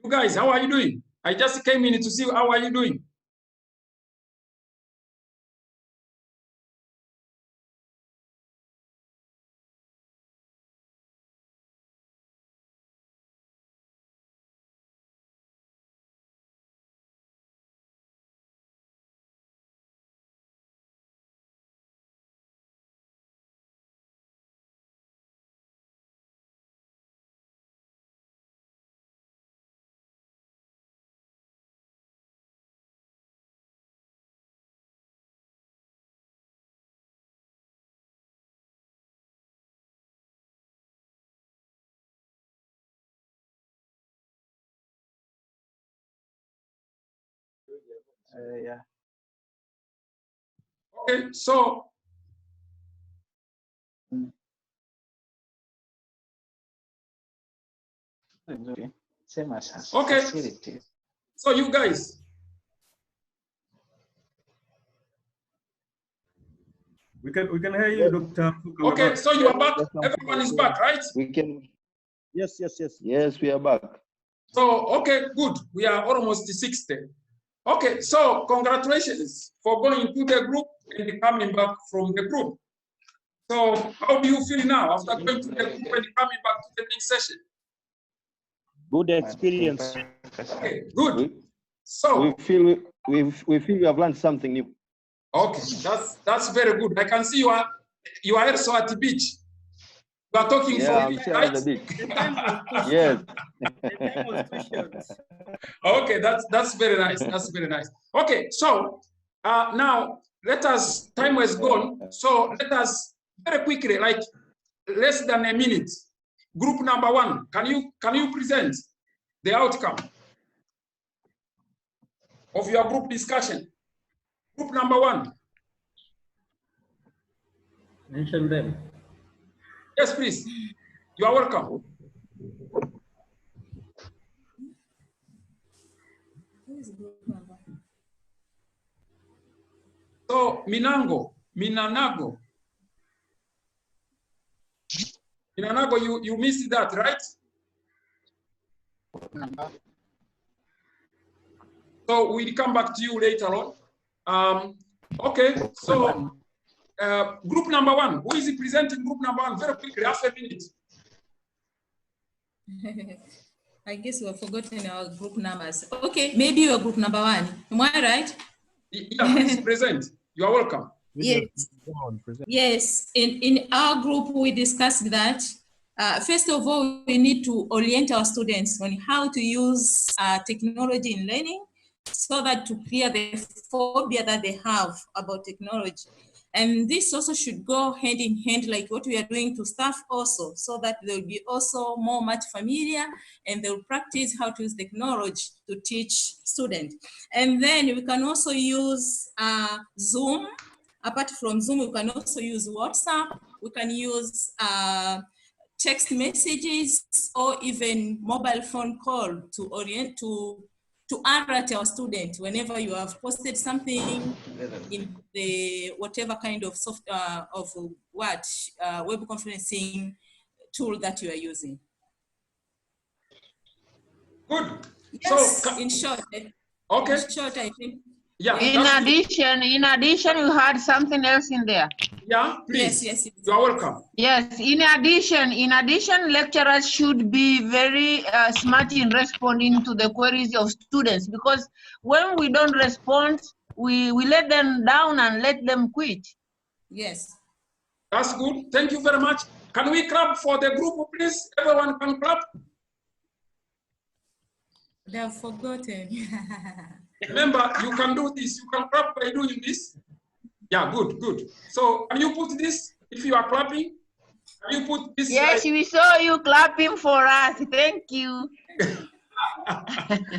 You guys, how are you doing? I just came in to see how are you doing. Yeah. Okay, so Okay. Same as okay. facility. So you guys. We can hear you, Dr. Okay, so you are back. Everyone is back, right? We can. Yes. Yes, we are back. So, okay, good. We are almost 60. Okay, so congratulations for going to the group and coming back from the group. So how do you feel now after going to the group and coming back to the main session? Good experience. Okay, good. So we feel we have learned something new. Okay, that's very good. I can see you are also at the beach. You are talking from beach, right? The beach. The time was too Yes. The time was too short. Okay, that's very nice. That's very nice. Okay, so now let us. Time has gone, so let us very quickly, like less than a minute. Group number 1, can you present the outcome of your group discussion? Group number 1. Mention them. Yes, please. You are welcome. So Minanago, you missed that, right? So we'll come back to you later on. Okay, so group number 1. Who is presenting group number 1? Very quickly, half a minute. I guess we have forgotten our group numbers. Okay, maybe you are group number 1. Am I right? Yeah, please present. You are welcome. Yes. Yes. In our group, we discussed that. First of all, we need to orient our students on how to use technology in learning so that to clear the phobia that they have about technology. And this also should go hand in hand, like what we are doing to staff also, so that they'll be also much familiar and they'll practice how to use technology to teach students. And then we can also use Zoom. Apart from Zoom, we can also use WhatsApp. We can use text messages or even mobile phone call to orient to alert our students whenever you have posted something in the whatever kind of web conferencing tool that you are using. Good. Yes, so, in short. Okay. In short, I think. Yeah. In addition, you had something else in there. Yeah, please. Yes. You are welcome. Yes. In addition, lecturers should be very smart in responding to the queries of students, because when we don't respond, we let them down and let them quit. Yes. That's good. Thank you very much. Can we clap for the group, please? Everyone can clap. They have forgotten. Remember, you can do this. You can clap by doing this. Yeah, good. So can you put this, if you are clapping? Can you put this? Yes, we saw you clapping for us. Thank you.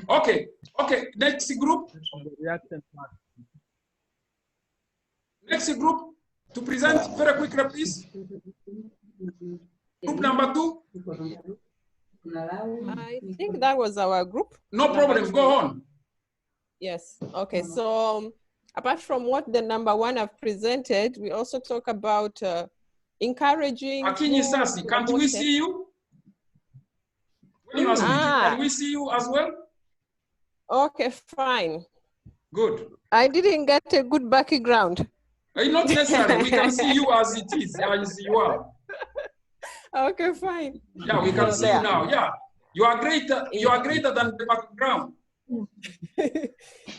Okay. Next group. Next group to present very quickly, please. Group number 2. I think that was our group. No problem. Go on. Yes. Okay. So apart from what the number 1 have presented, we also talk about encouraging. Akinyi Sasi, can't we see you? When you are speaking, can we see you as well? Okay, fine. Good. I didn't get a good background. Not necessarily. We can see you as it is, as you are. Okay, fine. Yeah, we can see you now. Yeah, you are greater. You are greater than the background.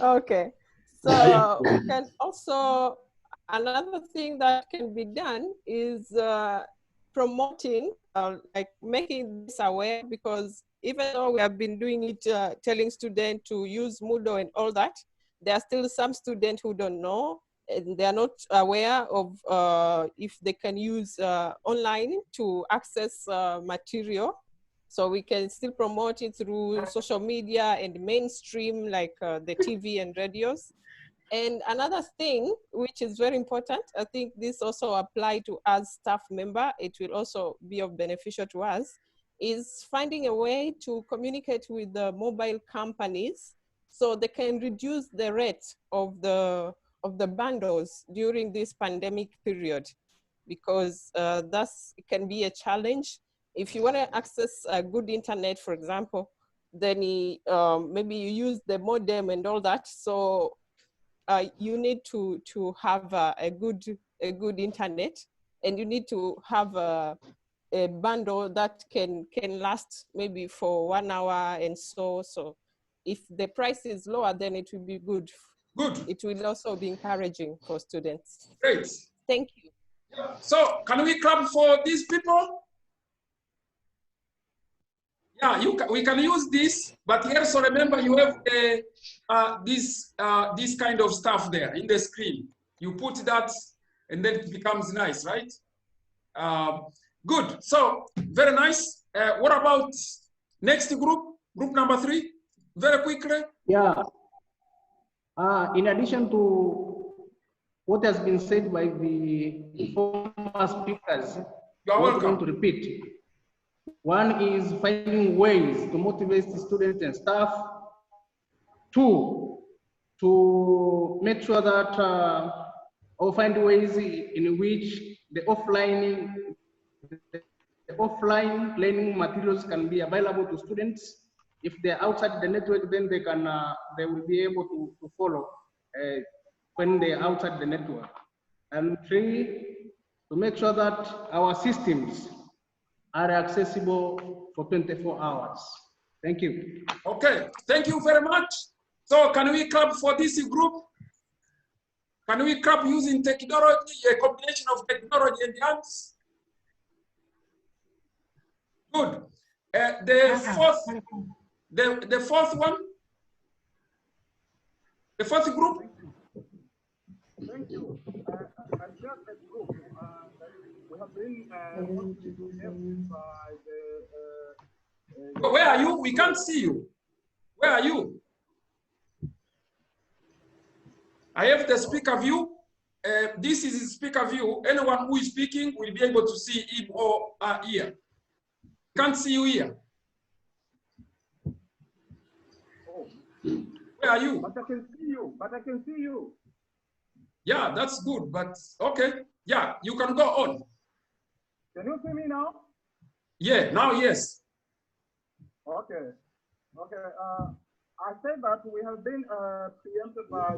Okay, so we can also, another thing that can be done is promoting, like making this aware, because even though we have been doing it, telling students to use Moodle and all that, there are still some students who don't know, and they are not aware of if they can use online to access material. So we can still promote it through social media and mainstream, like the TV and radios. And another thing, which is very important, I think this also applies to us staff member, it will also be of beneficial to us, is finding a way to communicate with the mobile companies so they can reduce the rate of the bundles during this pandemic period, because that's can be a challenge. If you want to access a good internet, for example, then maybe you use the modem and all that. So you need to have a good internet, and you need to have a bundle that can last maybe for 1 hour and so. If the price is lower, then it will be good. Good. It will also be encouraging for students. Great. Thank you. So can we clap for these people? Yeah, we can use this, but also remember you have this kind of stuff there in the screen. You put that and then it becomes nice, right? Good, so very nice. What about next group number 3? Very quickly. Yeah, in addition to what has been said by the former speakers, you're welcome. I'm going to repeat. One is finding ways to motivate the students and staff. 2, to make sure that or find ways in which the offline learning materials can be available to students. If they're outside the network, then they will be able to follow when they're outside the network. And 3, to make sure that our systems are accessible for 24 hours. Thank you. Okay, thank you very much. So can we clap for this group? Can we clap using technology, a combination of technology and hands? Good. The fourth one, the fourth group. Thank you. I just a group. We have been by the. Where are you? We can't see you. Where are you? I have the speaker view. This is the speaker view. Anyone who is speaking will be able to see him or her here. Can't see you here. Oh. Where are you? But I can see you. But I can see you. Yeah, that's good. But okay. Yeah, you can go on. Can you see me now? Yeah, now yes. Okay. Okay. I said that we have been preempted by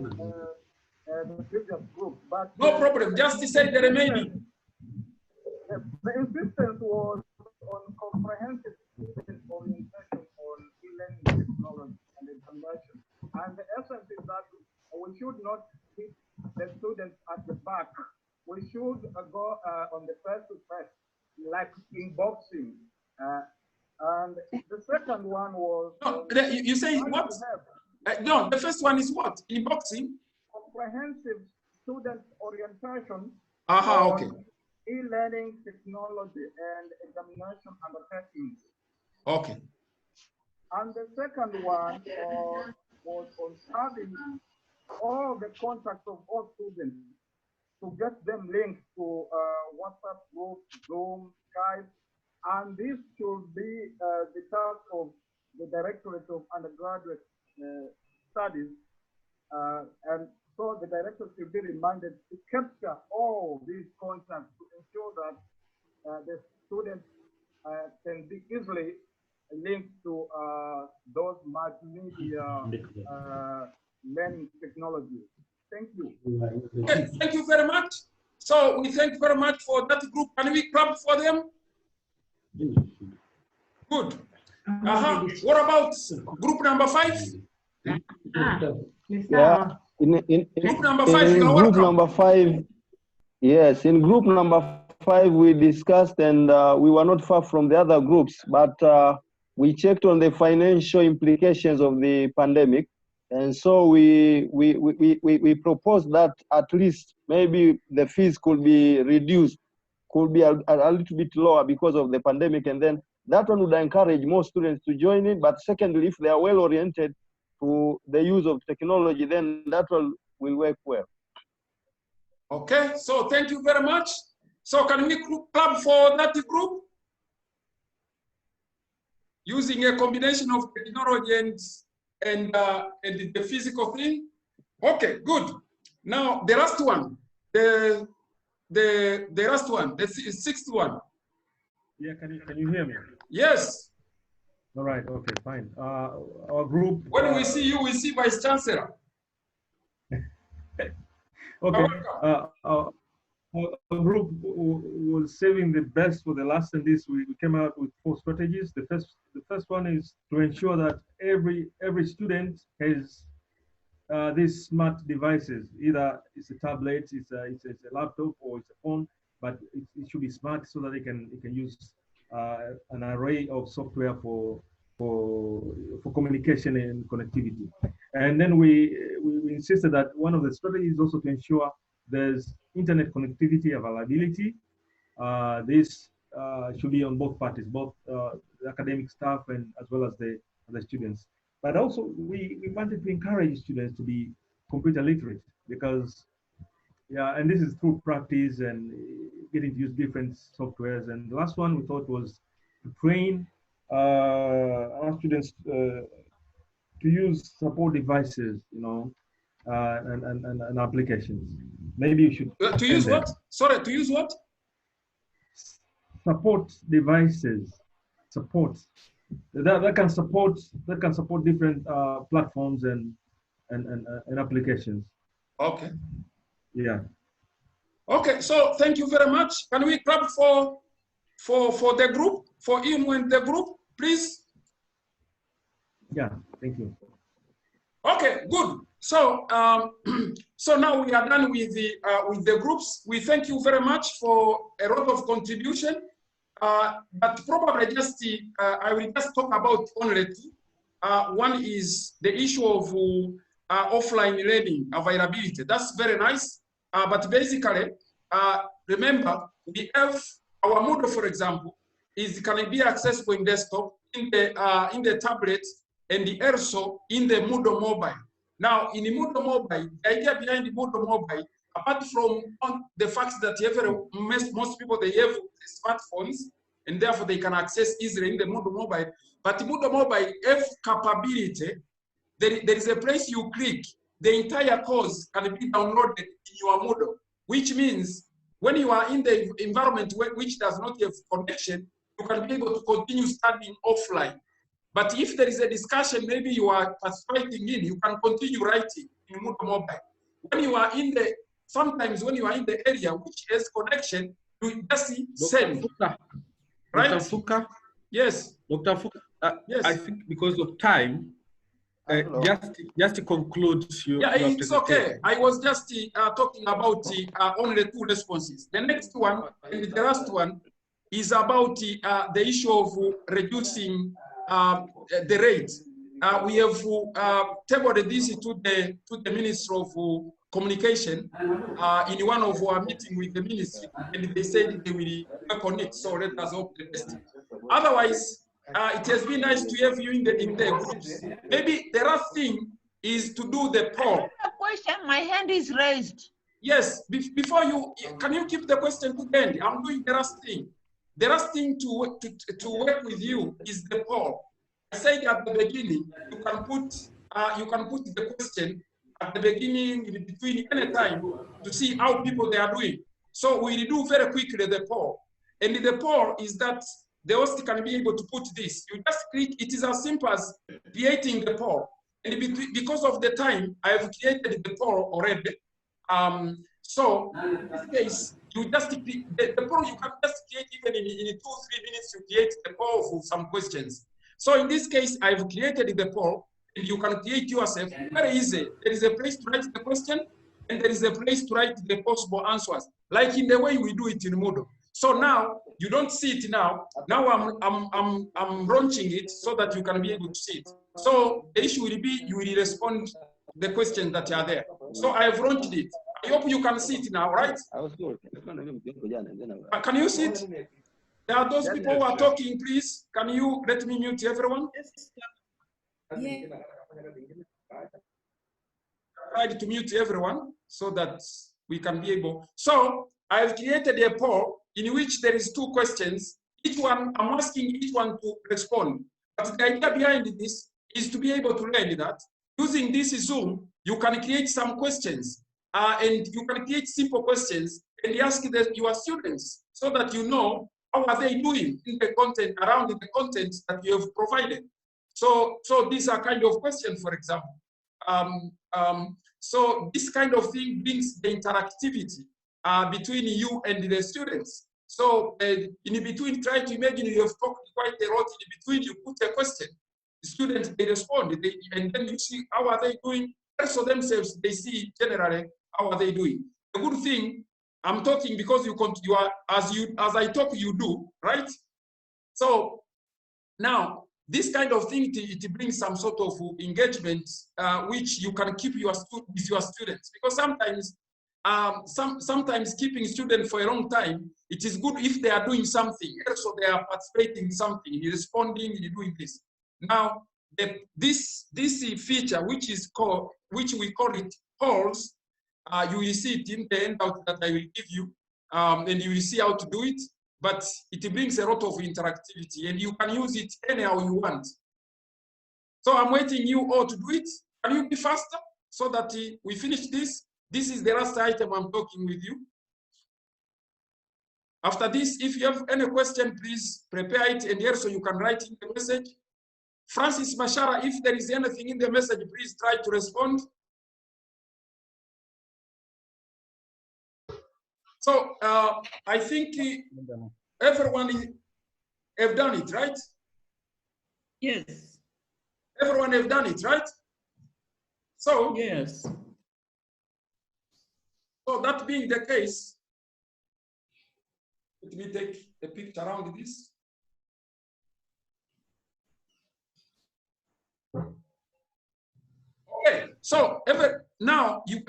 the previous group, but no problem. Just say the remaining. The insistence was on comprehensive student orientation on e-learning technology and information, and the essence is that we should not hit the students at the back. We should go on the first to first, like in boxing. And the second one was... No, you say what? No, the first one is what? In boxing? Comprehensive student orientation okay. on e-learning technology and examination undertakings. Okay. And the second one was on having all the contacts of all students to get them linked to WhatsApp group, Zoom, Skype, and this should be the task of the Directorate of Undergraduate Studies. And so the director should be reminded to capture all these contacts to ensure that the students can be easily linked to those multimedia learning technologies. Thank you. Okay, thank you very much. So we thank very much for that group. Can we clap for them? Good. What about group number 5? Yeah. Group number 5, in you're group welcome. number 5, yes, in group number 5 we discussed, and we were not far from the other groups, but we checked on the financial implications of the pandemic, and so we proposed that at least maybe the fees could be reduced, could be a little bit lower because of the pandemic, and then that one would encourage more students to join in. But secondly, if they are well oriented to the use of technology, then that one will work well. Okay, so thank you very much. So can we clap for that group? Using a combination of technology and the physical thing. Okay, good. Now the last one, the last one, the sixth one. Yeah, can you hear me? Yes. All right. Okay. Fine. Our group. When we see you, we see Vice Chancellor. Okay. Our group was saving the best for the last, and this we came out with 4 strategies. The first one is to ensure that every student has these smart devices. Either it's a tablet, it's a laptop, or it's a phone, but it should be smart so that it can use an array of software for communication and connectivity. And then we insisted that one of the strategies is also to ensure there's internet connectivity availability. This should be on both parties, both the academic staff and as well as the students. But also we wanted to encourage students to be computer literate, because and this is through practice and getting to use different softwares. And the last one we thought was to train our students to use support devices, and applications. Maybe you should to use what? Sorry, to use what? Support devices. Support that can support different platforms and applications. Okay. Yeah. Okay. So thank you very much. Can we clap for the group, for him and the group, please? Yeah. Thank you. Okay. Good. So so now we are done with the groups. We thank you very much for a lot of contribution. But probably just I will just talk about only 2. One is the issue of offline learning availability. That's very nice. But basically, remember, we have our Moodle, for example, can be accessible in desktop, in the tablet, and also in the Moodle mobile. Now, in the Moodle mobile, the idea behind the Moodle mobile, apart from the fact that most people, they have smartphones, and therefore they can access easily in the Moodle mobile. But the Moodle mobile have capability. There is a place you click, the entire course can be downloaded in your Moodle, which means when you are in the environment which does not have connection, you can be able to continue studying offline. But if there is a discussion, maybe you are participating in, you can continue writing in Moodle mobile. When you are sometimes when you are in the area which has connection, you just send. Right? Dr. Fuka? Yes. Dr. Fuka, yes. I think because of time, just to conclude your it's okay. I was just talking about only 2 responses. The next one and the last one is about the issue of reducing the rate. We have tabled this to the Ministry of Communication in one of our meetings with the ministry, and they said they will work on it. So let us hope the best. Otherwise, it has been nice to have you in the groups. Maybe the last thing is to do the poll. Question, my hand is raised. Yes, before can you keep the question to the end? I'm doing the last thing. The last thing to work with you is the poll. I said at the beginning, you can put the question at the beginning, in between, any time, to see how people they are doing. So we do very quickly the poll. And the poll is that the host can be able to put this. You just click, it is as simple as creating the poll. And because of the time, I have created the poll already. So in this case, you just the poll you can just create even in 2-3 minutes, you create the poll for some questions. So in this case, I've created the poll, and you can create yourself very easy. There is a place to write the question, and there is a place to write the possible answers, like in the way we do it in Moodle. So now you don't see it now. Now I'm launching it so that you can be able to see it. So the issue will be you will respond to the questions that are there. So I have launched it. I hope you can see it now, right? Can you see it? There are those people who are talking, please. Can you let me mute everyone? Yeah. Try to mute everyone so that we can be able. So I have created a poll in which there is 2 questions. Each one, I'm asking each one to respond. But the idea behind this is to be able to learn that using this Zoom, you can create some questions and you can create simple questions and ask your students so that you know how are they doing in the content, around the content that you have provided. So these are kind of questions, for example. So this kind of thing brings the interactivity between you and the students. So in between, try to imagine you have talked quite a lot. In between, you put a question. The students, they respond, and then you see how are they doing. Also themselves, they see generally how are they doing. The good thing, I'm talking because you are as I talk, you do, right? So now this kind of thing, it brings some sort of engagement which you can keep with your students, because sometimes keeping students for a long time, it is good if they are doing something, also they are participating in something, responding, doing this. Now, this feature, which we call it polls, you will see it in the handout that I will give you, and you will see how to do it. But it brings a lot of interactivity, and you can use it anyhow you want. So I'm waiting you all to do it. Can you be faster so that we finish this? This is the last item I'm talking with you. After this, if you have any question, please prepare it, and also you can write in the message. Francis Mashara, if there is anything in the message, please try to respond. So I think everyone have done it, right? Yes. Everyone have done it, right? So yes. So that being the case, let me take a picture around this. Okay, so now you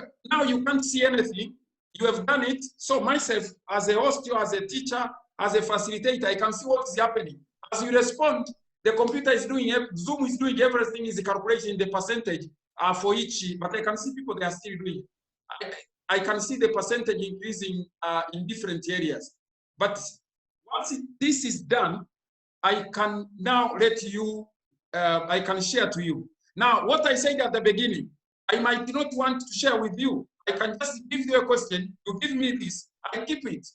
can't see anything. You have done it. So myself, as a host, as a teacher, as a facilitator, I can see what is happening. As you respond, the computer is doing, Zoom is doing everything, is calculating the percentage for each, but I can see people, they are still doing it. I can see the percentage increasing in different areas. But once this is done, I can now let you, I can share to you. Now, what I said at the beginning, I might not want to share with you. I can just give you a question, you give me this, I keep it,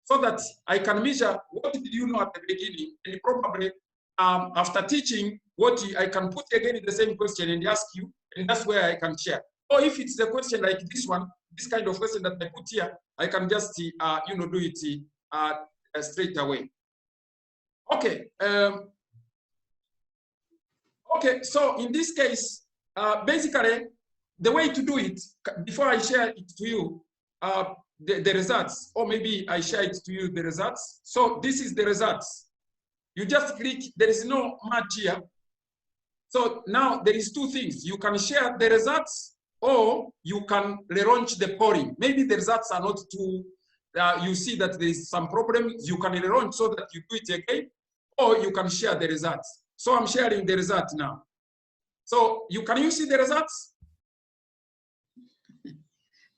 so that I can measure what did you know at the beginning, and probably after teaching, what I can put again in the same question and ask you, and that's where I can share. Or if it's a question like this one, this kind of question that I put here, I can just do it straight away. Okay. Okay. So in this case, basically, the way to do it, before I share it to you, the results, or maybe I share it to you, the results. So this is the results. You just click, there is no match here. So now there is two things. You can share the results, or you can relaunch the polling. Maybe the results are not too, you see that there is some problem, you can relaunch so that you do it again, or you can share the results. So I'm sharing the results now. So can you see the results?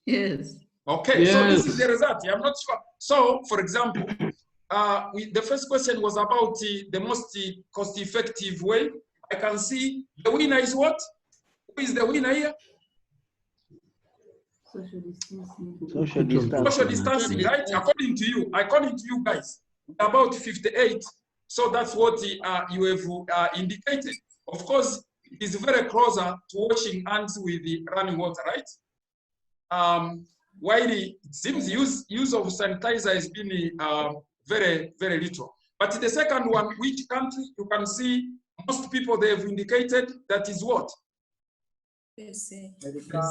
Yes. Okay, yes. So this is the result. I'm not sure. So, for example, the first question was about the most cost-effective way. I can see the winner is what? Who is the winner here? Social distancing. Social distancing, right? According to you guys, about 58. So that's what you have indicated. Of course, it is very closer to washing hands with the running water, right? While it seems use of sanitizer has been very, very little. But the second one, which country, you can see most people, they have indicated that is what? USA.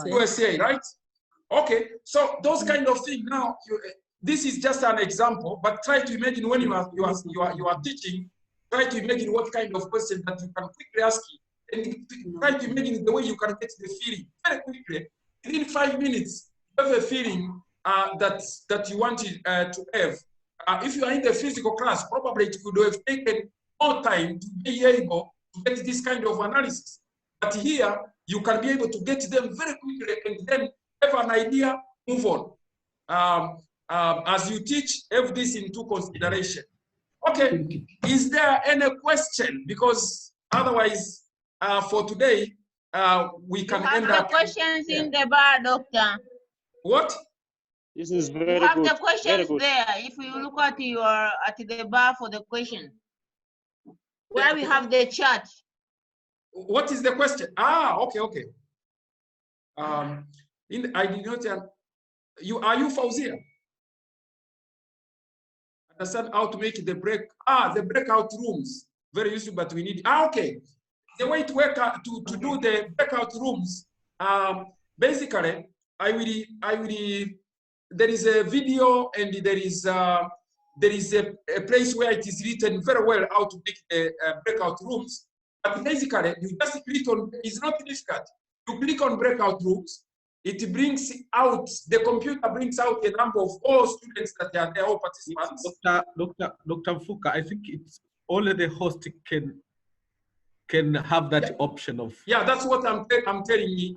USA, right? Okay, so those kind of things. Now, this is just an example, but try to imagine when you are teaching, try to imagine what kind of question that you can quickly ask, and try to imagine the way you can get the feeling very quickly. Within 5 minutes, you have a feeling that you wanted to have. If you are in the physical class, probably it could have taken more time to be able to get this kind of analysis. But here, you can be able to get them very quickly and then have an idea, move on. As you teach, have this into consideration. Okay, is there any question? Because otherwise, for today, we can end the up. questions in the bar, Doctor. What? This is You very have good. the questions there. If you look at the bar for the question, where we have the chat. What is the question? Ah, okay, okay. I did not. Are you Fauzia? Understand how to make the break? The breakout rooms. Very useful, but we need. Okay. The way to work to do the breakout rooms. Basically, there is a video and there is a place where it is written very well how to make the breakout rooms. But basically, you just click on. It's not difficult. You click on breakout rooms. It brings out, the computer brings out the number of all students that are there, all participants. Dr. Fuka, I think it's only the host can have that option of. Yeah, that's what I'm telling you.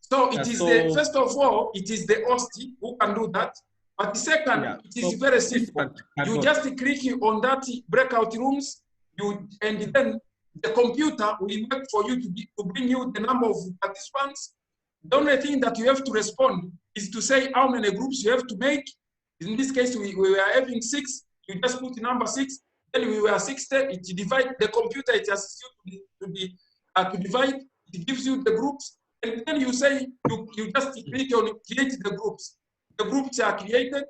So it is first of all, it is the host who can do that. But the second, it is very simple. You just click on that breakout rooms, and then the computer will wait for you to bring you the number of participants. The only thing that you have to respond is to say how many groups you have to make. In this case, we were having 6. You just put the number 6. Then we were 60. It divides the computer. It assists you to divide. It gives you the groups, and then you say you just click on create the groups. The groups are created.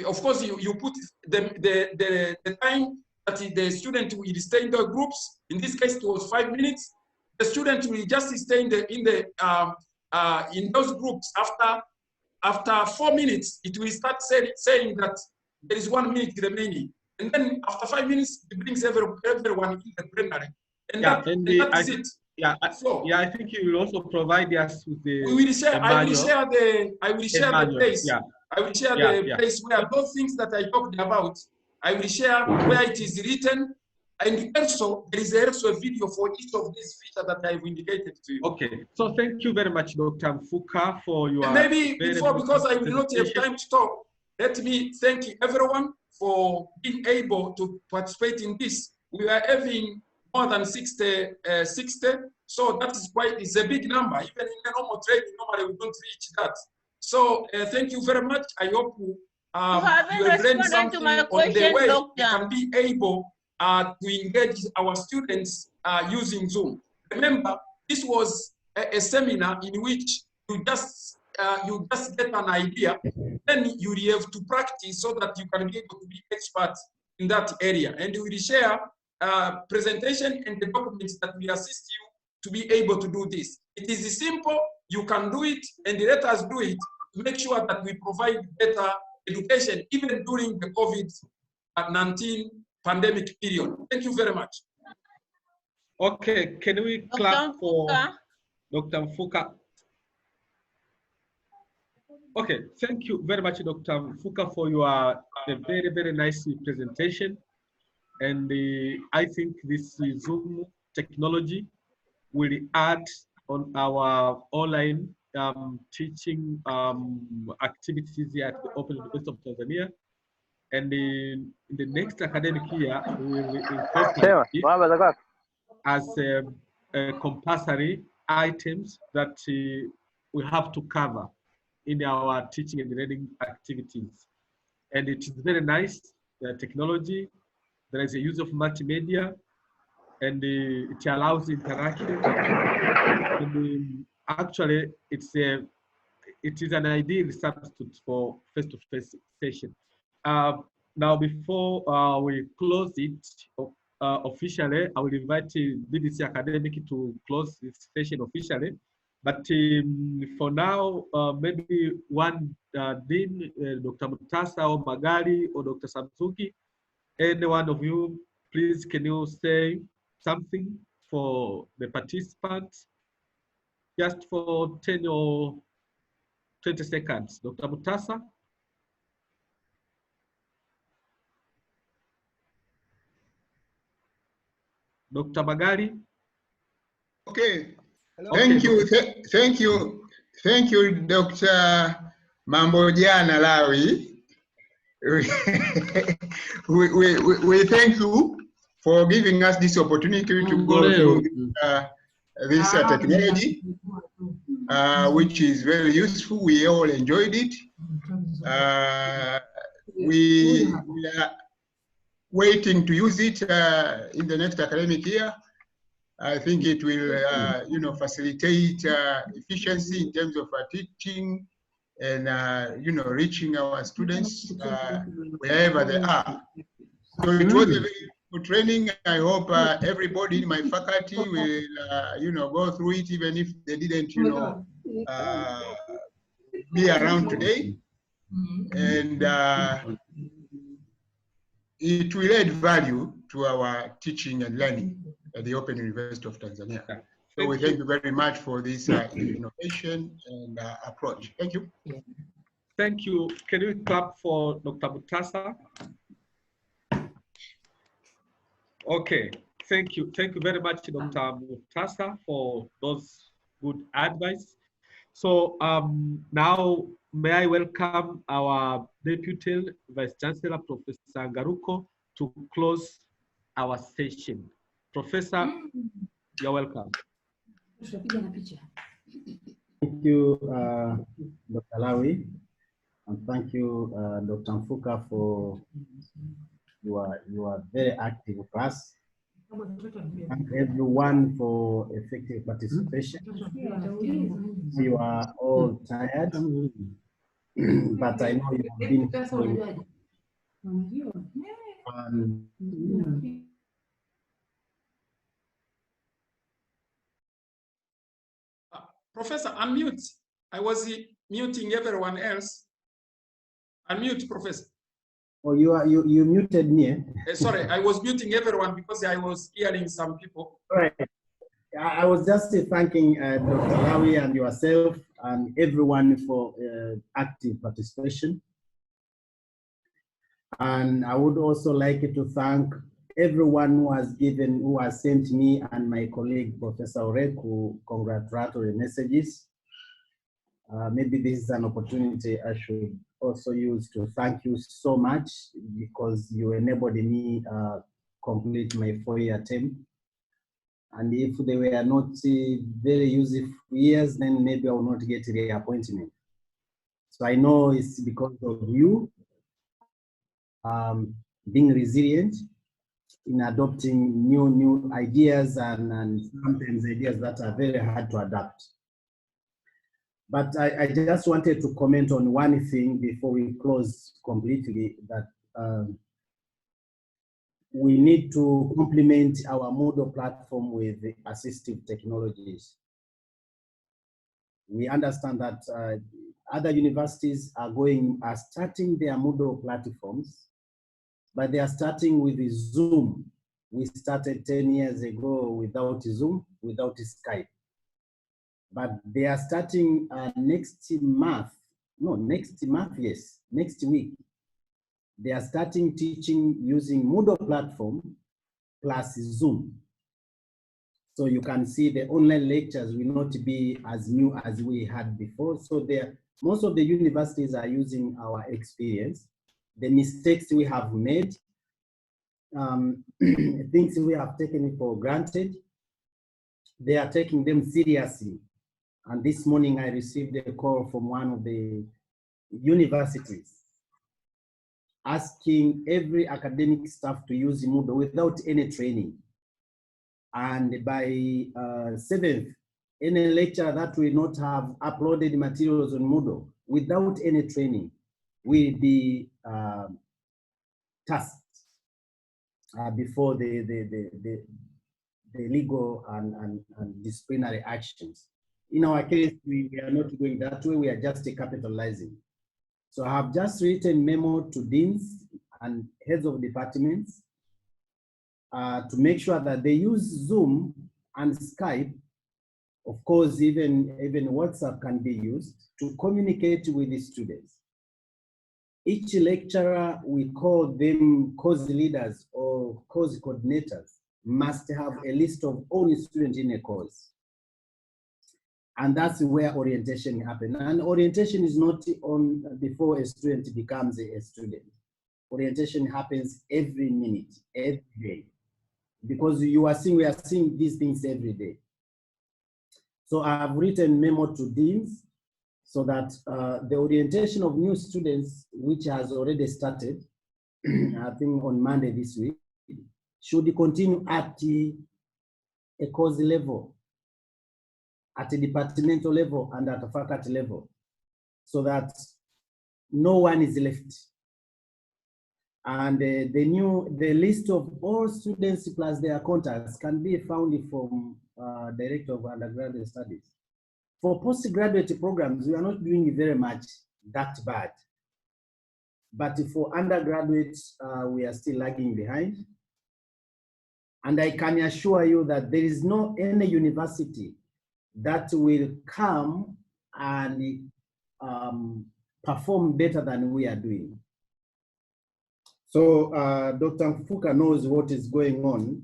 Of course you put the time that the student will stay in the groups. In this case, it was 5 minutes. The student will just stay in those groups. After 4 minutes, it will start saying that there is 1 minute remaining. And then after 5 minutes, it brings everyone in the plenary. And that is it. I think you will also provide us with the. I will share the place. Yeah. I will share the place where those things that I talked about. I will share where it is written. And also, there is also a video for each of these features that I've indicated to you. Okay, so thank you very much, Dr. Fuka, for your. And maybe before, because I will not have time to talk, let me thank everyone for being able to participate in this. We are having more than 60, so that is it's a big number. Even in the normal trading, normally we don't reach that. So thank you very much. I hope you have learned something on the way we can be able to engage our students using Zoom. Remember, this was a seminar in which you just get an idea, then you have to practice so that you can be able to be expert in that area. And we will share presentation and the documents that will assist you to be able to do this. It is simple, you can do it, and let us do it to make sure that we provide better education even during the COVID-19 pandemic period. Thank you very much. Okay, can we clap for Dr. Fuka? Okay, thank you very much, Dr. Fuka, for your very, very nice presentation. And I think this Zoom technology will add on our online teaching activities here at the Open University of Tanzania. And in the next academic year, we will incorporate it as compulsory items that we have to cover in our teaching and learning activities. And it is very nice, the technology. There is a use of multimedia, and it allows interaction. And actually, it is an ideal substitute for face-to-face session. Now, before we close it officially, I will invite BBC Academic to close this session officially. But for now, maybe one Dean, Dr. Mutasa or Magali or Dr. Samsuki, any one of you, please, can you say something for the participants? Just for 10 or 20 seconds. Dr. Mutasa? Dr. Magali? Okay. Hello? Thank you, thank you, Dr. Mambojana Lawi. we thank you for giving us this opportunity to go through this technology, which is very useful. We all enjoyed it. We are waiting to use it in the next academic year. I think it will, facilitate efficiency in terms of teaching and, reaching our students wherever they are. So it was a very good training. I hope everybody in my faculty will, go through it, even if they didn't, be around today. And it will add value to our teaching and learning at the Open University of Tanzania. So we thank you very much for this innovation and approach. Thank you. Thank you. Can you clap for Dr. Mutasa? Okay, thank you. Thank you very much, Dr. Mutasa, for those good advice. So now may I welcome our Deputy Vice Chancellor, Professor Ngaruko, to close our session. Professor, you're welcome. Thank you, Dr. Lawi, and thank you, Dr. Mfuka, for your very active class. Thank everyone for effective participation. You are all tired, but I know you've been following. Professor, unmute. I was muting everyone else. Unmute, Professor. Oh, you muted me. Sorry, I was muting everyone because I was hearing some people. Right. I was just thanking Dr. Lawi and yourself and everyone for active participation. And I would also like to thank everyone who has sent me and my colleague, Professor Oreku, congratulatory messages. Maybe this is an opportunity I should also use to thank you so much, because you enabled me complete my 4-year term. And if they were not very useful years, then maybe I will not get the appointment. So I know it's because of you being resilient in adopting new ideas and sometimes ideas that are very hard to adapt. But I just wanted to comment on one thing before we close completely, that we need to complement our Moodle platform with assistive technologies. We understand that other universities are starting their Moodle platforms, but they are starting with Zoom. We started 10 years ago without Zoom, without Skype. But they are starting next week. They are starting teaching using Moodle platform plus Zoom. So you can see the online lectures will not be as new as we had before. So most of the universities are using our experience, the mistakes we have made, things we have taken for granted. They are taking them seriously. And this morning I received a call from one of the universities asking every academic staff to use Moodle without any training. And by 7th, any lecturer that will not have uploaded materials on Moodle without any training will be tasked before the legal and disciplinary actions. In our case, we are not going that way, we are just capitalizing. So I have just written memo to deans and heads of departments to make sure that they use Zoom and Skype. Of course, even WhatsApp can be used to communicate with the students. Each lecturer, we call them course leaders or course coordinators, must have a list of all students in a course. And that's where orientation happens. And orientation is not on before a student becomes a student. Orientation happens every minute, every day. because we are seeing these things every day. So I have written memo to deans so that the orientation of new students, which has already started, I think on Monday this week, should continue at a course level, at a departmental level and at a faculty level, so that no one is left. And the list of all students plus their contacts can be found from Director of Undergraduate Studies. For postgraduate programs, we are not doing very much that bad. But for undergraduates, we are still lagging behind. And I can assure you that there is no any university that will come and perform better than we are doing. So Dr. Mfuka knows what is going on,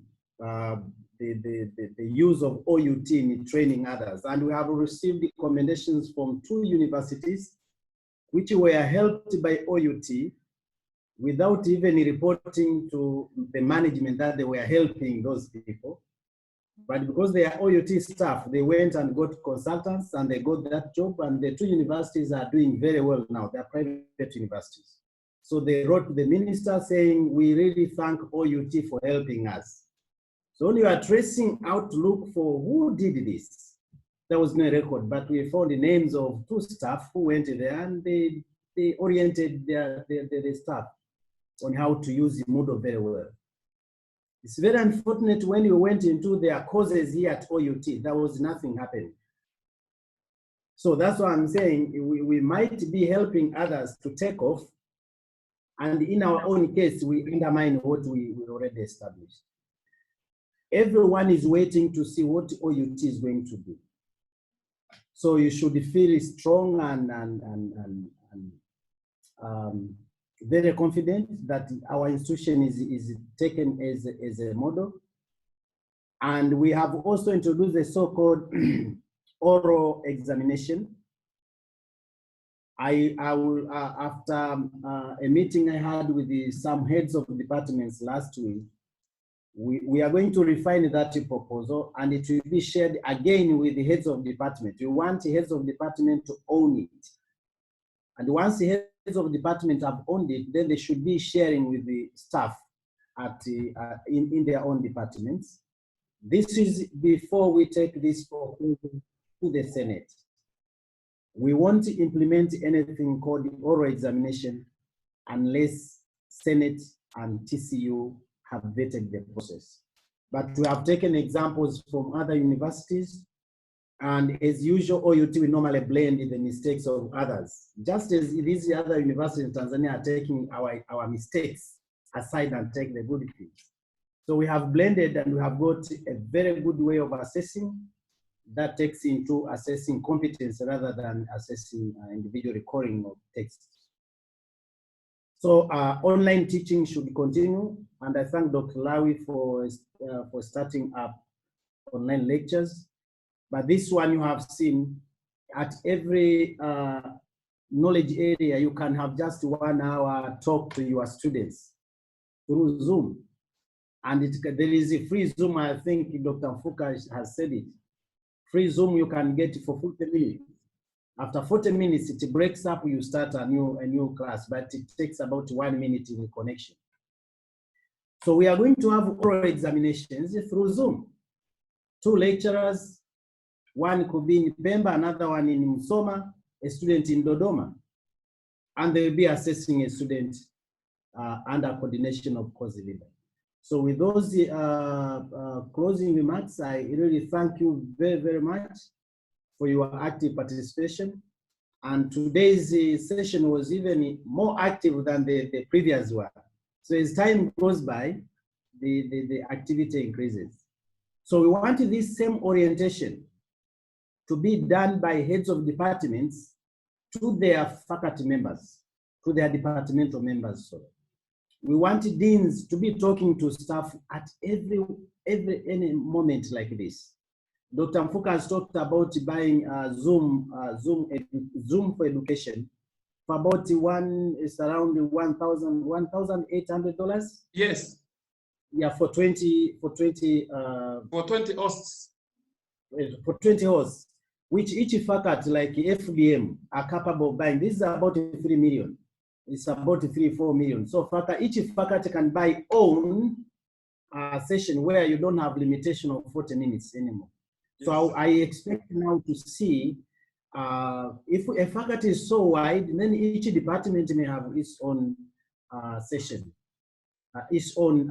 the use of OUT in training others. And we have received recommendations from 2 universities which were helped by OUT without even reporting to the management that they were helping those people. But because they are OUT staff, they went and got consultants and they got that job, and the 2 universities are doing very well now. They're private universities. So they wrote to the minister saying, we really thank OUT for helping us. So when you are tracing out to look for who did this, there was no record, but we found the names of 2 staff who went there and they oriented their staff on how to use the Moodle very well. It's very unfortunate when you went into their courses here at OUT, there was nothing happening. So that's why I'm saying we might be helping others to take off, and in our own case, we undermine what we already established. Everyone is waiting to see what OUT is going to do. So you should feel strong and very confident that our institution is taken as a model. And we have also introduced the so-called oral examination. I will, after a meeting I had with some heads of departments last week, we are going to refine that proposal, and it will be shared again with the heads of department. We want the heads of department to own it. And once the heads of department have owned it, then they should be sharing with the staff in their own departments. This is before we take this proposal to the Senate. We won't implement anything called the oral examination unless Senate and TCU have vetted the process. But we have taken examples from other universities, and as usual, OUT will normally blend the mistakes of others. Just as these other universities in Tanzania are taking our mistakes aside and take the good things. So we have blended, and we have got a very good way of assessing that takes into assessing competence rather than assessing individual recording of text. So online teaching should continue, and I thank Dr. Lawi for starting up online lectures. But this one you have seen, at every knowledge area, you can have just 1 hour talk to your students through Zoom. And there is a free Zoom, I think Dr. Mfuka has said it. Free Zoom you can get for 40 minutes. After 40 minutes, it breaks up, you start a new class, but it takes about 1 minute in connection. So we are going to have oral examinations through Zoom. 2 lecturers, one could be in Pemba, another one in Musoma, a student in Dodoma. And they will be assessing a student under coordination of course leader. So with those closing remarks, I really thank you very, very much for your active participation. And today's session was even more active than the previous one. So as time goes by, the activity increases. So we want this same orientation to be done by heads of departments to their faculty members, to their departmental members. So we want deans to be talking to staff at any moment like this. Dr. Mfuka has talked about buying Zoom for education for about around $1,800. Yes. Yeah, for 20 hosts. For 20 hosts, which each faculty like FDM are capable of buying. This is about 3 million. It's about 3-4 million. So each faculty can buy own session where you don't have limitation of 40 minutes anymore. Yes. So I expect now to see if a faculty is so wide, then each department may have its own session, its own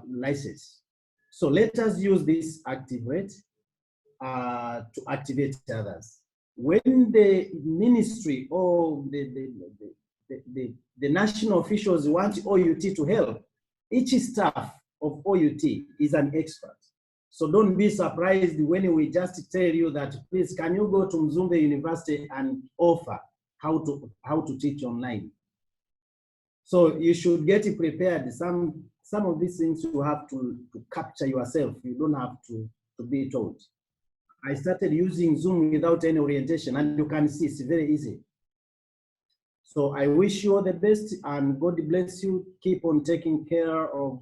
license. So let us use this activate to activate others. When the ministry or the national officials want OUT to help, each staff of OUT is an expert. So don't be surprised when we just tell you that, please, can you go to Mzumbe University and offer how to teach online? So you should get prepared. Some of these things you have to capture yourself. You don't have to be told. I started using Zoom without any orientation, and you can see it's very easy. So I wish you all the best, and God bless you. Keep on taking care of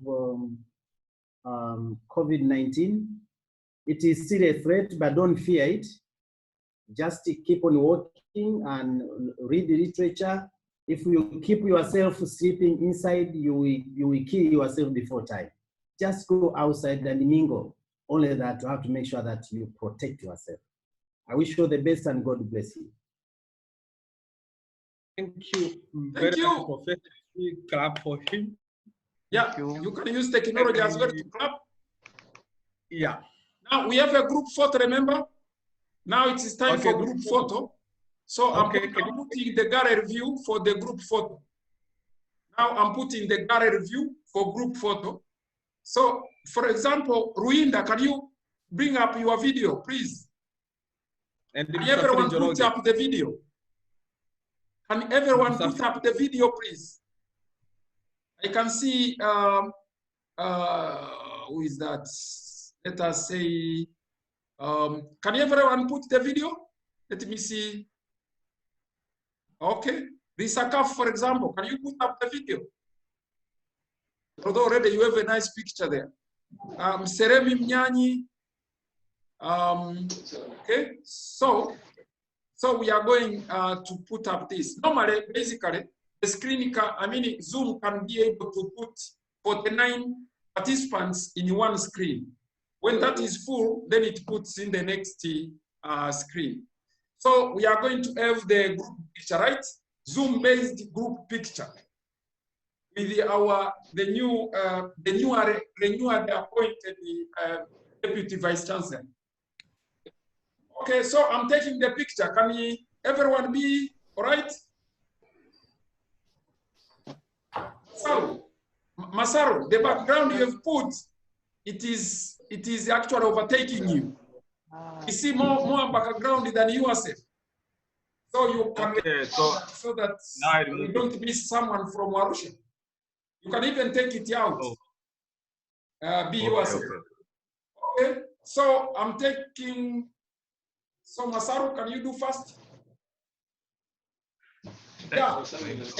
COVID-19. It is still a threat, but don't fear it. Just keep on working and read the literature. If you keep yourself sleeping inside, you will kill yourself before time. Just go outside and mingle. Only that you have to make sure that you protect yourself. I wish you all the best, and God bless you. Thank you very much, Professor. We clap for him. Yeah, you can use technology as well to clap. Yeah. Now we have a group photo, remember? Now it is time for group photo. So I'm putting the gallery view for the group photo. Now I'm putting the gallery view for group photo. So, for example, Ruinda, can you bring up your video, please? And can everyone put up the video? Can everyone put up the video, please? I can see, who is that? Let us say, can everyone put the video? Let me see. Okay, Risakaf, for example, can you put up the video? Although already you have a nice picture there. Seremi Mnyanyi. Okay, so we are going to put up this. Normally, basically, the screen can, Zoom can be able to put 49 participants in one screen. When that is full, then it puts in the next screen. So we are going to have the group picture, right? Zoom-based group picture with the newly appointed Deputy Vice Chancellor. Okay, so I'm taking the picture. Can everyone be all right? So, Masaru, the background you have put, it is actually overtaking you. You see more background than yourself. So you can so that you don't miss someone from Arusha. You can even take it out. Be yourself. Okay. So I'm taking. So Masaru, can you do first? Yeah.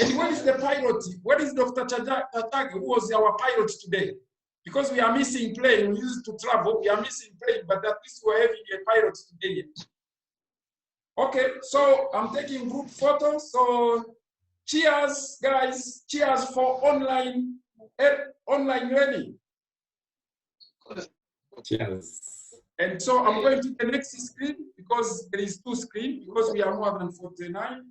And where is the pilot? Where is Dr. Chadagi, who was our pilot today? Because we are missing plane. We used to travel. We are missing plane, but at least we're having a pilot today. Okay, so I'm taking group photos. So cheers, guys. Cheers for online learning. Cheers. And so I'm going to the next screen because there is 2 screens because we are more than 49.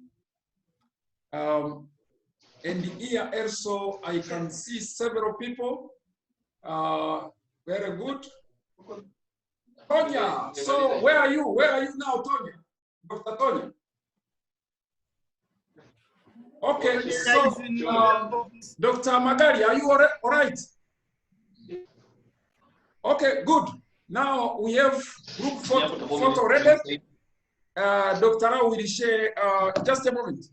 And here also I can see several people. Very good. Tonya, so where are you? Where are you now, Tonya? Dr. Tonya. Okay, so Dr. Magari, are you all right? Okay, good. Now we have group photo ready. Dr. Rao will share, just a moment.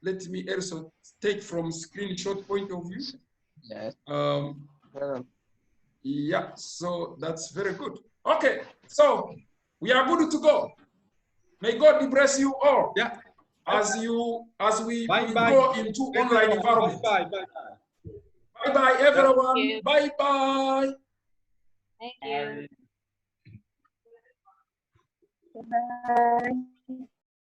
Let me also take from screenshot point of view. Yes. Yeah, so that's very good. Okay, so we are good to go. May God bless you all. Yeah. As we go into online environment. Bye-bye, everyone. Bye-bye. Thank you. Bye.